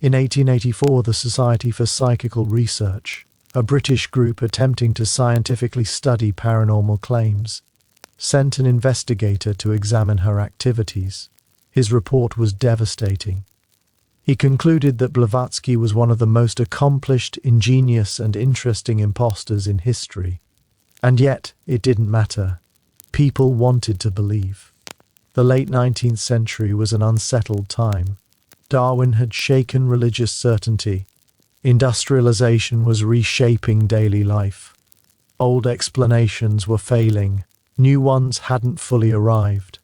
In 1884, the Society for Psychical Research, a British group attempting to scientifically study paranormal claims, sent an investigator to examine her activities. His report was devastating. He concluded that Blavatsky was one of the most accomplished, ingenious, and interesting impostors in history. And yet, it didn't matter. People wanted to believe. The late 19th century was an unsettled time. Darwin had shaken religious certainty. Industrialization was reshaping daily life. Old explanations were failing. New ones hadn't fully arrived.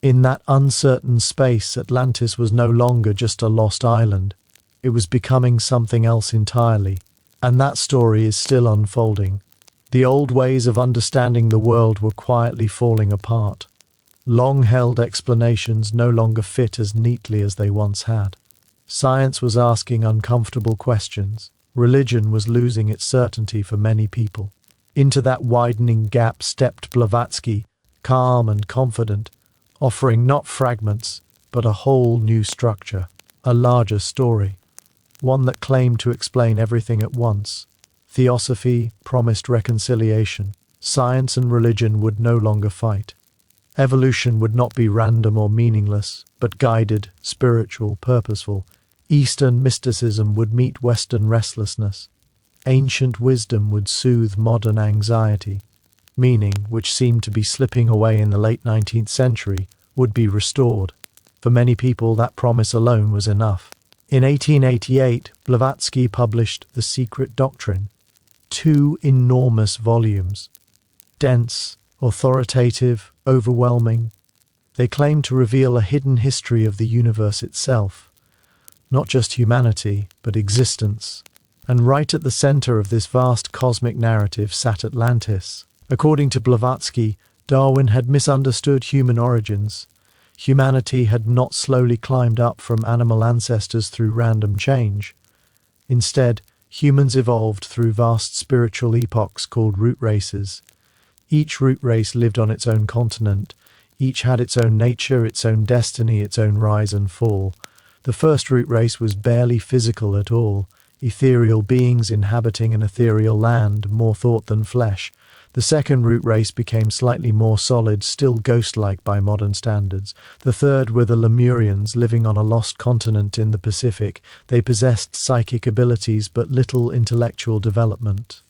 In that uncertain space, Atlantis was no longer just a lost island. It was becoming something else entirely. And that story is still unfolding. The old ways of understanding the world were quietly falling apart. Long-held explanations no longer fit as neatly as they once had. Science was asking uncomfortable questions. Religion was losing its certainty for many people. Into that widening gap stepped Blavatsky, calm and confident, offering not fragments, but a whole new structure, a larger story, one that claimed to explain everything at once. Theosophy promised reconciliation. Science and religion would no longer fight. Evolution would not be random or meaningless, but guided, spiritual, purposeful. Eastern mysticism would meet Western restlessness. Ancient wisdom would soothe modern anxiety. Meaning, which seemed to be slipping away in the late 19th century, would be restored. For many people, that promise alone was enough. In 1888, Blavatsky published The Secret Doctrine, 2 enormous volumes. Dense, authoritative, overwhelming. They claimed to reveal a hidden history of the universe itself. Not just humanity, but existence. And right at the center of this vast cosmic narrative sat Atlantis. According to Blavatsky, Darwin had misunderstood human origins. Humanity had not slowly climbed up from animal ancestors through random change. Instead, humans evolved through vast spiritual epochs called root races. Each root race lived on its own continent. Each had its own nature, its own destiny, its own rise and fall. The first root race was barely physical at all. Ethereal beings inhabiting an ethereal land, more thought than flesh. The second root race became slightly more solid, still ghost-like by modern standards. The third were the Lemurians, living on a lost continent in the Pacific. They possessed psychic abilities but little intellectual development.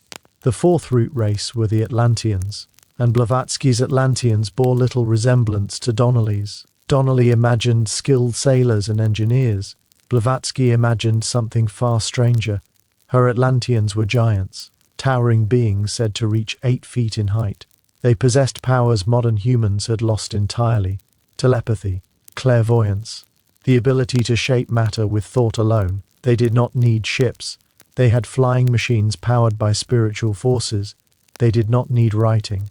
The fourth root race were the Atlanteans, and Blavatsky's Atlanteans bore little resemblance to Donnelly's. Donnelly imagined skilled sailors and engineers. Blavatsky imagined something far stranger. Her Atlanteans were giants, towering beings said to reach 8 feet in height. They possessed powers modern humans had lost entirely: telepathy, clairvoyance, the ability to shape matter with thought alone. They did not need ships. They had flying machines powered by spiritual forces. They did not need writing.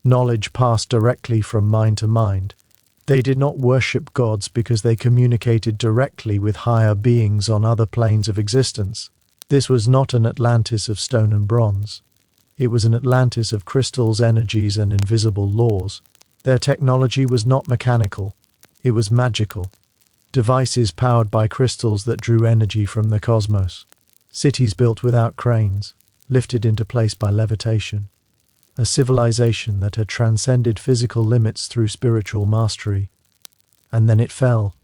Knowledge passed directly from mind to mind. They did not worship gods because they communicated directly with higher beings on other planes of existence. This was not an Atlantis of stone and bronze. It was an Atlantis of crystals, energies, and invisible laws. Their technology was not mechanical. It was magical. Devices powered by crystals that drew energy from the cosmos. Cities built without cranes, lifted into place by levitation. A civilization that had transcended physical limits through spiritual mastery. And then it fell.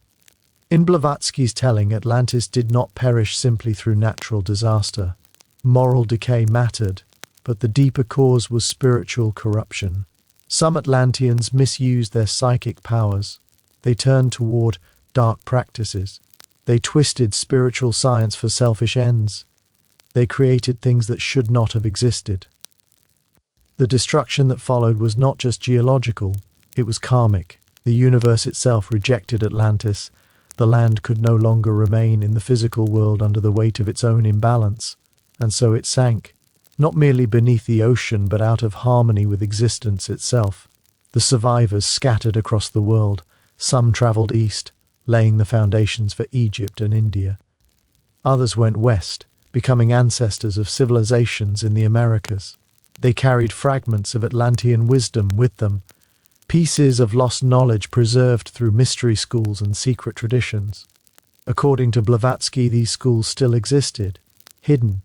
In Blavatsky's telling, Atlantis did not perish simply through natural disaster. Moral decay mattered, but the deeper cause was spiritual corruption. Some Atlanteans misused their psychic powers. They turned toward dark practices. They twisted spiritual science for selfish ends. They created things that should not have existed. The destruction that followed was not just geological, it was karmic. The universe itself rejected Atlantis. The land could no longer remain in the physical world under the weight of its own imbalance, and so it sank, not merely beneath the ocean but out of harmony with existence itself. The survivors scattered across the world. Some traveled east, laying the foundations for Egypt and India. Others went west, becoming ancestors of civilizations in the Americas. They carried fragments of Atlantean wisdom with them, pieces of lost knowledge preserved through mystery schools and secret traditions. According to Blavatsky, these schools still existed, hidden,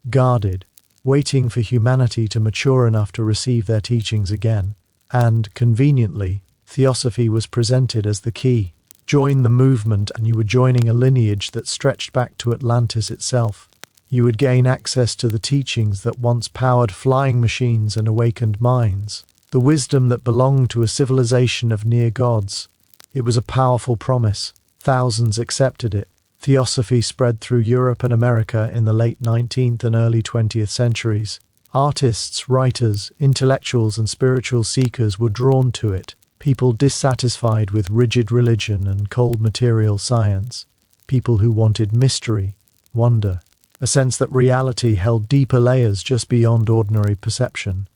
guarded, waiting for humanity to mature enough to receive their teachings again. And, conveniently, theosophy was presented as the key. Join the movement and you were joining a lineage that stretched back to Atlantis itself. You would gain access to the teachings that once powered flying machines and awakened minds, the wisdom that belonged to a civilization of near gods. It was a powerful promise. Thousands accepted it. Theosophy spread through Europe and America in the late 19th and early 20th centuries. Artists, writers, intellectuals, and spiritual seekers were drawn to it. People dissatisfied with rigid religion and cold material science. People who wanted mystery, wonder, a sense that reality held deeper layers just beyond ordinary perception.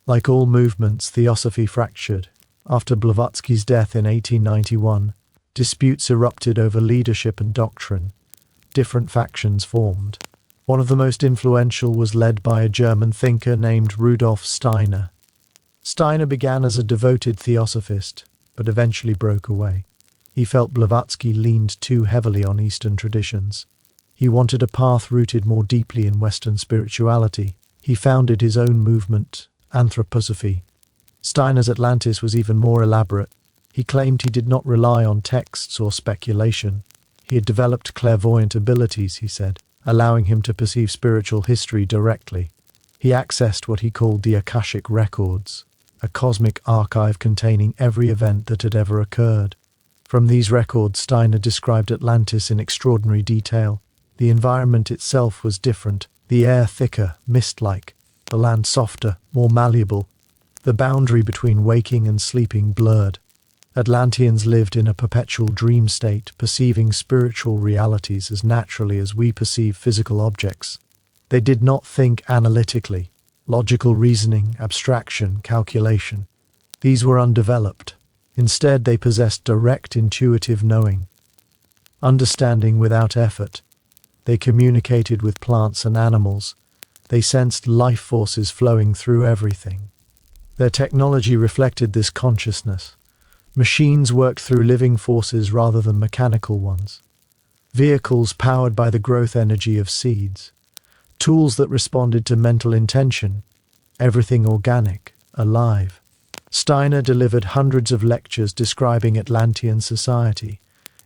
Like all movements, Theosophy fractured. After Blavatsky's death in 1891, disputes erupted over leadership and doctrine. Different factions formed. One of the most influential was led by a German thinker named Rudolf Steiner. Steiner began as a devoted theosophist, but eventually broke away. He felt Blavatsky leaned too heavily on Eastern traditions. He wanted a path rooted more deeply in Western spirituality. He founded his own movement, Anthroposophy. Steiner's Atlantis was even more elaborate. He claimed he did not rely on texts or speculation. He had developed clairvoyant abilities, he said, allowing him to perceive spiritual history directly. He accessed what he called the Akashic Records, a cosmic archive containing every event that had ever occurred. From these records, Steiner described Atlantis in extraordinary detail. The environment itself was different, the air thicker, mist-like, the land softer, more malleable, the boundary between waking and sleeping blurred. Atlanteans lived in a perpetual dream state, perceiving spiritual realities as naturally as we perceive physical objects. They did not think analytically. Logical reasoning, abstraction, calculation. These were undeveloped. Instead, they possessed direct intuitive knowing. Understanding without effort. They communicated with plants and animals. They sensed life forces flowing through everything. Their technology reflected this consciousness. Machines worked through living forces rather than mechanical ones. Vehicles powered by the growth energy of seeds. Tools that responded to mental intention. Everything organic, alive. Steiner delivered hundreds of lectures describing Atlantean society,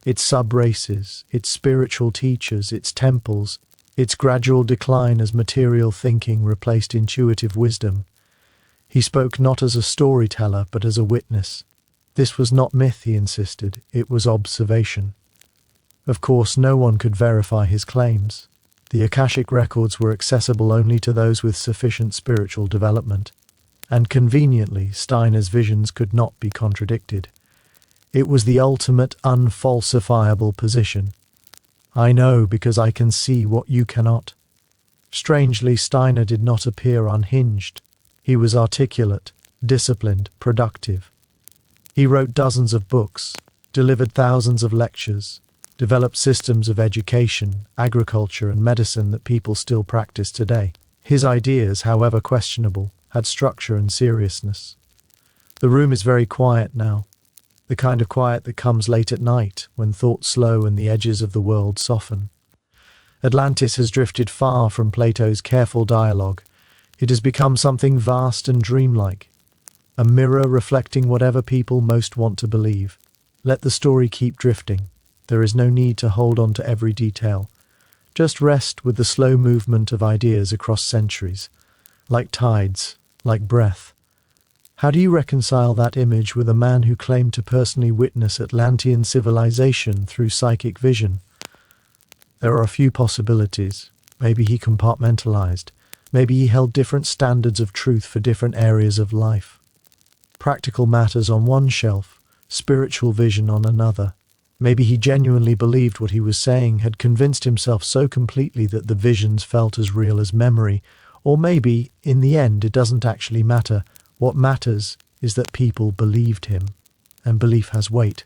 its sub-races, its spiritual teachers, its temples, its gradual decline as material thinking replaced intuitive wisdom. He spoke not as a storyteller, but as a witness. This was not myth, he insisted, it was observation. Of course, no one could verify his claims. The Akashic records were accessible only to those with sufficient spiritual development, and conveniently, Steiner's visions could not be contradicted. It was the ultimate unfalsifiable position. I know because I can see what you cannot. Strangely, Steiner did not appear unhinged. He was articulate, disciplined, productive. He wrote dozens of books, delivered thousands of lectures, developed systems of education, agriculture, and medicine that people still practice today. His ideas, however questionable, had structure and seriousness. The room is very quiet now, the kind of quiet that comes late at night when thoughts slow and the edges of the world soften. Atlantis has drifted far from Plato's careful dialogue. It has become something vast and dreamlike, a mirror reflecting whatever people most want to believe. Let the story keep drifting. There is no need to hold on to every detail. Just rest with the slow movement of ideas across centuries, like tides, like breath. How do you reconcile that image with a man who claimed to personally witness Atlantean civilization through psychic vision? There are a few possibilities. Maybe he compartmentalized. Maybe he held different standards of truth for different areas of life. Practical matters on one shelf, spiritual vision on another. Maybe he genuinely believed what he was saying, had convinced himself so completely that the visions felt as real as memory. Or maybe, in the end, it doesn't actually matter. What matters is that people believed him, and belief has weight.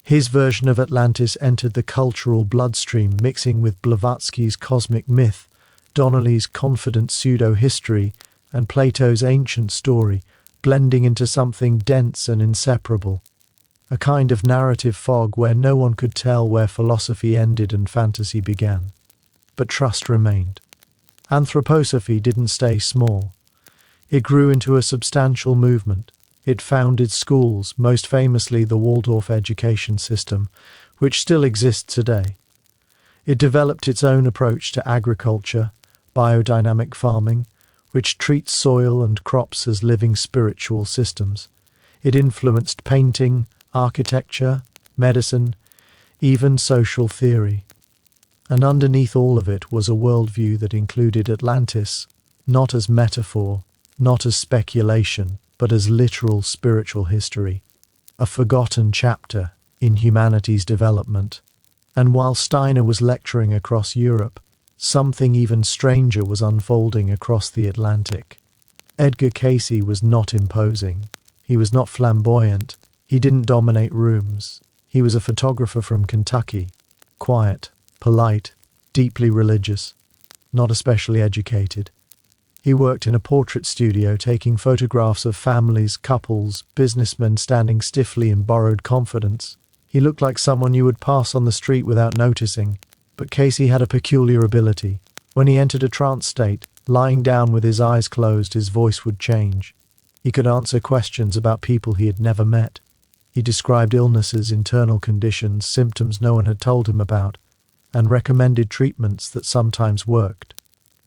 His version of Atlantis entered the cultural bloodstream, mixing with Blavatsky's cosmic myth, Donnelly's confident pseudo-history, and Plato's ancient story, blending into something dense and inseparable. A kind of narrative fog where no one could tell where philosophy ended and fantasy began. But trust remained. Anthroposophy didn't stay small. It grew into a substantial movement. It founded schools, most famously the Waldorf education system, which still exists today. It developed its own approach to agriculture, biodynamic farming, which treats soil and crops as living spiritual systems. It influenced painting, architecture, medicine. even social theory. And underneath all of it was a worldview that included Atlantis, not as metaphor, not as speculation, but as literal spiritual history, a forgotten chapter in humanity's development. And while Steiner was lecturing across Europe, something even stranger was unfolding across the Atlantic. Edgar Cayce was not imposing. He was not flamboyant. He didn't dominate rooms. He was a photographer from Kentucky, quiet, polite, deeply religious, not especially educated. He worked in a portrait studio taking photographs of families, couples, businessmen standing stiffly in borrowed confidence. He looked like someone you would pass on the street without noticing. But Cayce had a peculiar ability. When he entered a trance state, lying down with his eyes closed, his voice would change. He could answer questions about people he had never met. He described illnesses, internal conditions, symptoms no one had told him about, and recommended treatments that sometimes worked.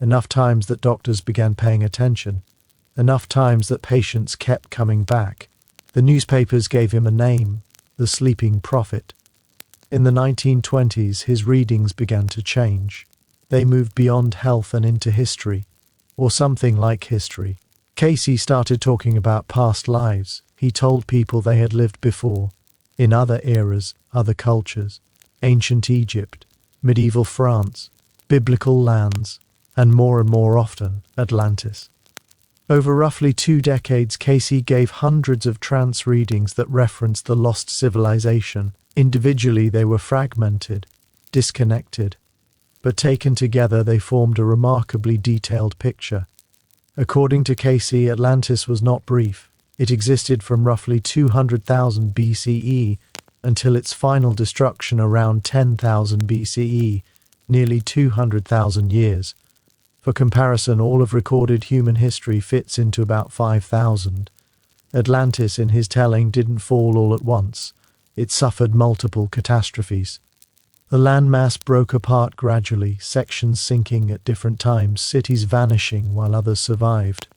Enough times that doctors began paying attention. Enough times that patients kept coming back. The newspapers gave him a name, the Sleeping Prophet. In the 1920s, his readings began to change. They moved beyond health and into history, or something like history. Cayce started talking about past lives. He told people they had lived before, in other eras, other cultures, ancient Egypt, medieval France, biblical lands, and more often, Atlantis. Over roughly 2 decades, Cayce gave hundreds of trance readings that referenced the lost civilization. Individually, they were fragmented, disconnected, but taken together they formed a remarkably detailed picture. According to Cayce, Atlantis was not brief. It existed from roughly 200,000 BCE until its final destruction around 10,000 BCE, nearly 200,000 years. For comparison, all of recorded human history fits into about 5,000. Atlantis, in his telling, didn't fall all at once. It suffered multiple catastrophes. The landmass broke apart gradually, sections sinking at different times, cities vanishing while others survived.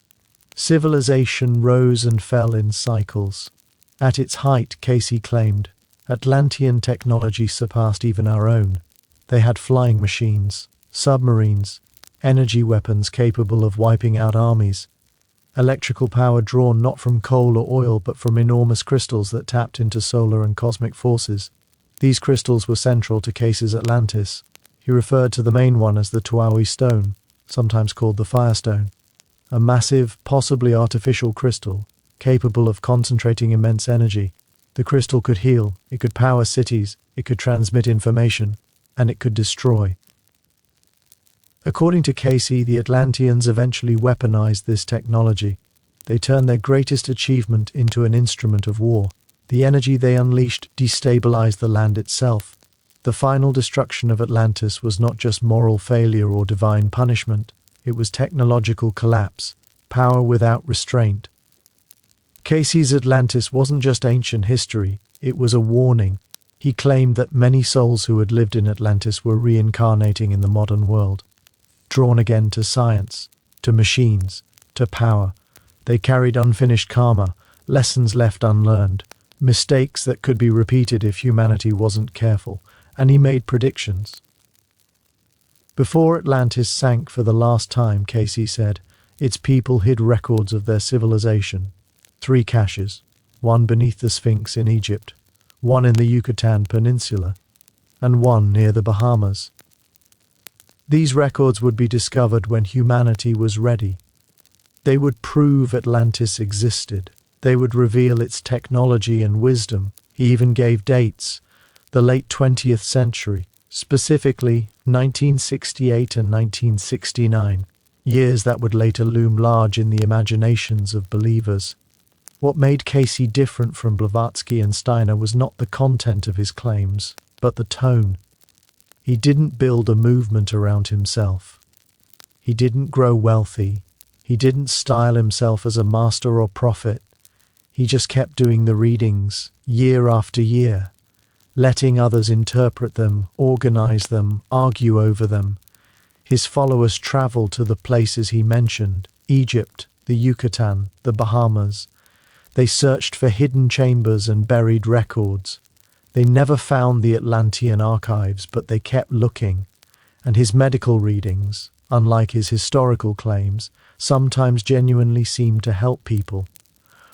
Civilization rose and fell in cycles. At its height, Cayce claimed, Atlantean technology surpassed even our own. They had flying machines, submarines, energy weapons capable of wiping out armies, electrical power drawn not from coal or oil but from enormous crystals that tapped into solar and cosmic forces. These crystals were central to Cayce's Atlantis. He referred to the main one as the Tuaui stone, sometimes called the Firestone, a massive, possibly artificial crystal, capable of concentrating immense energy. The crystal could heal, it could power cities, it could transmit information, and it could destroy. According to Cayce, the Atlanteans eventually weaponized this technology. They turned their greatest achievement into an instrument of war. The energy they unleashed destabilized the land itself. The final destruction of Atlantis was not just moral failure or divine punishment. It was technological collapse, power without restraint. Cayce's Atlantis wasn't just ancient history, it was a warning. He claimed that many souls who had lived in Atlantis were reincarnating in the modern world. Drawn again to science, to machines, to power. They carried unfinished karma, lessons left unlearned, mistakes that could be repeated if humanity wasn't careful, and he made predictions. Before Atlantis sank for the last time, Cayce said, its people hid records of their civilization. 3 caches, one beneath the Sphinx in Egypt, one in the Yucatan Peninsula, and one near the Bahamas. These records would be discovered when humanity was ready. They would prove Atlantis existed. They would reveal its technology and wisdom. He even gave dates, the late 20th century, specifically 1968 and 1969, years that would later loom large in the imaginations of believers. What made Cayce different from Blavatsky and Steiner was not the content of his claims, but the tone. He didn't build a movement around himself. He didn't grow wealthy. He didn't style himself as a master or prophet. He just kept doing the readings, year after year, letting others interpret them, organize them, argue over them. His followers traveled to the places he mentioned, Egypt, the Yucatan, the Bahamas. They searched for hidden chambers and buried records. They never found the Atlantean archives, but they kept looking, and his medical readings, unlike his historical claims, sometimes genuinely seemed to help people,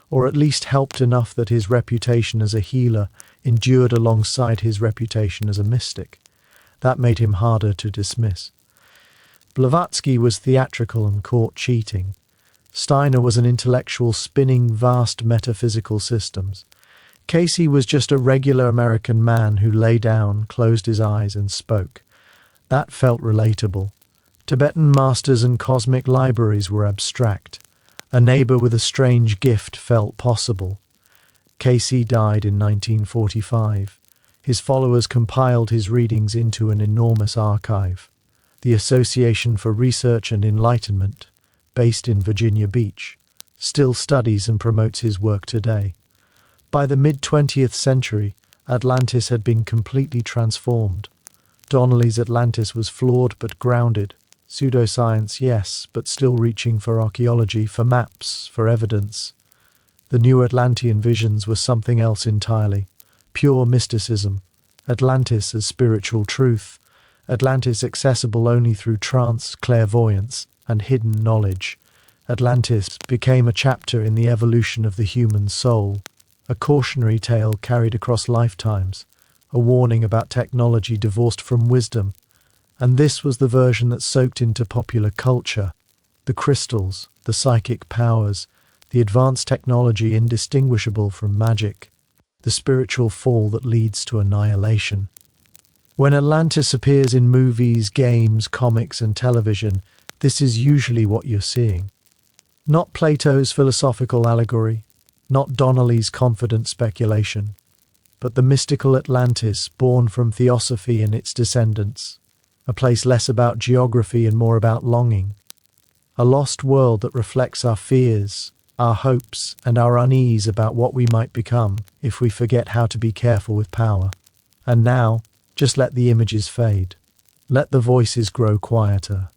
or at least helped enough that his reputation as a healer endured alongside his reputation as a mystic. That made him harder to dismiss. Blavatsky was theatrical and caught cheating. Steiner was an intellectual spinning vast metaphysical systems. Casey was just a regular American man who lay down, closed his eyes, and spoke. That felt relatable. Tibetan masters and cosmic libraries were abstract. A neighbor with a strange gift felt possible. Casey died in 1945. His followers compiled his readings into an enormous archive. The Association for Research and Enlightenment, based in Virginia Beach, still studies and promotes his work today. By the mid-20th century, Atlantis had been completely transformed. Donnelly's Atlantis was flawed but grounded. Pseudoscience, yes, but still reaching for archaeology, for maps, for evidence. The new Atlantean visions were something else entirely. Pure mysticism. Atlantis as spiritual truth. Atlantis accessible only through trance, clairvoyance, and hidden knowledge. Atlantis became a chapter in the evolution of the human soul. A cautionary tale carried across lifetimes, a warning about technology divorced from wisdom. And this was the version that soaked into popular culture. The crystals, the psychic powers, the advanced technology indistinguishable from magic, the spiritual fall that leads to annihilation. When Atlantis appears in movies, games, comics, and television, this is usually what you're seeing. Not Plato's philosophical allegory, not Donnelly's confident speculation, but the mystical Atlantis born from theosophy and its descendants, a place less about geography and more about longing, a lost world that reflects our fears, our hopes, and our unease about what we might become if we forget how to be careful with power. And now, just let the images fade. Let the voices grow quieter.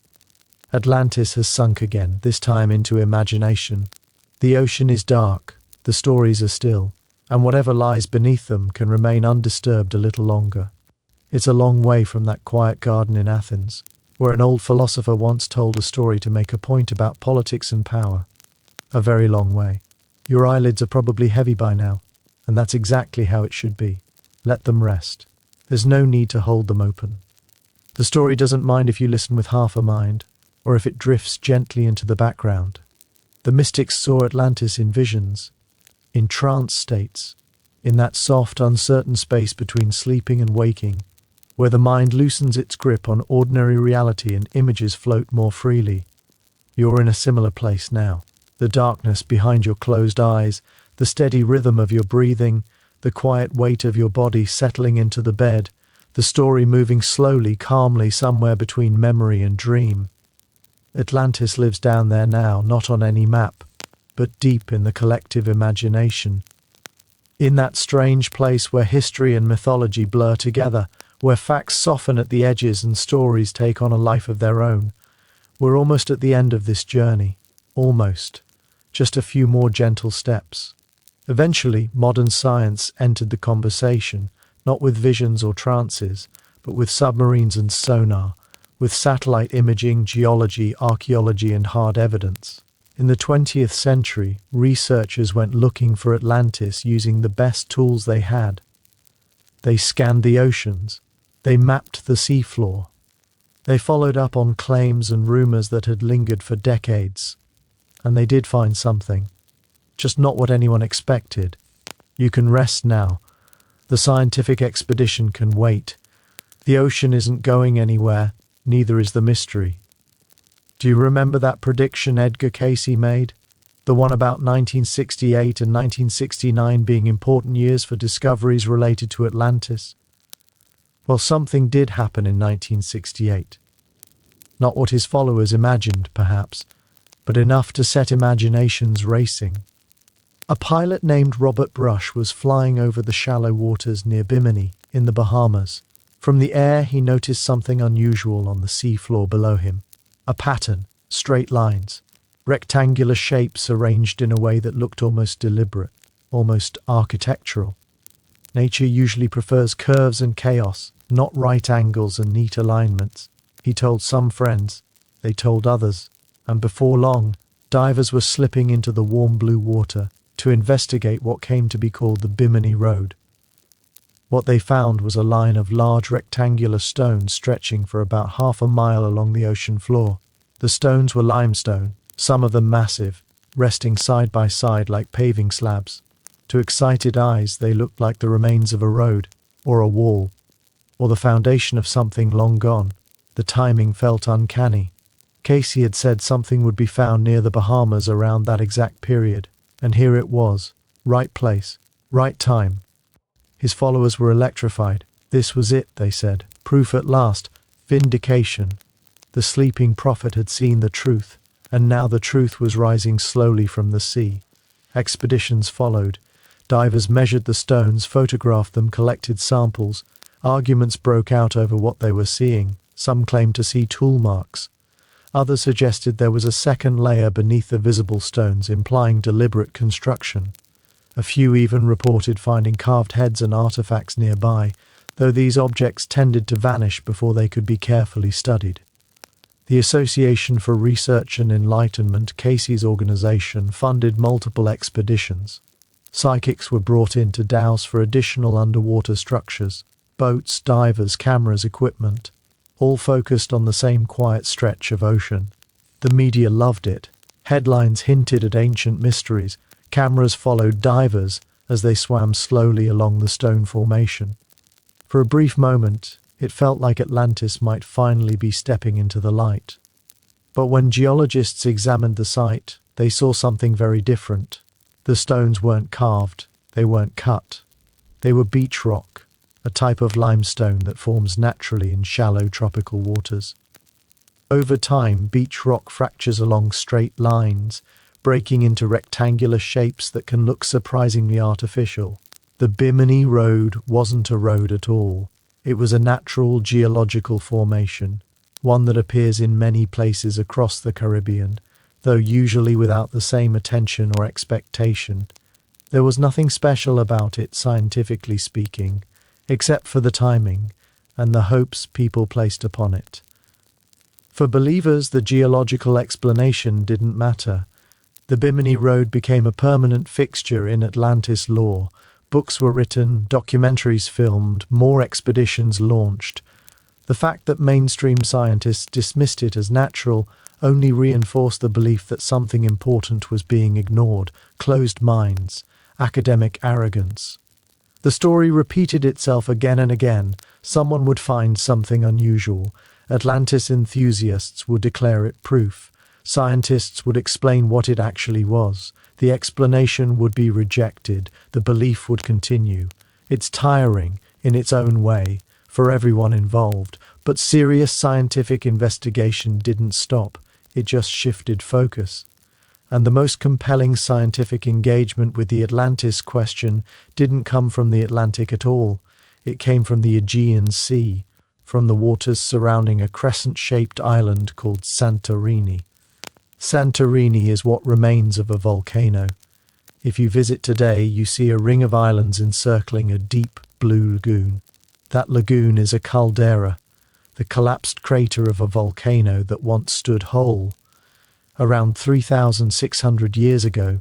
Atlantis has sunk again, this time into imagination. The ocean is dark, the stories are still, and whatever lies beneath them can remain undisturbed a little longer. It's a long way from that quiet garden in Athens, where an old philosopher once told a story to make a point about politics and power. A very long way. Your eyelids are probably heavy by now, and that's exactly how it should be. Let them rest. There's no need to hold them open. The story doesn't mind if you listen with half a mind, or if it drifts gently into the background. The mystics saw Atlantis in visions, in trance states, in that soft, uncertain space between sleeping and waking, where the mind loosens its grip on ordinary reality and images float more freely. You're in a similar place now. The darkness behind your closed eyes, the steady rhythm of your breathing, the quiet weight of your body settling into the bed, the story moving slowly, calmly, somewhere between memory and dream. Atlantis lives down there now, not on any map, but deep in the collective imagination. In that strange place where history and mythology blur together, where facts soften at the edges and stories take on a life of their own. We're almost at the end of this journey. Almost. Just a few more gentle steps. Eventually, modern science entered the conversation, not with visions or trances, but with submarines and sonar, with satellite imaging, geology, archaeology, and hard evidence. In the 20th century, researchers went looking for Atlantis using the best tools they had. They scanned the oceans. They mapped the seafloor. They followed up on claims and rumors that had lingered for decades. And they did find something. Just not what anyone expected. You can rest now. The scientific expedition can wait. The ocean isn't going anywhere, neither is the mystery. Do you remember that prediction Edgar Cayce made? The one about 1968 and 1969 being important years for discoveries related to Atlantis? Well, something did happen in 1968. Not what his followers imagined, perhaps, but enough to set imaginations racing. A pilot named Robert Brush was flying over the shallow waters near Bimini, in the Bahamas. From the air, he noticed something unusual on the seafloor below him. A pattern, straight lines, rectangular shapes arranged in a way that looked almost deliberate, almost architectural. Nature usually prefers curves and chaos, not right angles and neat alignments. He told some friends, they told others, and before long, divers were slipping into the warm blue water to investigate what came to be called the Bimini Road. What they found was a line of large rectangular stones stretching for about half a mile along the ocean floor. The stones were limestone, some of them massive, resting side by side like paving slabs. To excited eyes, they looked like the remains of a road, or a wall, or the foundation of something long gone. The timing felt uncanny. Casey had said something would be found near the Bahamas around that exact period, and here it was. Right place, right time. His followers were electrified. This was it, they said. Proof at last. Vindication. The sleeping prophet had seen the truth, and now the truth was rising slowly from the sea. Expeditions followed. Divers measured the stones, photographed them, collected samples. Arguments broke out over what they were seeing. Some claimed to see tool marks. Others suggested there was a second layer beneath the visible stones, implying deliberate construction. A few even reported finding carved heads and artifacts nearby, though these objects tended to vanish before they could be carefully studied. The Association for Research and Enlightenment, Casey's organization, funded multiple expeditions. Psychics were brought in to dowse for additional underwater structures. Boats, divers, cameras, equipment, all focused on the same quiet stretch of ocean. The media loved it. Headlines hinted at ancient mysteries. Cameras followed divers as they swam slowly along the stone formation. For a brief moment, it felt like Atlantis might finally be stepping into the light. But when geologists examined the site, they saw something very different. The stones weren't carved, they weren't cut. They were beach rock, a type of limestone that forms naturally in shallow tropical waters. Over time, beach rock fractures along straight lines, breaking into rectangular shapes that can look surprisingly artificial. The Bimini Road wasn't a road at all. It was a natural geological formation, one that appears in many places across the Caribbean, though usually without the same attention or expectation. There was nothing special about it, scientifically speaking, except for the timing and the hopes people placed upon it. For believers, the geological explanation didn't matter. The Bimini Road became a permanent fixture in Atlantis lore. Books were written, documentaries filmed, more expeditions launched. The fact that mainstream scientists dismissed it as natural only reinforced the belief that something important was being ignored. Closed minds, academic arrogance. The story repeated itself again and again. Someone would find something unusual. Atlantis enthusiasts would declare it proof. Scientists would explain what it actually was. The explanation would be rejected. The belief would continue. It's tiring, in its own way, for everyone involved. But serious scientific investigation didn't stop. It just shifted focus. And the most compelling scientific engagement with the Atlantis question didn't come from the Atlantic at all. It came from the Aegean Sea, from the waters surrounding a crescent-shaped island called Santorini. Santorini is what remains of a volcano. If you visit today, you see a ring of islands encircling a deep blue lagoon. That lagoon is a caldera, the collapsed crater of a volcano that once stood whole. Around 3,600 years ago,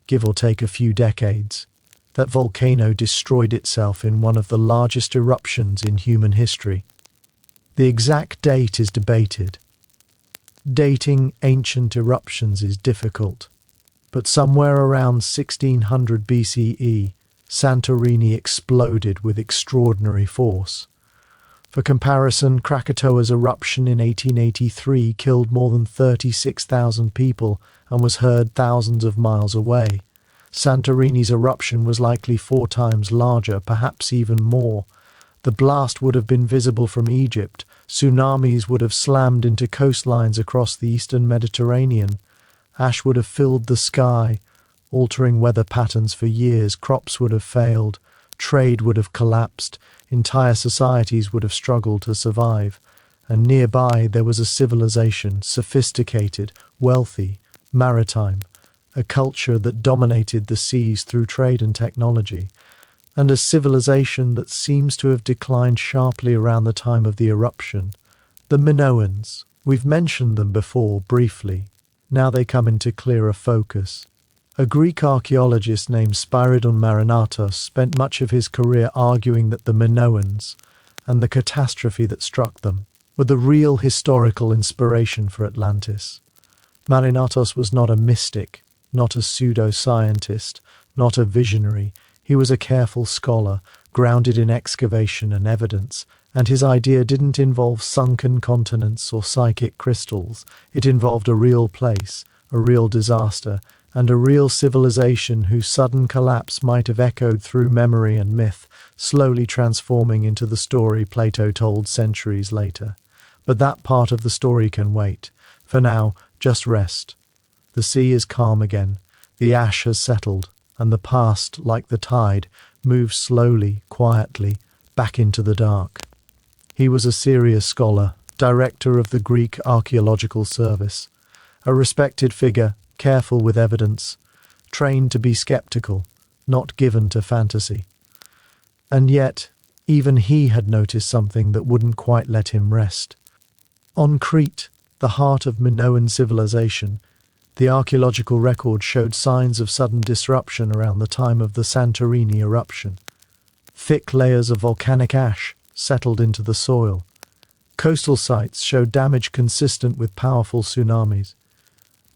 give or take a few decades, that volcano destroyed itself in one of the largest eruptions in human history. The exact date is debated. Dating ancient eruptions is difficult, but somewhere around 1600 BCE, Santorini exploded with extraordinary force. For comparison, Krakatoa's eruption in 1883 killed more than 36,000 people and was heard thousands of miles away. Santorini's eruption was likely 4 times larger, perhaps even more. The blast would have been visible from Egypt. Tsunamis would have slammed into coastlines across the eastern Mediterranean. Ash would have filled the sky, altering weather patterns for years. Crops would have failed. Trade would have collapsed. Entire societies would have struggled to survive. And nearby there was a civilization, sophisticated, wealthy, maritime, a culture that dominated the seas through trade and technology. and a civilization that seems to have declined sharply around the time of the eruption. The Minoans. We've mentioned them before briefly. Now they come into clearer focus. A Greek archaeologist named Spyridon Marinatos spent much of his career arguing that the Minoans and the catastrophe that struck them were the real historical inspiration for Atlantis. Marinatos was not a mystic, not a pseudo-scientist, not a visionary. He was a careful scholar, grounded in excavation and evidence, and his idea didn't involve sunken continents or psychic crystals. It involved a real place, a real disaster, and a real civilization whose sudden collapse might have echoed through memory and myth, slowly transforming into the story Plato told centuries later. But that part of the story can wait. For now, just rest. The sea is calm again, the ash has settled, and the past, like the tide, moves slowly, quietly, back into the dark. He was a serious scholar, director of the Greek Archaeological Service, a respected figure, careful with evidence, trained to be skeptical, not given to fantasy. And yet, even he had noticed something that wouldn't quite let him rest. On Crete, the heart of Minoan civilization, the archaeological record showed signs of sudden disruption around the time of the Santorini eruption. Thick layers of volcanic ash settled into the soil. Coastal sites showed damage consistent with powerful tsunamis.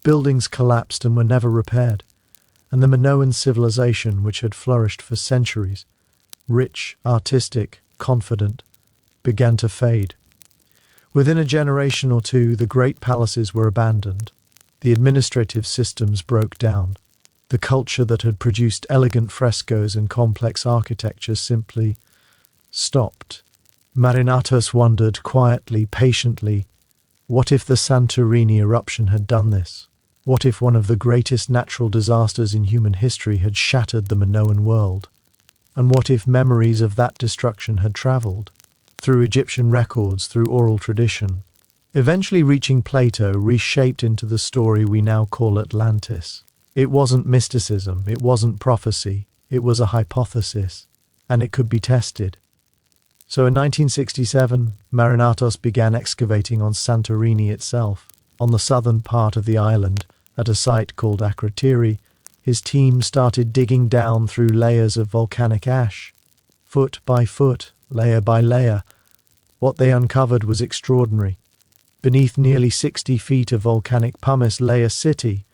Buildings collapsed and were never repaired, and the Minoan civilization, which had flourished for centuries, rich, artistic, confident, began to fade. Within a generation or two, the great palaces were abandoned. The administrative systems broke down. The culture that had produced elegant frescoes and complex architecture simply stopped. Marinatos wondered quietly, patiently, what if the Santorini eruption had done this? What if one of the greatest natural disasters in human history had shattered the Minoan world? And what if memories of that destruction had traveled through Egyptian records, through oral tradition, eventually reaching Plato, reshaped into the story we now call Atlantis? It wasn't mysticism, it wasn't prophecy, it was a hypothesis, and it could be tested. So in 1967, Marinatos began excavating on Santorini itself, on the southern part of the island, at a site called Akrotiri. His team started digging down through layers of volcanic ash. Foot by foot, layer by layer, what they uncovered was extraordinary. Beneath nearly 60 feet of volcanic pumice lay a city,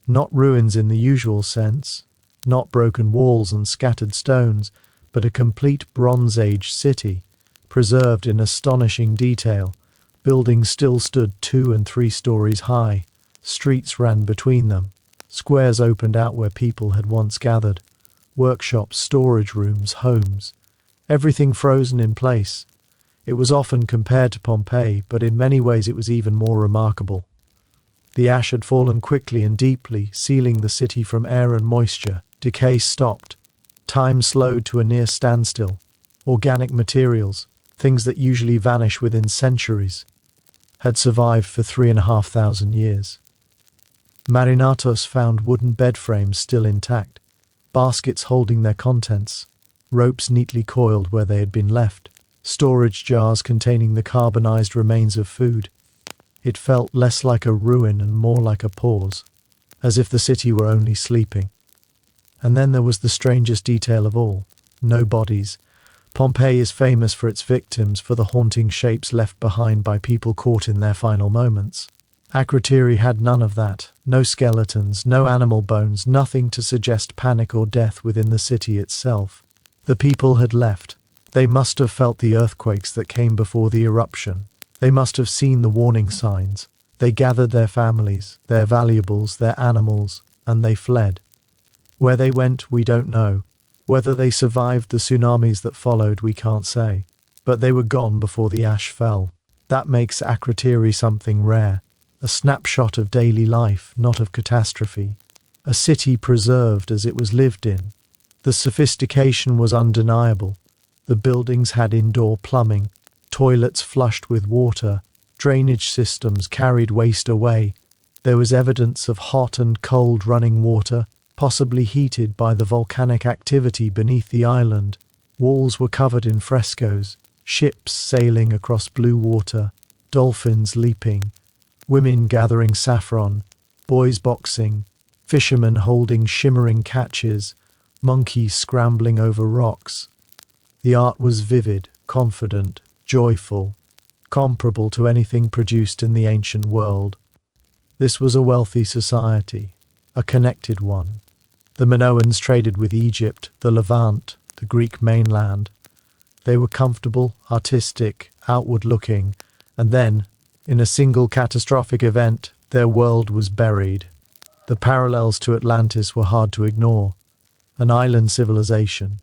not ruins in the usual sense, not broken walls and scattered stones, but a complete Bronze Age city, preserved in astonishing detail. Buildings still stood 2 and 3 stories high. Streets ran between them. Squares opened out where people had once gathered. Workshops, storage rooms, homes. Everything frozen in place. It was often compared to Pompeii, but in many ways it was even more remarkable. The ash had fallen quickly and deeply, sealing the city from air and moisture. Decay stopped. Time slowed to a near standstill. Organic materials, things that usually vanish within centuries, had survived for 3,500 years. Marinatos found wooden bed frames still intact, baskets holding their contents, ropes neatly coiled where they had been left, storage jars containing the carbonized remains of food. It felt less like a ruin and more like a pause, as if the city were only sleeping. And then there was the strangest detail of all: no bodies. Pompeii is famous for its victims, for the haunting shapes left behind by people caught in their final moments. Akrotiri had none of that. No skeletons, no animal bones, nothing to suggest panic or death within the city itself. The people had left. They must have felt the earthquakes that came before the eruption. They must have seen the warning signs. They gathered their families, their valuables, their animals, and they fled. Where they went, we don't know. Whether they survived the tsunamis that followed, we can't say. But they were gone before the ash fell. That makes Akrotiri something rare. A snapshot of daily life, not of catastrophe. A city preserved as it was lived in. The sophistication was undeniable. The buildings had indoor plumbing, toilets flushed with water, drainage systems carried waste away. There was evidence of hot and cold running water, possibly heated by the volcanic activity beneath the island. Walls were covered in frescoes, ships sailing across blue water, dolphins leaping, women gathering saffron, boys boxing, fishermen holding shimmering catches, monkeys scrambling over rocks. The art was vivid, confident, joyful, comparable to anything produced in the ancient world. This was a wealthy society, a connected one. The Minoans traded with Egypt, the Levant, the Greek mainland. They were comfortable, artistic, outward-looking, and then, in a single catastrophic event, their world was buried. The parallels to Atlantis were hard to ignore. An island civilization,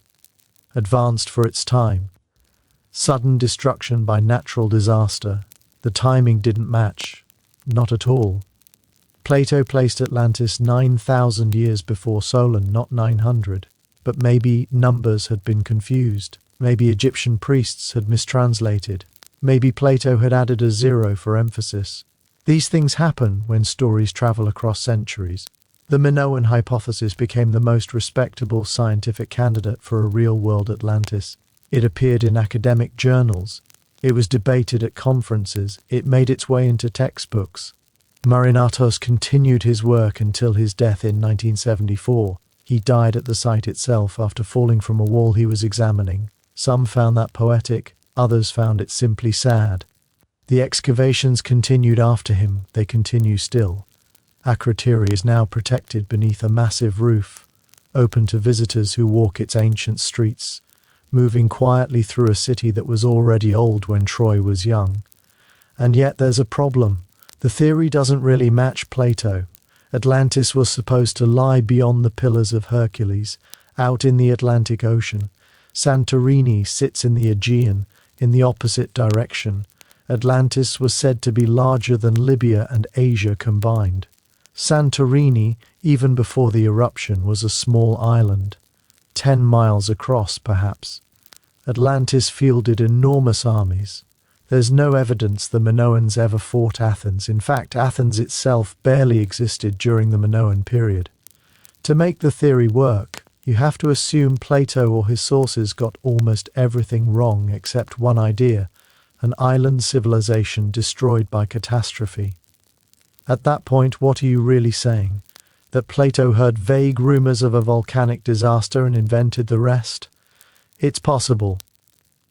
advanced for its time. Sudden destruction by natural disaster. The timing didn't match. Not at all. Plato placed Atlantis 9,000 years before Solon, not 900. But maybe numbers had been confused. Maybe Egyptian priests had mistranslated. Maybe Plato had added a zero for emphasis. These things happen when stories travel across centuries. The Minoan hypothesis became the most respectable scientific candidate for a real-world Atlantis. It appeared in academic journals. It was debated at conferences. It made its way into textbooks. Marinatos continued his work until his death in 1974. He died at the site itself after falling from a wall he was examining. Some found that poetic, others found it simply sad. The excavations continued after him. They continue still. Akrotiri is now protected beneath a massive roof, open to visitors who walk its ancient streets, moving quietly through a city that was already old when Troy was young. And yet there's a problem. The theory doesn't really match Plato. Atlantis was supposed to lie beyond the Pillars of Hercules, out in the Atlantic Ocean. Santorini sits in the Aegean, in the opposite direction. Atlantis was said to be larger than Libya and Asia combined. Santorini, even before the eruption, was a small island, 10 miles across perhaps. Atlantis fielded enormous armies. There's no evidence the Minoans ever fought Athens. In fact, Athens itself barely existed during the Minoan period. To make the theory work, you have to assume Plato or his sources got almost everything wrong except one idea: an island civilization destroyed by catastrophe. At that point, what are you really saying? That Plato heard vague rumors of a volcanic disaster and invented the rest? It's possible,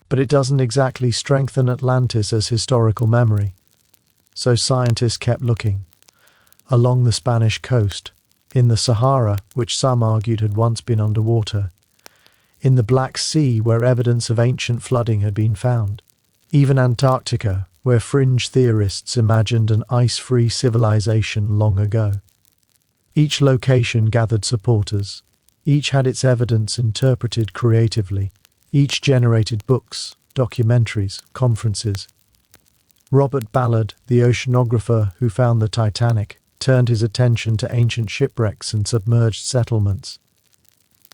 but it doesn't exactly strengthen Atlantis as historical memory. So scientists kept looking. Along the Spanish coast, in the Sahara, which some argued had once been underwater, in the Black Sea, where evidence of ancient flooding had been found, even Antarctica, where fringe theorists imagined an ice-free civilization long ago. Each location gathered supporters. Each had its evidence interpreted creatively. Each generated books, documentaries, conferences. Robert Ballard, the oceanographer who found the Titanic, turned his attention to ancient shipwrecks and submerged settlements.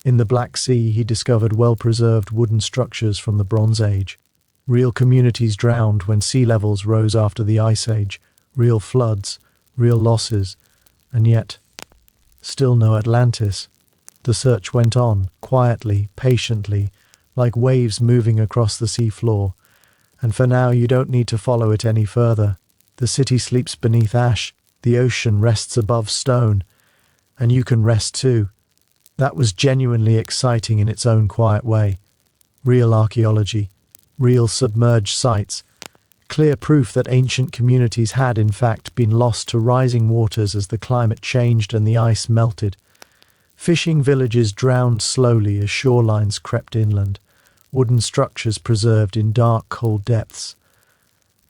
In the Black Sea, he discovered well-preserved wooden structures from the Bronze Age. Real communities drowned when sea levels rose after the Ice Age, real floods, real losses, and yet, still no Atlantis. The search went on, quietly, patiently, like waves moving across the seafloor. And for now, you don't need to follow it any further. The city sleeps beneath ash, the ocean rests above stone, and you can rest too. That was genuinely exciting in its own quiet way. Real archaeology, real submerged sites, clear proof that ancient communities had in fact been lost to rising waters as the climate changed and the ice melted. Fishing villages drowned slowly as shorelines crept inland, wooden structures preserved in dark, cold depths.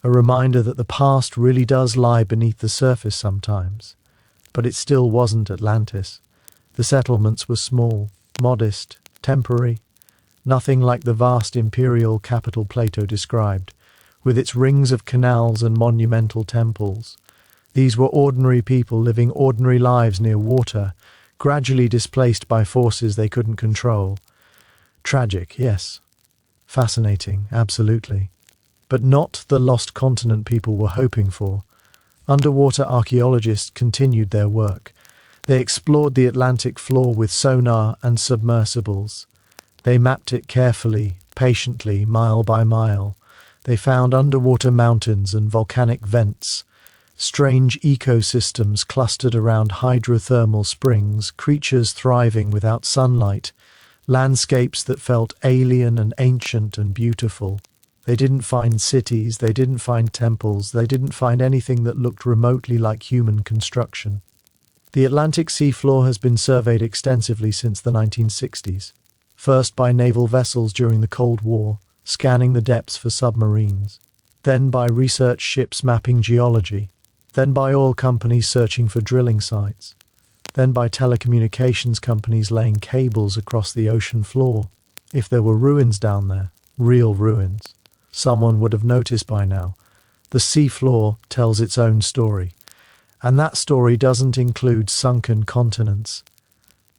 A reminder that the past really does lie beneath the surface sometimes. But it still wasn't Atlantis. The settlements were small, modest, temporary, nothing like the vast imperial capital Plato described, with its rings of canals and monumental temples. These were ordinary people living ordinary lives near water, gradually displaced by forces they couldn't control. Tragic, yes. Fascinating, absolutely. But not the lost continent people were hoping for. Underwater archaeologists continued their work. They explored the Atlantic floor with sonar and submersibles. They mapped it carefully, patiently, mile by mile. They found underwater mountains and volcanic vents, strange ecosystems clustered around hydrothermal springs, creatures thriving without sunlight, landscapes that felt alien and ancient and beautiful. They didn't find cities, they didn't find temples, they didn't find anything that looked remotely like human construction. The Atlantic seafloor has been surveyed extensively since the 1960s, first by naval vessels during the Cold War, scanning the depths for submarines, then by research ships mapping geology, then by oil companies searching for drilling sites, then by telecommunications companies laying cables across the ocean floor. If there were ruins down there, real ruins, someone would have noticed by now. The seafloor tells its own story, and that story doesn't include sunken continents.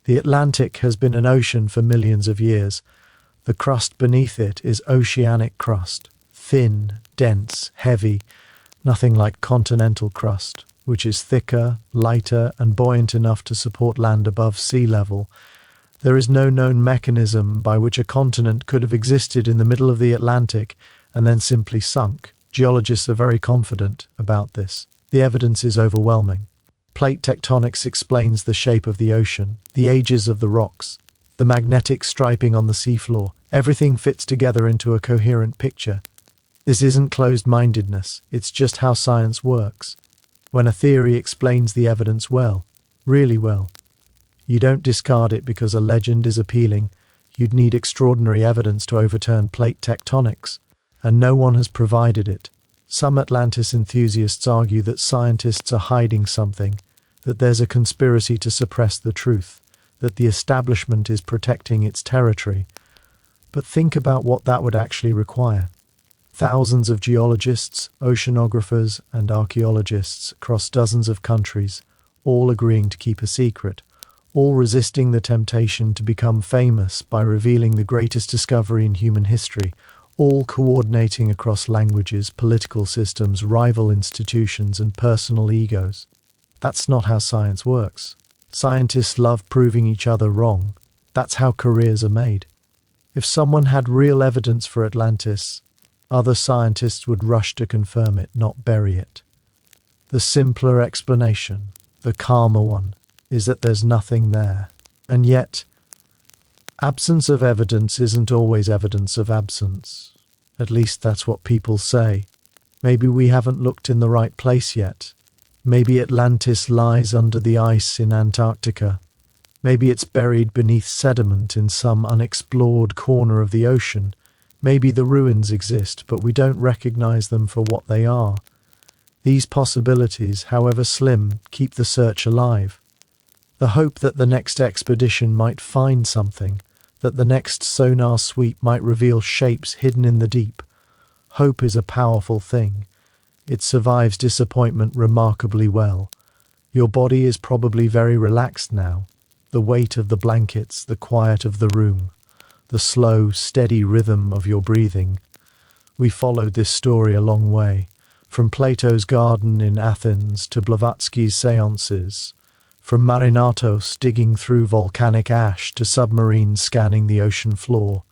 The Atlantic has been an ocean for millions of years. The crust beneath it is oceanic crust, thin, dense, heavy, nothing like continental crust, which is thicker, lighter, and buoyant enough to support land above sea level. There is no known mechanism by which a continent could have existed in the middle of the Atlantic and then simply sunk. Geologists are very confident about this. The evidence is overwhelming. Plate tectonics explains the shape of the ocean, the ages of the rocks, the magnetic striping on the seafloor. Everything fits together into a coherent picture. This isn't closed-mindedness, it's just how science works. When a theory explains the evidence well, really well, you don't discard it because a legend is appealing. You'd need extraordinary evidence to overturn plate tectonics, and no one has provided it. Some Atlantis enthusiasts argue that scientists are hiding something, that there's a conspiracy to suppress the truth, that the establishment is protecting its territory. But think about what that would actually require. Thousands of geologists, oceanographers, and archaeologists across dozens of countries, all agreeing to keep a secret, all resisting the temptation to become famous by revealing the greatest discovery in human history, all coordinating across languages, political systems, rival institutions, and personal egos. That's not how science works. Scientists love proving each other wrong. That's how careers are made. If someone had real evidence for Atlantis, other scientists would rush to confirm it, not bury it. The simpler explanation, the calmer one, is that there's nothing there. And yet, absence of evidence isn't always evidence of absence. At least that's what people say. Maybe we haven't looked in the right place yet. Maybe Atlantis lies under the ice in Antarctica. Maybe it's buried beneath sediment in some unexplored corner of the ocean. Maybe the ruins exist, but we don't recognize them for what they are. These possibilities, however slim, keep the search alive. The hope that the next expedition might find something, that the next sonar sweep might reveal shapes hidden in the deep. Hope is a powerful thing. It survives disappointment remarkably well. Your body is probably very relaxed now. The weight of the blankets, the quiet of the room, the slow, steady rhythm of your breathing. We followed this story a long way, from Plato's garden in Athens to Blavatsky's seances, from Marinatos digging through volcanic ash to submarines scanning the ocean floor,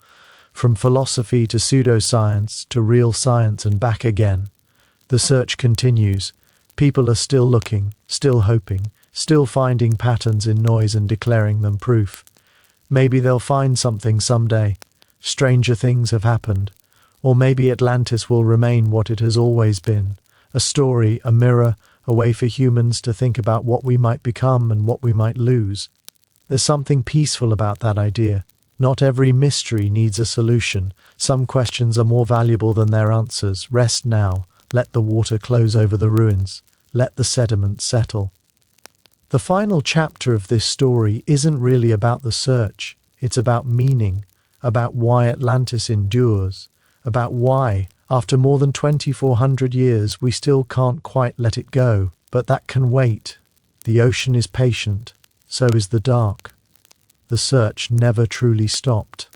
from philosophy to pseudoscience to real science and back again. The search continues. People are still looking, still hoping, still finding patterns in noise and declaring them proof. Maybe they'll find something someday. Stranger things have happened. Or maybe Atlantis will remain what it has always been. A story, a mirror, a way for humans to think about what we might become and what we might lose. There's something peaceful about that idea. Not every mystery needs a solution. Some questions are more valuable than their answers. Rest now. Let the water close over the ruins. Let the sediment settle. The final chapter of this story isn't really about the search. It's about meaning, about why Atlantis endures, about why, after more than 2,400 years, we still can't quite let it go. But that can wait. The ocean is patient. So is the dark. The search never truly stopped.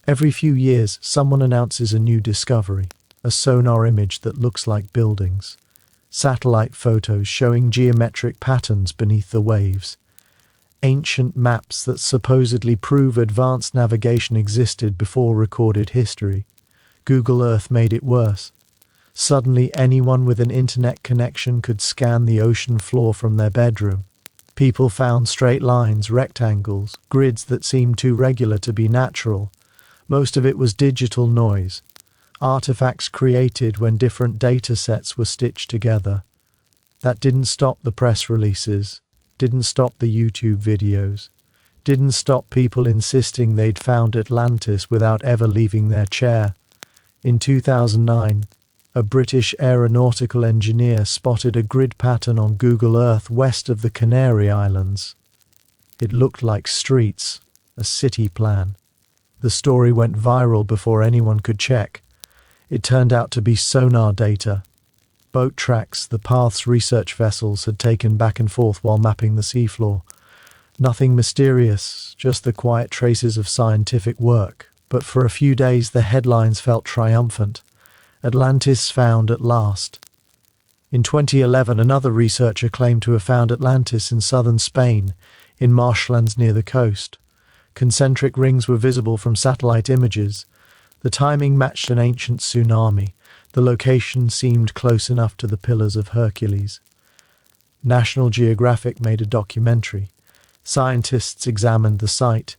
Every few years, someone announces a new discovery. A sonar image that looks like buildings, satellite photos showing geometric patterns beneath the waves, ancient maps that supposedly prove advanced navigation existed before recorded history. Google Earth made it worse. Suddenly, anyone with an internet connection could scan the ocean floor from their bedroom. People found straight lines, rectangles, grids that seemed too regular to be natural. Most of it was digital noise, artifacts created when different data sets were stitched together. That didn't stop the press releases, didn't stop the YouTube videos, didn't stop people insisting they'd found Atlantis without ever leaving their chair. In 2009, a British aeronautical engineer spotted a grid pattern on Google Earth west of the Canary Islands. It looked like streets, a city plan. The story went viral before anyone could check. It turned out to be sonar data, boat tracks the paths research vessels had taken back and forth while mapping the seafloor. Nothing mysterious, just the quiet traces of scientific work. But for a few days the headlines felt triumphant. Atlantis found at last. In 2011, another researcher claimed to have found Atlantis in southern Spain, in marshlands near the coast. Concentric rings were visible from satellite images. The timing matched an ancient tsunami. The location seemed close enough to the Pillars of Hercules. National Geographic made a documentary. Scientists examined the site.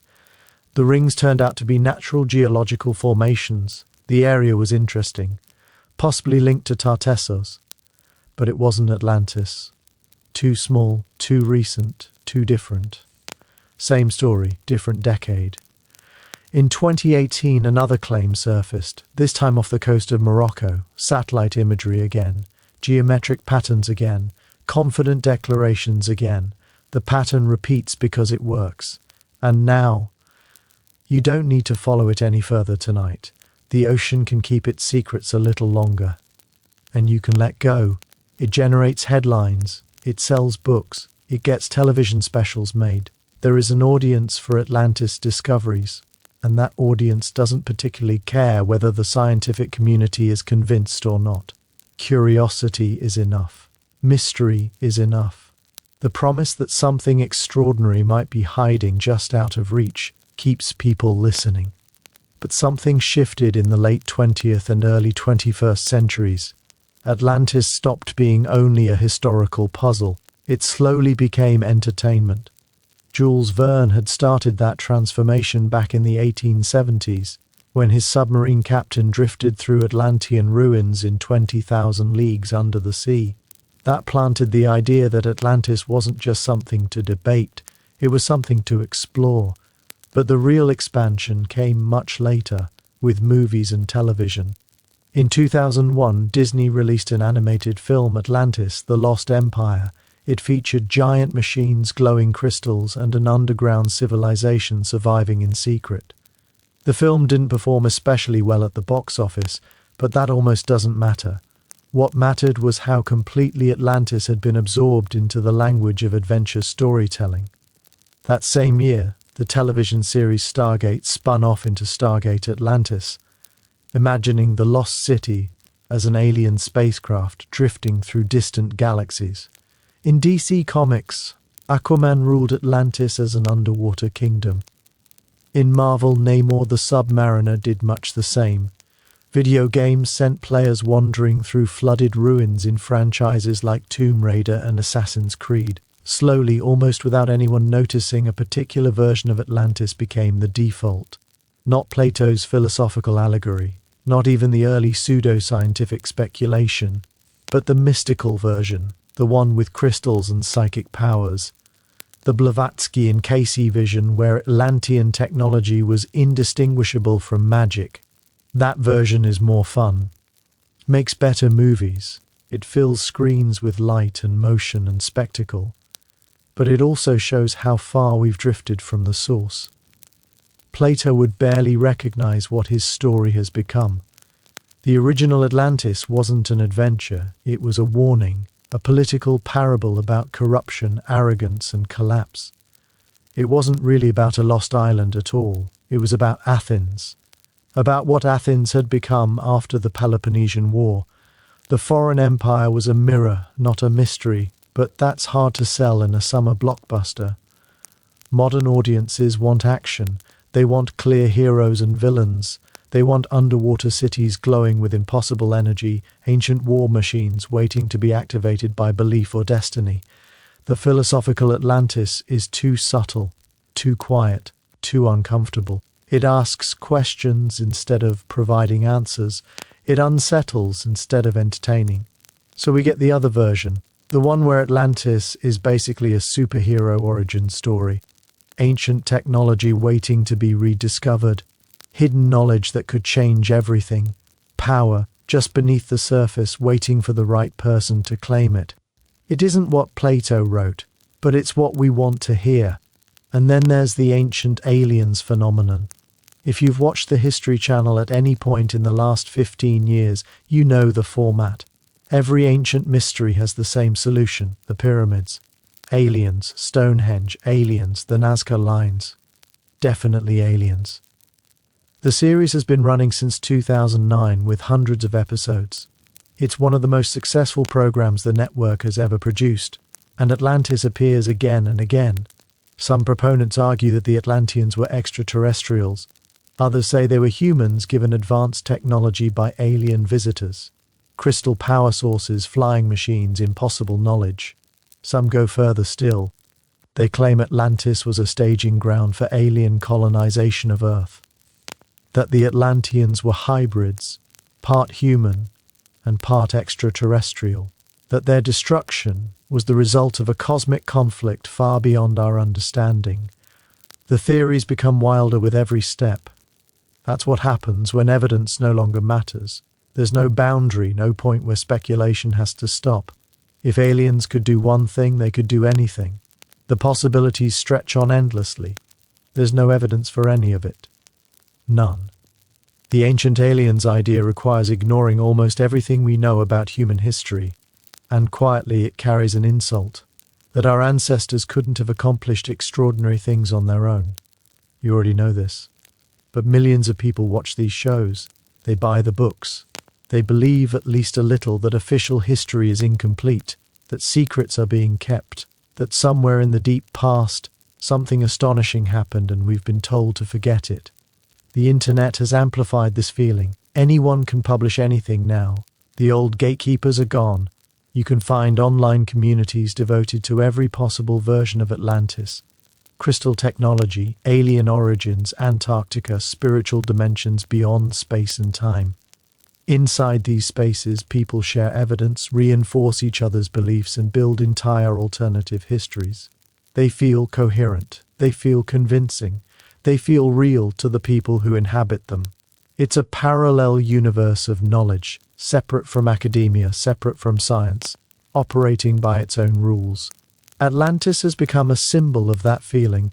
The rings turned out to be natural geological formations. The area was interesting, possibly linked to Tartessos. But it wasn't Atlantis. Too small, too recent, too different. Same story, different decade. In 2018, another claim surfaced, this time off the coast of Morocco. Satellite imagery again, geometric patterns again, confident declarations again. The pattern repeats because it works. And now, you don't need to follow it any further tonight. The ocean can keep its secrets a little longer. And you can let go. It generates headlines. It sells books. It gets television specials made. There is an audience for Atlantis discoveries. And that audience doesn't particularly care whether the scientific community is convinced or not. Curiosity is enough. Mystery is enough. The promise that something extraordinary might be hiding just out of reach keeps people listening. But something shifted in the late 20th and early 21st centuries. Atlantis stopped being only a historical puzzle. It slowly became entertainment. Jules Verne had started that transformation back in the 1870s, when his submarine captain drifted through Atlantean ruins in 20,000 leagues under the sea. That planted the idea that Atlantis wasn't just something to debate, it was something to explore. But the real expansion came much later, with movies and television. In 2001, Disney released an animated film, Atlantis, The Lost Empire. It featured giant machines, glowing crystals, and an underground civilization surviving in secret. The film didn't perform especially well at the box office, but that almost doesn't matter. What mattered was how completely Atlantis had been absorbed into the language of adventure storytelling. That same year, the television series Stargate spun off into Stargate Atlantis, imagining the lost city as an alien spacecraft drifting through distant galaxies. In DC Comics, Aquaman ruled Atlantis as an underwater kingdom. In Marvel, Namor the Submariner did much the same. Video games sent players wandering through flooded ruins in franchises like Tomb Raider and Assassin's Creed. Slowly, almost without anyone noticing, a particular version of Atlantis became the default. Not Plato's philosophical allegory, not even the early pseudo-scientific speculation, but the mystical version, the one with crystals and psychic powers. The Blavatsky and Casey vision where Atlantean technology was indistinguishable from magic. That version is more fun, makes better movies, it fills screens with light and motion and spectacle, but it also shows how far we've drifted from the source. Plato would barely recognize what his story has become. The original Atlantis wasn't an adventure, it was a warning, a political parable about corruption, arrogance, and collapse. It wasn't really about a lost island at all, it was about Athens. About what Athens had become after the Peloponnesian War. The foreign empire was a mirror, not a mystery, but that's hard to sell in a summer blockbuster. Modern audiences want action. They want clear heroes and villains. They want underwater cities glowing with impossible energy, ancient war machines waiting to be activated by belief or destiny. The philosophical Atlantis is too subtle, too quiet, too uncomfortable. It asks questions instead of providing answers. It unsettles instead of entertaining. So we get the other version, the one where Atlantis is basically a superhero origin story. Ancient technology waiting to be rediscovered. Hidden knowledge that could change everything. Power just beneath the surface waiting for the right person to claim it. It isn't what Plato wrote, but it's what we want to hear. And then there's the ancient aliens phenomenon. If you've watched the History Channel at any point in the last 15 years, you know the format. Every ancient mystery has the same solution, the pyramids. Aliens, Stonehenge, aliens, the Nazca lines. Definitely aliens. The series has been running since 2009 with hundreds of episodes. It's one of the most successful programs the network has ever produced, and Atlantis appears again and again. Some proponents argue that the Atlanteans were extraterrestrials. Others say they were humans given advanced technology by alien visitors. Crystal power sources, flying machines, impossible knowledge. Some go further still. They claim Atlantis was a staging ground for alien colonization of Earth. That the Atlanteans were hybrids, part human and part extraterrestrial. That their destruction was the result of a cosmic conflict far beyond our understanding. The theories become wilder with every step. That's what happens when evidence no longer matters. There's no boundary, no point where speculation has to stop. If aliens could do one thing, they could do anything. The possibilities stretch on endlessly. There's no evidence for any of it. None. The ancient aliens idea requires ignoring almost everything we know about human history, and quietly it carries an insult, that our ancestors couldn't have accomplished extraordinary things on their own. You already know this. But millions of people watch these shows. They buy the books. They believe at least a little that official history is incomplete, that secrets are being kept, that somewhere in the deep past, something astonishing happened and we've been told to forget it. The internet has amplified this feeling. Anyone can publish anything now. The old gatekeepers are gone. You can find online communities devoted to every possible version of Atlantis. Crystal technology, alien origins, Antarctica, spiritual dimensions beyond space and time. Inside these spaces, people share evidence, reinforce each other's beliefs, and build entire alternative histories. They feel coherent. They feel convincing. They feel real to the people who inhabit them. It's a parallel universe of knowledge, separate from academia, separate from science, operating by its own rules. Atlantis has become a symbol of that feeling,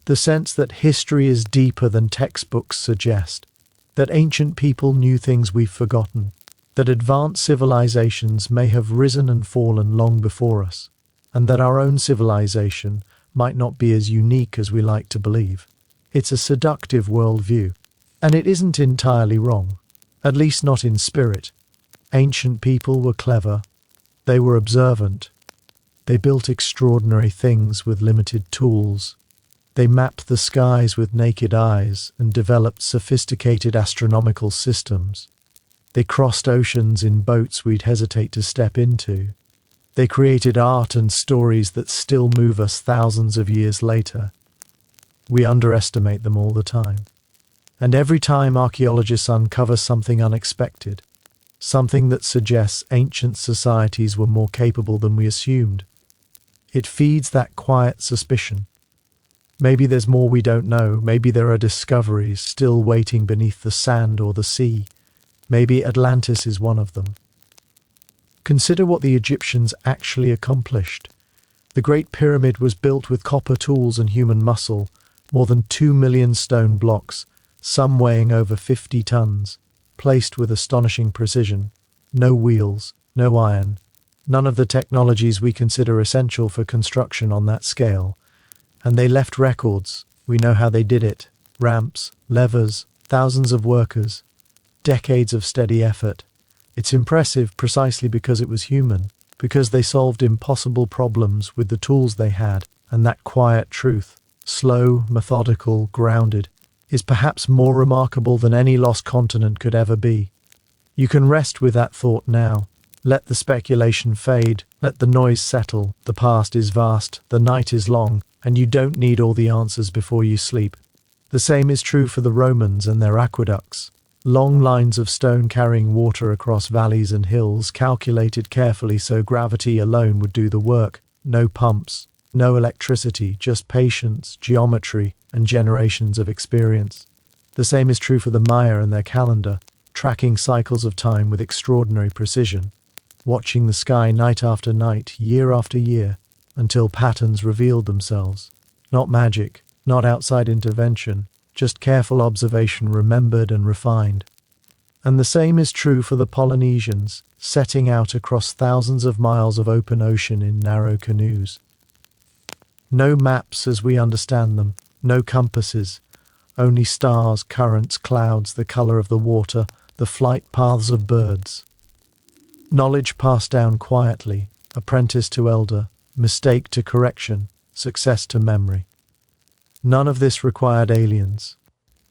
the sense that history is deeper than textbooks suggest, that ancient people knew things we've forgotten, that advanced civilizations may have risen and fallen long before us, and that our own civilization might not be as unique as we like to believe. It's a seductive worldview, and it isn't entirely wrong, at least not in spirit. Ancient people were clever. They were observant. They built extraordinary things with limited tools. They mapped the skies with naked eyes and developed sophisticated astronomical systems. They crossed oceans in boats we'd hesitate to step into. They created art and stories that still move us thousands of years later. We underestimate them all the time. And every time archaeologists uncover something unexpected, something that suggests ancient societies were more capable than we assumed, it feeds that quiet suspicion. Maybe there's more we don't know. Maybe there are discoveries still waiting beneath the sand or the sea. Maybe Atlantis is one of them. Consider what the Egyptians actually accomplished. The Great Pyramid was built with copper tools and human muscle, more than 2 million stone blocks, some weighing over 50 tons, placed with astonishing precision. No wheels, no iron, none of the technologies we consider essential for construction on that scale. And they left records. We know how they did it. Ramps, levers, thousands of workers, decades of steady effort. It's impressive precisely because it was human, because they solved impossible problems with the tools they had, and that quiet truth. slow, methodical, grounded, is perhaps more remarkable than any lost continent could ever be. You can rest with that thought now. Let the speculation fade, let the noise settle. The past is vast, the night is long, and you don't need all the answers before you sleep. The same is true for the Romans and their aqueducts. Long lines of stone carrying water across valleys and hills, calculated carefully so gravity alone would do the work. No pumps, no electricity, just patience, geometry, and generations of experience. The same is true for the Maya and their calendar, tracking cycles of time with extraordinary precision, watching the sky night after night, year after year, until patterns revealed themselves. Not magic, not outside intervention, just careful observation remembered and refined. And the same is true for the Polynesians, setting out across thousands of miles of open ocean in narrow canoes. No maps as we understand them, no compasses, only stars, currents, clouds, the color of the water, the flight paths of birds. Knowledge passed down quietly, apprentice to elder, mistake to correction, success to memory. None of this required aliens.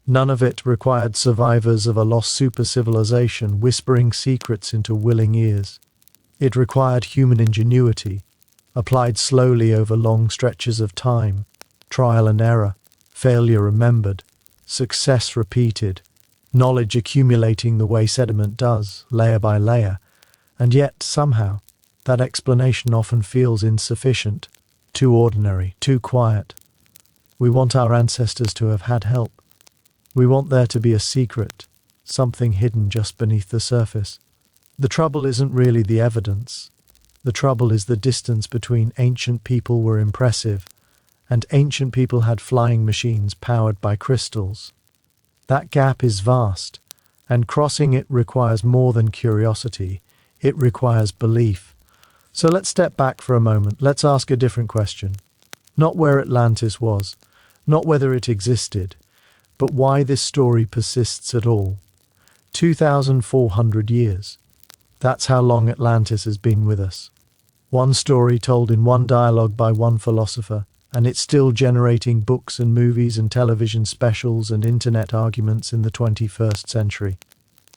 None of it required survivors of a lost super-civilization whispering secrets into willing ears. It required human ingenuity, applied slowly over long stretches of time, trial and error, failure remembered, success repeated, knowledge accumulating the way sediment does, layer by layer, and yet, somehow, that explanation often feels insufficient, too ordinary, too quiet. We want our ancestors to have had help. We want there to be a secret, something hidden just beneath the surface. The trouble isn't really the evidence. The trouble is the distance between ancient people were impressive, and ancient people had flying machines powered by crystals. That gap is vast, and crossing it requires more than curiosity. It requires belief. So let's step back for a moment. Let's ask a different question. Not where Atlantis was, not whether it existed, but why this story persists at all. 2,400 years. That's how long Atlantis has been with us. One story told in one dialogue by one philosopher, and it's still generating books and movies and television specials and internet arguments in the 21st century.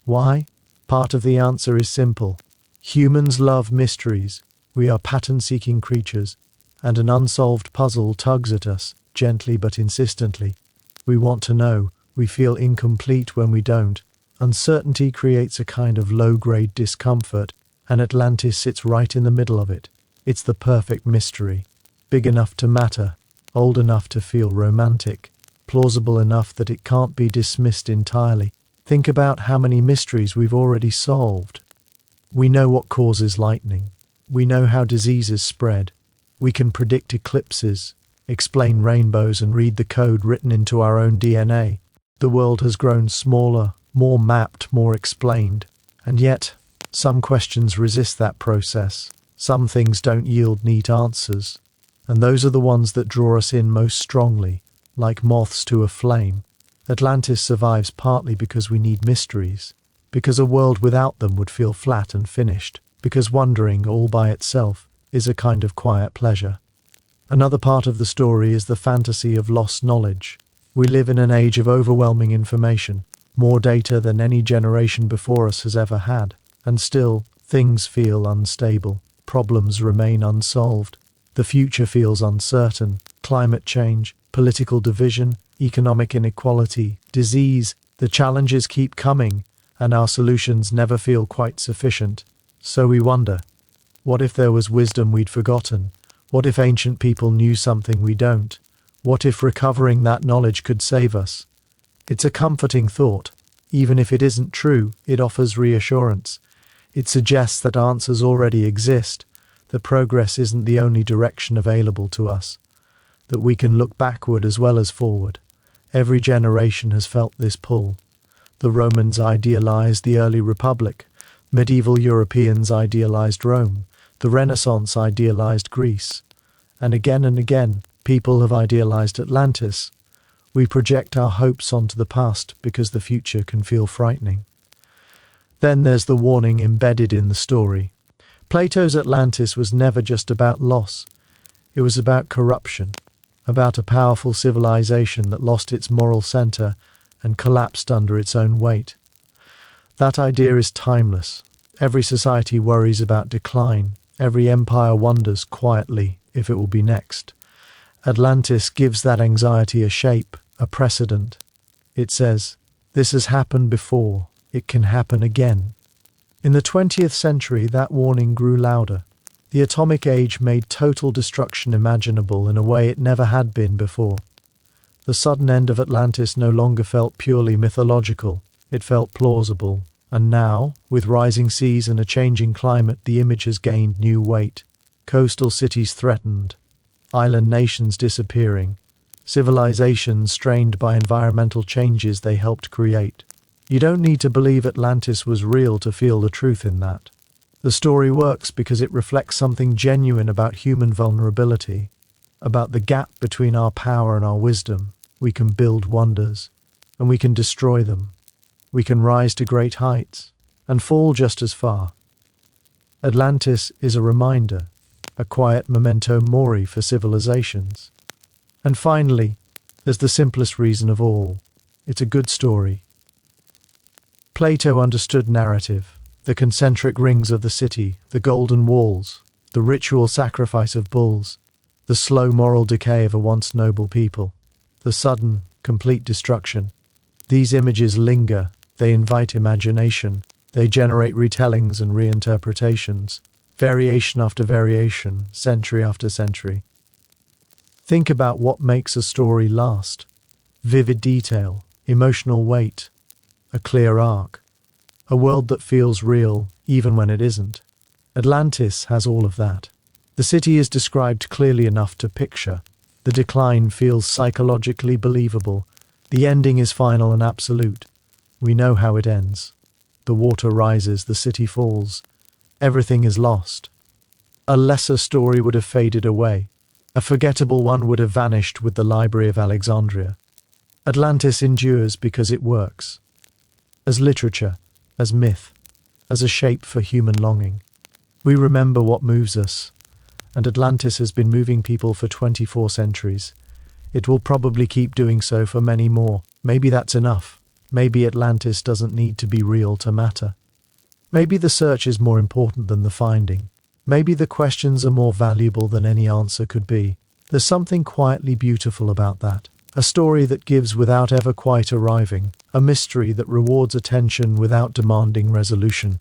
Why? Part of the answer is simple. Humans love mysteries. We are pattern-seeking creatures, and an unsolved puzzle tugs at us, gently but insistently. We want to know. We feel incomplete when we don't. Uncertainty creates a kind of low-grade discomfort, and Atlantis sits right in the middle of it. It's the perfect mystery. Big enough to matter, old enough to feel romantic, plausible enough that it can't be dismissed entirely. Think about how many mysteries we've already solved. We know what causes lightning. We know how diseases spread. We can predict eclipses, explain rainbows, and read the code written into our own DNA. The world has grown smaller, more mapped, more explained. And yet, some questions resist that process. Some things don't yield neat answers. And those are the ones that draw us in most strongly, like moths to a flame. Atlantis survives partly because we need mysteries, because a world without them would feel flat and finished, because wondering all by itself is a kind of quiet pleasure. Another part of the story is the fantasy of lost knowledge. We live in an age of overwhelming information, more data than any generation before us has ever had, and still, things feel unstable, problems remain unsolved. The future feels uncertain. Climate change, political division, economic inequality, disease, the challenges keep coming, and our solutions never feel quite sufficient. So we wonder, what if there was wisdom we'd forgotten? What if ancient people knew something we don't? What if recovering that knowledge could save us? It's a comforting thought. Even if it isn't true, it offers reassurance. It suggests that answers already exist, that progress isn't the only direction available to us, that we can look backward as well as forward. Every generation has felt this pull. The Romans idealized the early Republic. Medieval Europeans idealized Rome. The Renaissance idealized Greece. And again, people have idealized Atlantis. We project our hopes onto the past because the future can feel frightening. Then there's the warning embedded in the story. Plato's Atlantis was never just about loss. It was about corruption. about a powerful civilization that lost its moral center and collapsed under its own weight. That idea is timeless. Every society worries about decline. Every empire wonders quietly if it will be next. Atlantis gives that anxiety a shape, a precedent. It says, "This has happened before. It can happen again." In the 20th century, that warning grew louder. The atomic age made total destruction imaginable in a way it never had been before. The sudden end of Atlantis no longer felt purely mythological. It felt plausible. And now, with rising seas and a changing climate, the image has gained new weight. Coastal cities threatened, island nations disappearing, civilizations strained by environmental changes they helped create. You don't need to believe Atlantis was real to feel the truth in that. The story works because it reflects something genuine about human vulnerability, about the gap between our power and our wisdom. We can build wonders, and we can destroy them. We can rise to great heights and fall just as far. Atlantis is a reminder, a quiet memento mori for civilizations. And finally, there's the simplest reason of all. It's a good story. Plato understood narrative, the concentric rings of the city, the golden walls, the ritual sacrifice of bulls, the slow moral decay of a once noble people, the sudden, complete destruction. These images linger. They invite imagination. They generate retellings and reinterpretations, variation after variation, century after century. Think about what makes a story last. Vivid detail, emotional weight, a clear arc, a world that feels real even when it isn't. Atlantis has all of that. The city is described clearly enough to picture. The decline feels psychologically believable. The ending is final and absolute. We know how it ends. The water rises, the city falls. Everything is lost. A lesser story would have faded away. A forgettable one would have vanished with the Library of Alexandria. Atlantis endures because it works. As literature, as myth, as a shape for human longing. We remember what moves us, and Atlantis has been moving people for 24 centuries. It will probably keep doing so for many more. Maybe that's enough. Maybe Atlantis doesn't need to be real to matter. Maybe the search is more important than the finding. Maybe the questions are more valuable than any answer could be. There's something quietly beautiful about that. A story that gives without ever quite arriving. A mystery that rewards attention without demanding resolution.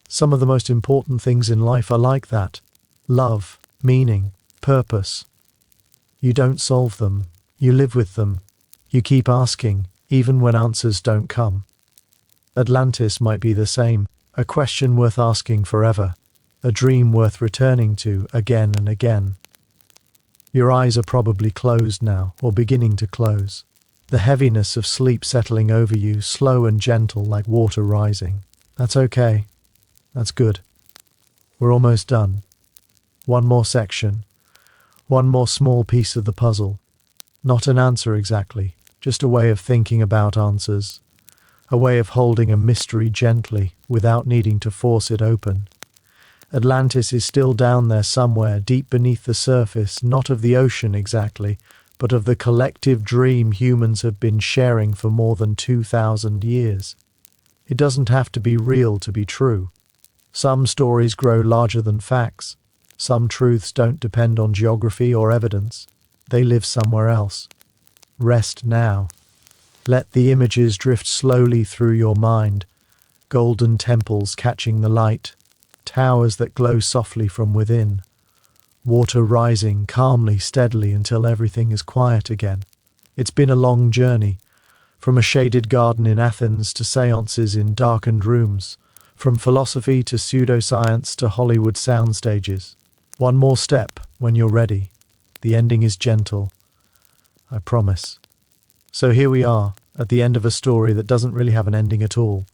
Some of the most important things in life are like that. Love, meaning, purpose. You don't solve them. You live with them. You keep asking, even when answers don't come. Atlantis might be the same, a question worth asking forever, a dream worth returning to again and again. Your eyes are probably closed now, or beginning to close. The heaviness of sleep settling over you, slow and gentle like water rising. That's okay. That's good. We're almost done. One more section. One more small piece of the puzzle. Not an answer exactly. Just a way of thinking about answers, a way of holding a mystery gently without needing to force it open. Atlantis is still down there somewhere, deep beneath the surface, not of the ocean exactly, but of the collective dream humans have been sharing for more than 2,000 years. It doesn't have to be real to be true. Some stories grow larger than facts. Some truths don't depend on geography or evidence. They live somewhere else. Rest now. Let the images drift slowly through your mind. Golden temples catching the light. Towers that glow softly from within. Water rising calmly, steadily until everything is quiet again. It's been a long journey. From a shaded garden in Athens to seances in darkened rooms. From philosophy to pseudoscience to Hollywood soundstages. One more step when you're ready. The ending is gentle. I promise. So here we are, at the end of a story that doesn't really have an ending at all.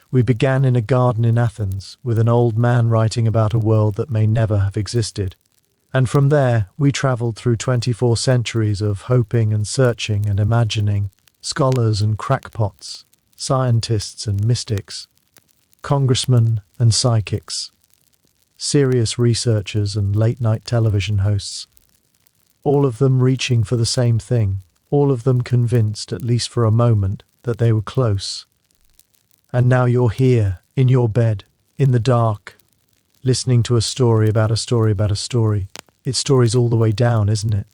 We began in a garden in Athens, with an old man writing about a world that may never have existed. And from there, we travelled through 24 centuries of hoping and searching and imagining, scholars and crackpots, scientists and mystics, congressmen and psychics, serious researchers and late-night television hosts. all of them reaching for the same thing, all of them convinced, at least for a moment, that they were close. And now you're here, in your bed, in the dark, listening to a story about a story about a story. It's stories all the way down, isn't it?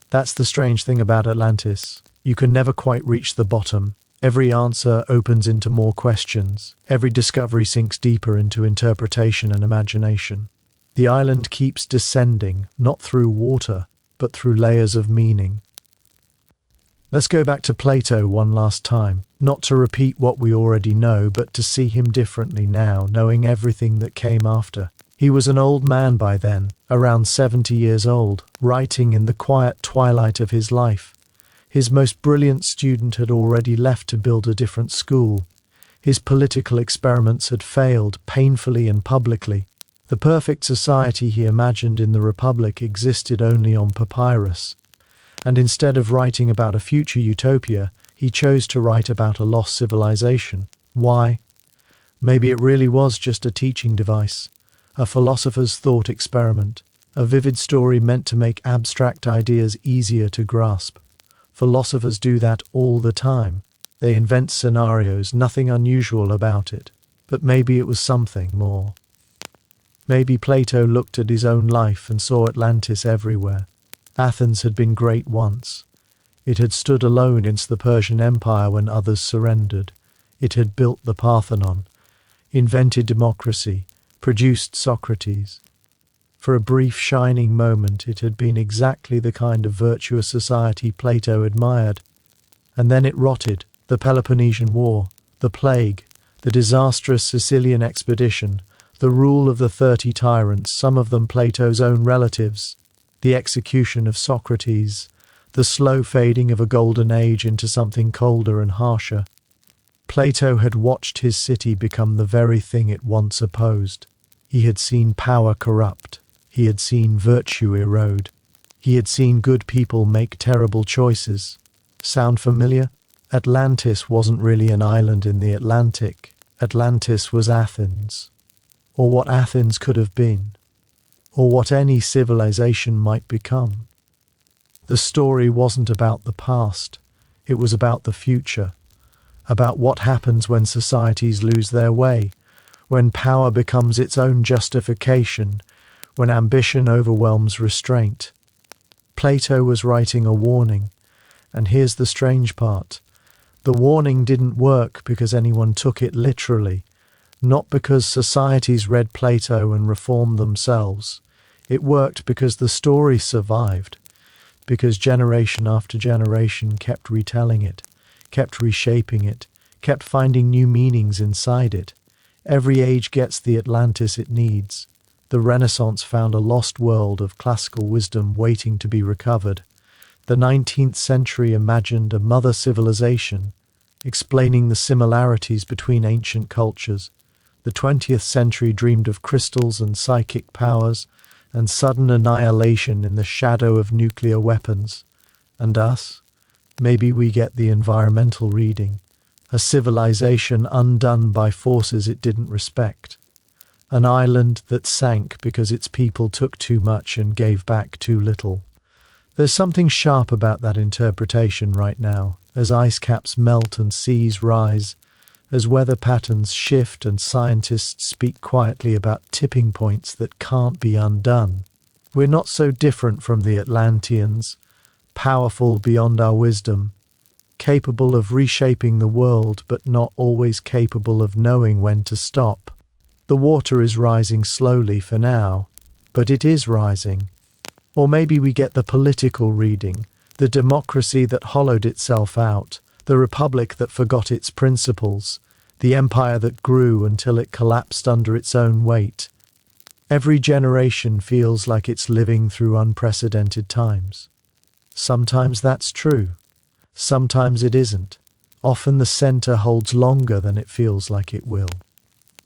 That's the strange thing about Atlantis. You can never quite reach the bottom. Every answer opens into more questions. Every discovery sinks deeper into interpretation and imagination. The island keeps descending, not through water, but through layers of meaning. Let's go back to Plato one last time, not to repeat what we already know, but to see him differently now, knowing everything that came after. He was an old man by then, around 70 years old, writing in the quiet twilight of his life. His most brilliant student had already left to build a different school. His political experiments had failed, painfully and publicly. The perfect society he imagined in the Republic existed only on papyrus. And instead of writing about a future utopia, he chose to write about a lost civilization. Why? Maybe it really was just a teaching device, a philosopher's thought experiment, a vivid story meant to make abstract ideas easier to grasp. Philosophers do that all the time. They invent scenarios, nothing unusual about it. But maybe it was something more. Maybe Plato looked at his own life and saw Atlantis everywhere. Athens had been great once. It had stood alone against the Persian Empire when others surrendered. It had built the Parthenon, invented democracy, produced Socrates. For a brief shining moment, it had been exactly the kind of virtuous society Plato admired. And then it rotted. The Peloponnesian War, the plague, the disastrous Sicilian expedition, the rule of the 30 tyrants, some of them Plato's own relatives, the execution of Socrates, the slow fading of a golden age into something colder and harsher. Plato had watched his city become the very thing it once opposed. He had seen power corrupt. He had seen virtue erode. He had seen good people make terrible choices. Sound familiar? Atlantis wasn't really an island in the Atlantic. Atlantis was Athens. Or what Athens could have been. Or what any civilization might become. The story wasn't about the past. It was about the future. About what happens when societies lose their way, when power becomes its own justification, when ambition overwhelms restraint. Plato was writing a warning, and here's the strange part. The warning didn't work because anyone took it literally, not because societies read Plato and reformed themselves. It worked because the story survived, because generation after generation kept retelling it, kept reshaping it, kept finding new meanings inside it. Every age gets the Atlantis it needs. The Renaissance found a lost world of classical wisdom waiting to be recovered. The 19th century imagined a mother civilization, explaining the similarities between ancient cultures. The 20th century dreamed of crystals and psychic powers, and sudden annihilation in the shadow of nuclear weapons. And us? Maybe we get the environmental reading. A civilization undone by forces it didn't respect. An island that sank because its people took too much and gave back too little. There's something sharp about that interpretation right now, as ice caps melt and seas rise, as weather patterns shift and scientists speak quietly about tipping points that can't be undone. We're not so different from the Atlanteans, powerful beyond our wisdom, capable of reshaping the world but not always capable of knowing when to stop. The water is rising slowly for now, but it is rising. Or maybe we get the political reading, the democracy that hollowed itself out, the republic that forgot its principles, the empire that grew until it collapsed under its own weight. Every generation feels like it's living through unprecedented times. Sometimes that's true. Sometimes it isn't. Often the center holds longer than it feels like it will.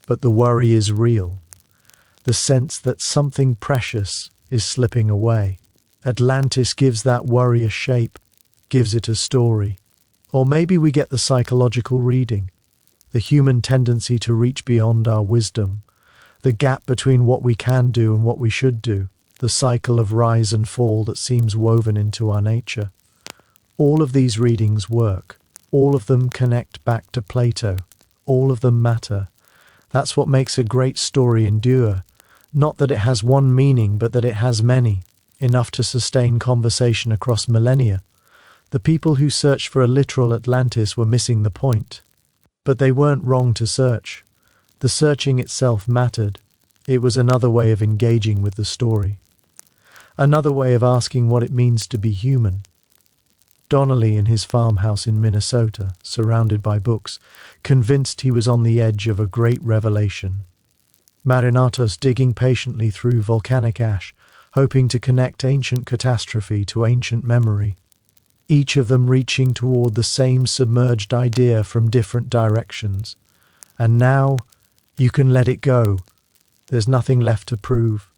But the worry is real. The sense that something precious is slipping away. Atlantis gives that worry a shape, gives it a story. Or maybe we get the psychological reading, the human tendency to reach beyond our wisdom, the gap between what we can do and what we should do, the cycle of rise and fall that seems woven into our nature. All of these readings work. All of them connect back to Plato. All of them matter. That's what makes a great story endure. Not that it has one meaning, but that it has many, enough to sustain conversation across millennia. The people who searched for a literal Atlantis were missing the point. But they weren't wrong to search. The searching itself mattered. It was another way of engaging with the story. Another way of asking what it means to be human. Donnelly in his farmhouse in Minnesota, surrounded by books, convinced he was on the edge of a great revelation. Marinatos digging patiently through volcanic ash, hoping to connect ancient catastrophe to ancient memory. Each of them reaching toward the same submerged idea from different directions. And now, you can let it go. There's nothing left to prove,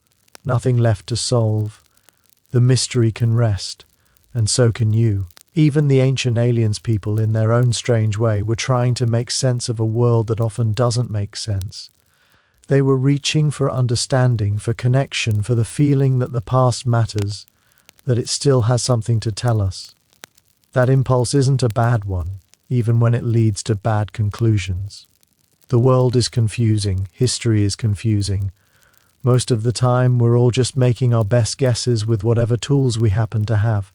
nothing left to solve. The mystery can rest, and so can you. Even the ancient aliens people, in their own strange way, were trying to make sense of a world that often doesn't make sense. They were reaching for understanding, for connection, for the feeling that the past matters, that it still has something to tell us. That impulse isn't a bad one, even when it leads to bad conclusions. The world is confusing, history is confusing. Most of the time, we're all just making our best guesses with whatever tools we happen to have.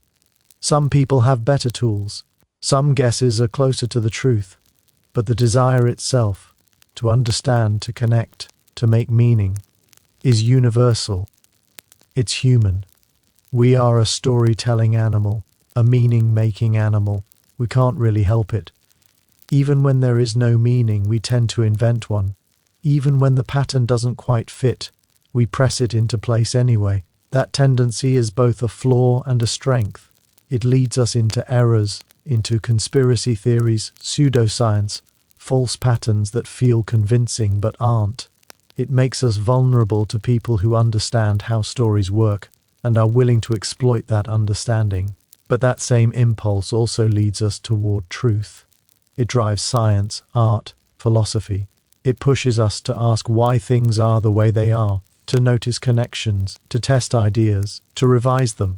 Some people have better tools. Some guesses are closer to the truth. But the desire itself, to understand, to connect, to make meaning, is universal. It's human. We are a storytelling animal, a meaning-making animal. We can't really help it. Even when there is no meaning, we tend to invent one. Even when the pattern doesn't quite fit, we press it into place anyway. That tendency is both a flaw and a strength. It leads us into errors, into conspiracy theories, pseudoscience, false patterns that feel convincing but aren't. It makes us vulnerable to people who understand how stories work and are willing to exploit that understanding. But that same impulse also leads us toward truth. It drives science, art, philosophy. It pushes us to ask why things are the way they are, to notice connections, to test ideas, to revise them.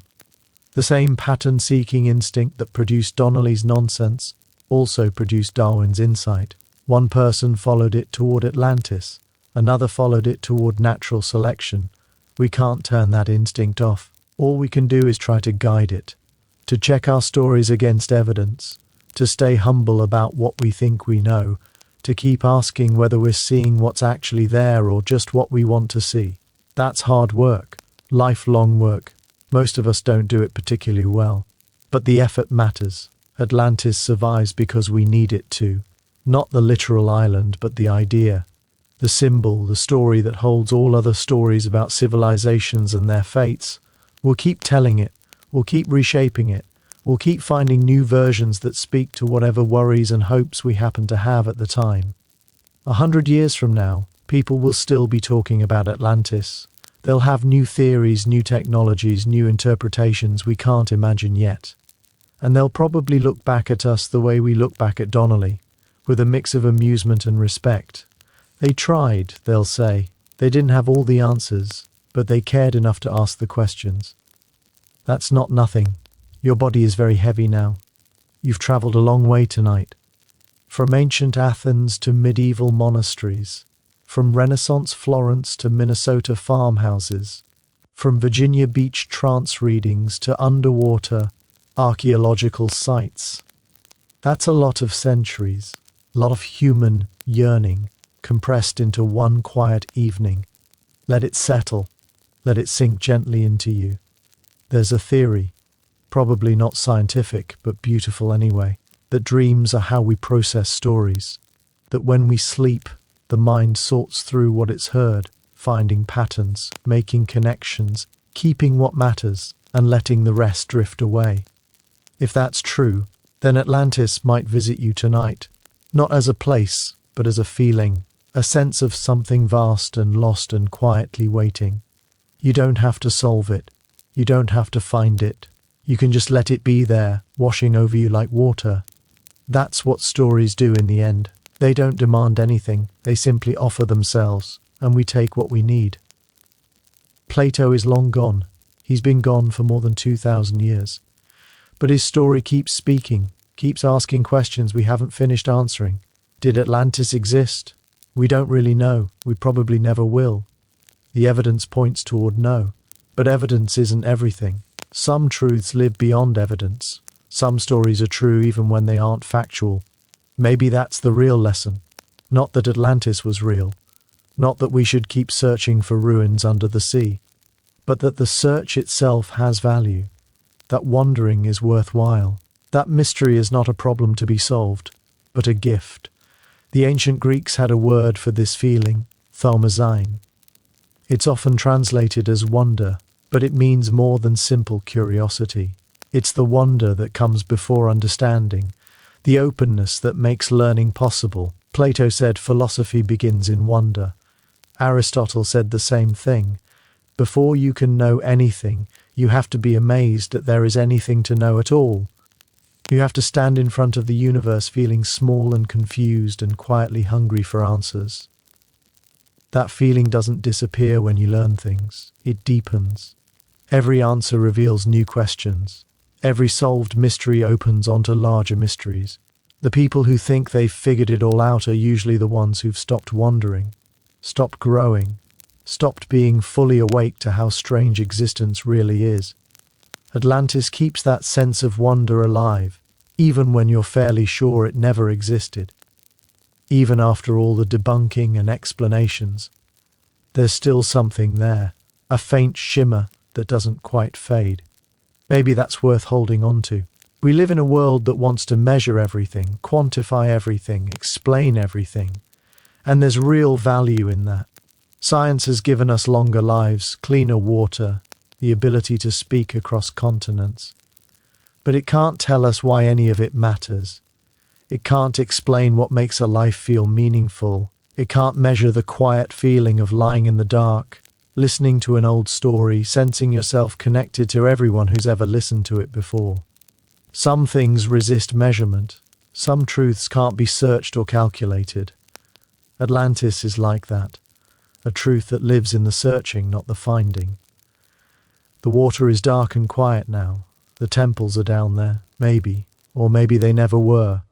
The same pattern-seeking instinct that produced Donnelly's nonsense also produced Darwin's insight. One person followed it toward Atlantis, another followed it toward natural selection. We can't turn that instinct off. All we can do is try to guide it, to check our stories against evidence, to stay humble about what we think we know, to keep asking whether we're seeing what's actually there or just what we want to see. That's hard work, lifelong work. Most of us don't do it particularly well. But the effort matters. Atlantis survives because we need it to. Not the literal island, but the idea. The symbol, the story that holds all other stories about civilizations and their fates. We'll keep telling it. We'll keep reshaping it. We'll keep finding new versions that speak to whatever worries and hopes we happen to have at the time. 100 years from now, people will still be talking about Atlantis. They'll have new theories, new technologies, new interpretations we can't imagine yet. And they'll probably look back at us the way we look back at Donnelly, with a mix of amusement and respect. They tried, they'll say. They didn't have all the answers, but they cared enough to ask the questions. That's not nothing. Your body is very heavy now. You've traveled a long way tonight. From ancient Athens to medieval monasteries. From Renaissance Florence to Minnesota farmhouses, from Virginia Beach trance readings to underwater archaeological sites. That's a lot of centuries, a lot of human yearning compressed into one quiet evening. Let it settle, let it sink gently into you. There's a theory, probably not scientific but beautiful anyway, that dreams are how we process stories, that when we sleep, the mind sorts through what it's heard, finding patterns, making connections, keeping what matters, and letting the rest drift away. If that's true, then Atlantis might visit you tonight, not as a place, but as a feeling, a sense of something vast and lost and quietly waiting. You don't have to solve it. You don't have to find it. You can just let it be there, washing over you like water. That's what stories do in the end. They don't demand anything, they simply offer themselves, and we take what we need. Plato is long gone. He's been gone for more than 2,000 years. But his story keeps speaking, keeps asking questions we haven't finished answering. Did Atlantis exist? We don't really know. We probably never will. The evidence points toward no. But evidence isn't everything. Some truths live beyond evidence. Some stories are true even when they aren't factual. Maybe that's the real lesson. Not that Atlantis was real. Not that we should keep searching for ruins under the sea. But that the search itself has value. That wandering is worthwhile. That mystery is not a problem to be solved, but a gift. The ancient Greeks had a word for this feeling, thaumazein. It's often translated as wonder, but it means more than simple curiosity. It's the wonder that comes before understanding, the openness that makes learning possible. Plato said philosophy begins in wonder. Aristotle said the same thing. Before you can know anything, you have to be amazed that there is anything to know at all. You have to stand in front of the universe feeling small and confused and quietly hungry for answers. That feeling doesn't disappear when you learn things. It deepens. Every answer reveals new questions. Every solved mystery opens onto larger mysteries. The people who think they've figured it all out are usually the ones who've stopped wondering, stopped growing, stopped being fully awake to how strange existence really is. Atlantis keeps that sense of wonder alive, even when you're fairly sure it never existed. Even after all the debunking and explanations, there's still something there, a faint shimmer that doesn't quite fade. Maybe that's worth holding on to. We live in a world that wants to measure everything, quantify everything, explain everything. And there's real value in that. Science has given us longer lives, cleaner water, the ability to speak across continents. But it can't tell us why any of it matters. It can't explain what makes a life feel meaningful. It can't measure the quiet feeling of lying in the dark, listening to an old story, sensing yourself connected to everyone who's ever listened to it before. Some things resist measurement. Some truths can't be searched or calculated. Atlantis is like that. A truth that lives in the searching, not the finding. The water is dark and quiet now. The temples are down there, maybe, or maybe they never were.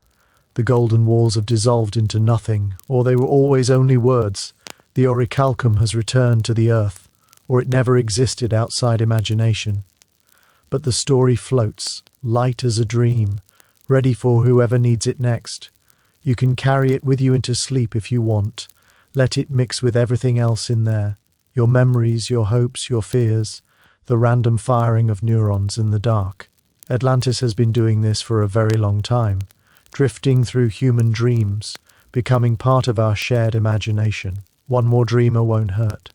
The golden walls have dissolved into nothing, or they were always only words. The orichalcum has returned to the earth, or it never existed outside imagination. But the story floats, light as a dream, ready for whoever needs it next. You can carry it with you into sleep if you want. Let it mix with everything else in there. Your memories, your hopes, your fears, the random firing of neurons in the dark. Atlantis has been doing this for a very long time, drifting through human dreams, becoming part of our shared imagination. One more dreamer won't hurt.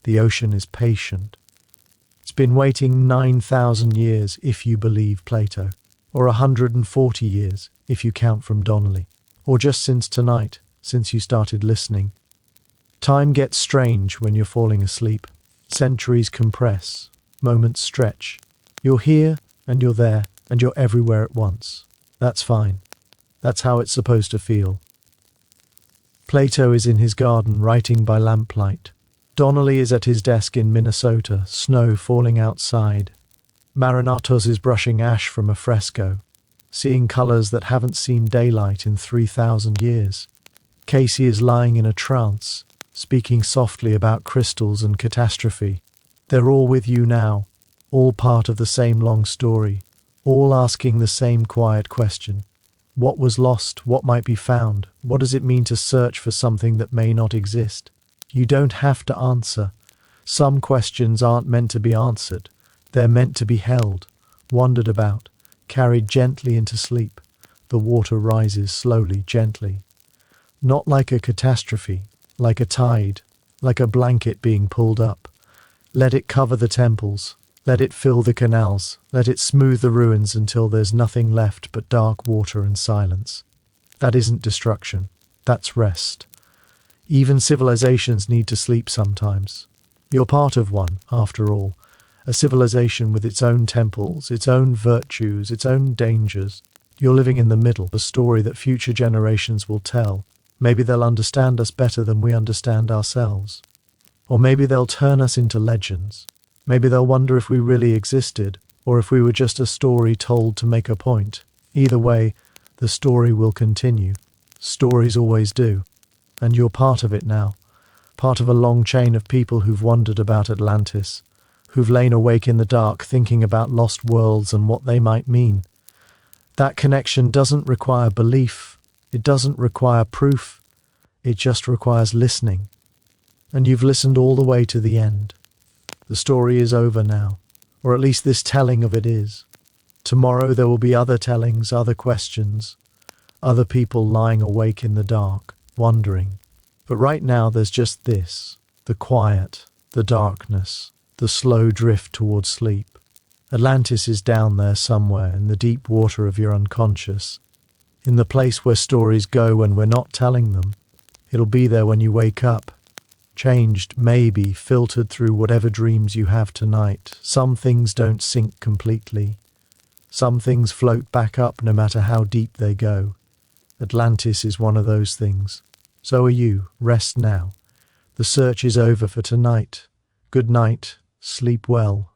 The ocean is patient. It's been waiting 9,000 years if you believe Plato, or 140 years if you count from Donnelly, or just since tonight, since you started listening. Time gets strange when you're falling asleep. Centuries compress, moments stretch. You're here, and you're there, and you're everywhere at once. That's fine. That's how it's supposed to feel. Plato is in his garden writing by lamplight. Donnelly is at his desk in Minnesota, snow falling outside. Marinatos is brushing ash from a fresco, seeing colors that haven't seen daylight in 3,000 years. Casey is lying in a trance, speaking softly about crystals and catastrophe. They're all with you now, all part of the same long story, all asking the same quiet question. What was lost? What might be found? What does it mean to search for something that may not exist? You don't have to answer. Some questions aren't meant to be answered. They're meant to be held, wondered about, carried gently into sleep. The water rises slowly, gently. Not like a catastrophe, like a tide, like a blanket being pulled up. Let it cover the temples. Let it fill the canals. Let it smooth the ruins until there's nothing left but dark water and silence. That isn't destruction. That's rest. Even civilizations need to sleep sometimes. You're part of one, after all. A civilization with its own temples, its own virtues, its own dangers. You're living in the middle, a story that future generations will tell. Maybe they'll understand us better than we understand ourselves. Or maybe they'll turn us into legends. Maybe they'll wonder if we really existed, or if we were just a story told to make a point. Either way, the story will continue. Stories always do. And you're part of it now. Part of a long chain of people who've wondered about Atlantis, who've lain awake in the dark thinking about lost worlds and what they might mean. That connection doesn't require belief. It doesn't require proof. It just requires listening. And you've listened all the way to the end. The story is over now, or at least this telling of it is. Tomorrow there will be other tellings, other questions, other people lying awake in the dark, wondering. But right now there's just this, the quiet, the darkness, the slow drift towards sleep. Atlantis is down there somewhere in the deep water of your unconscious, in the place where stories go when we're not telling them. It'll be there when you wake up, changed, maybe, filtered through whatever dreams you have tonight. Some things don't sink completely. Some things float back up no matter how deep they go. Atlantis is one of those things. So are you. Rest now. The search is over for tonight. Good night. Sleep well.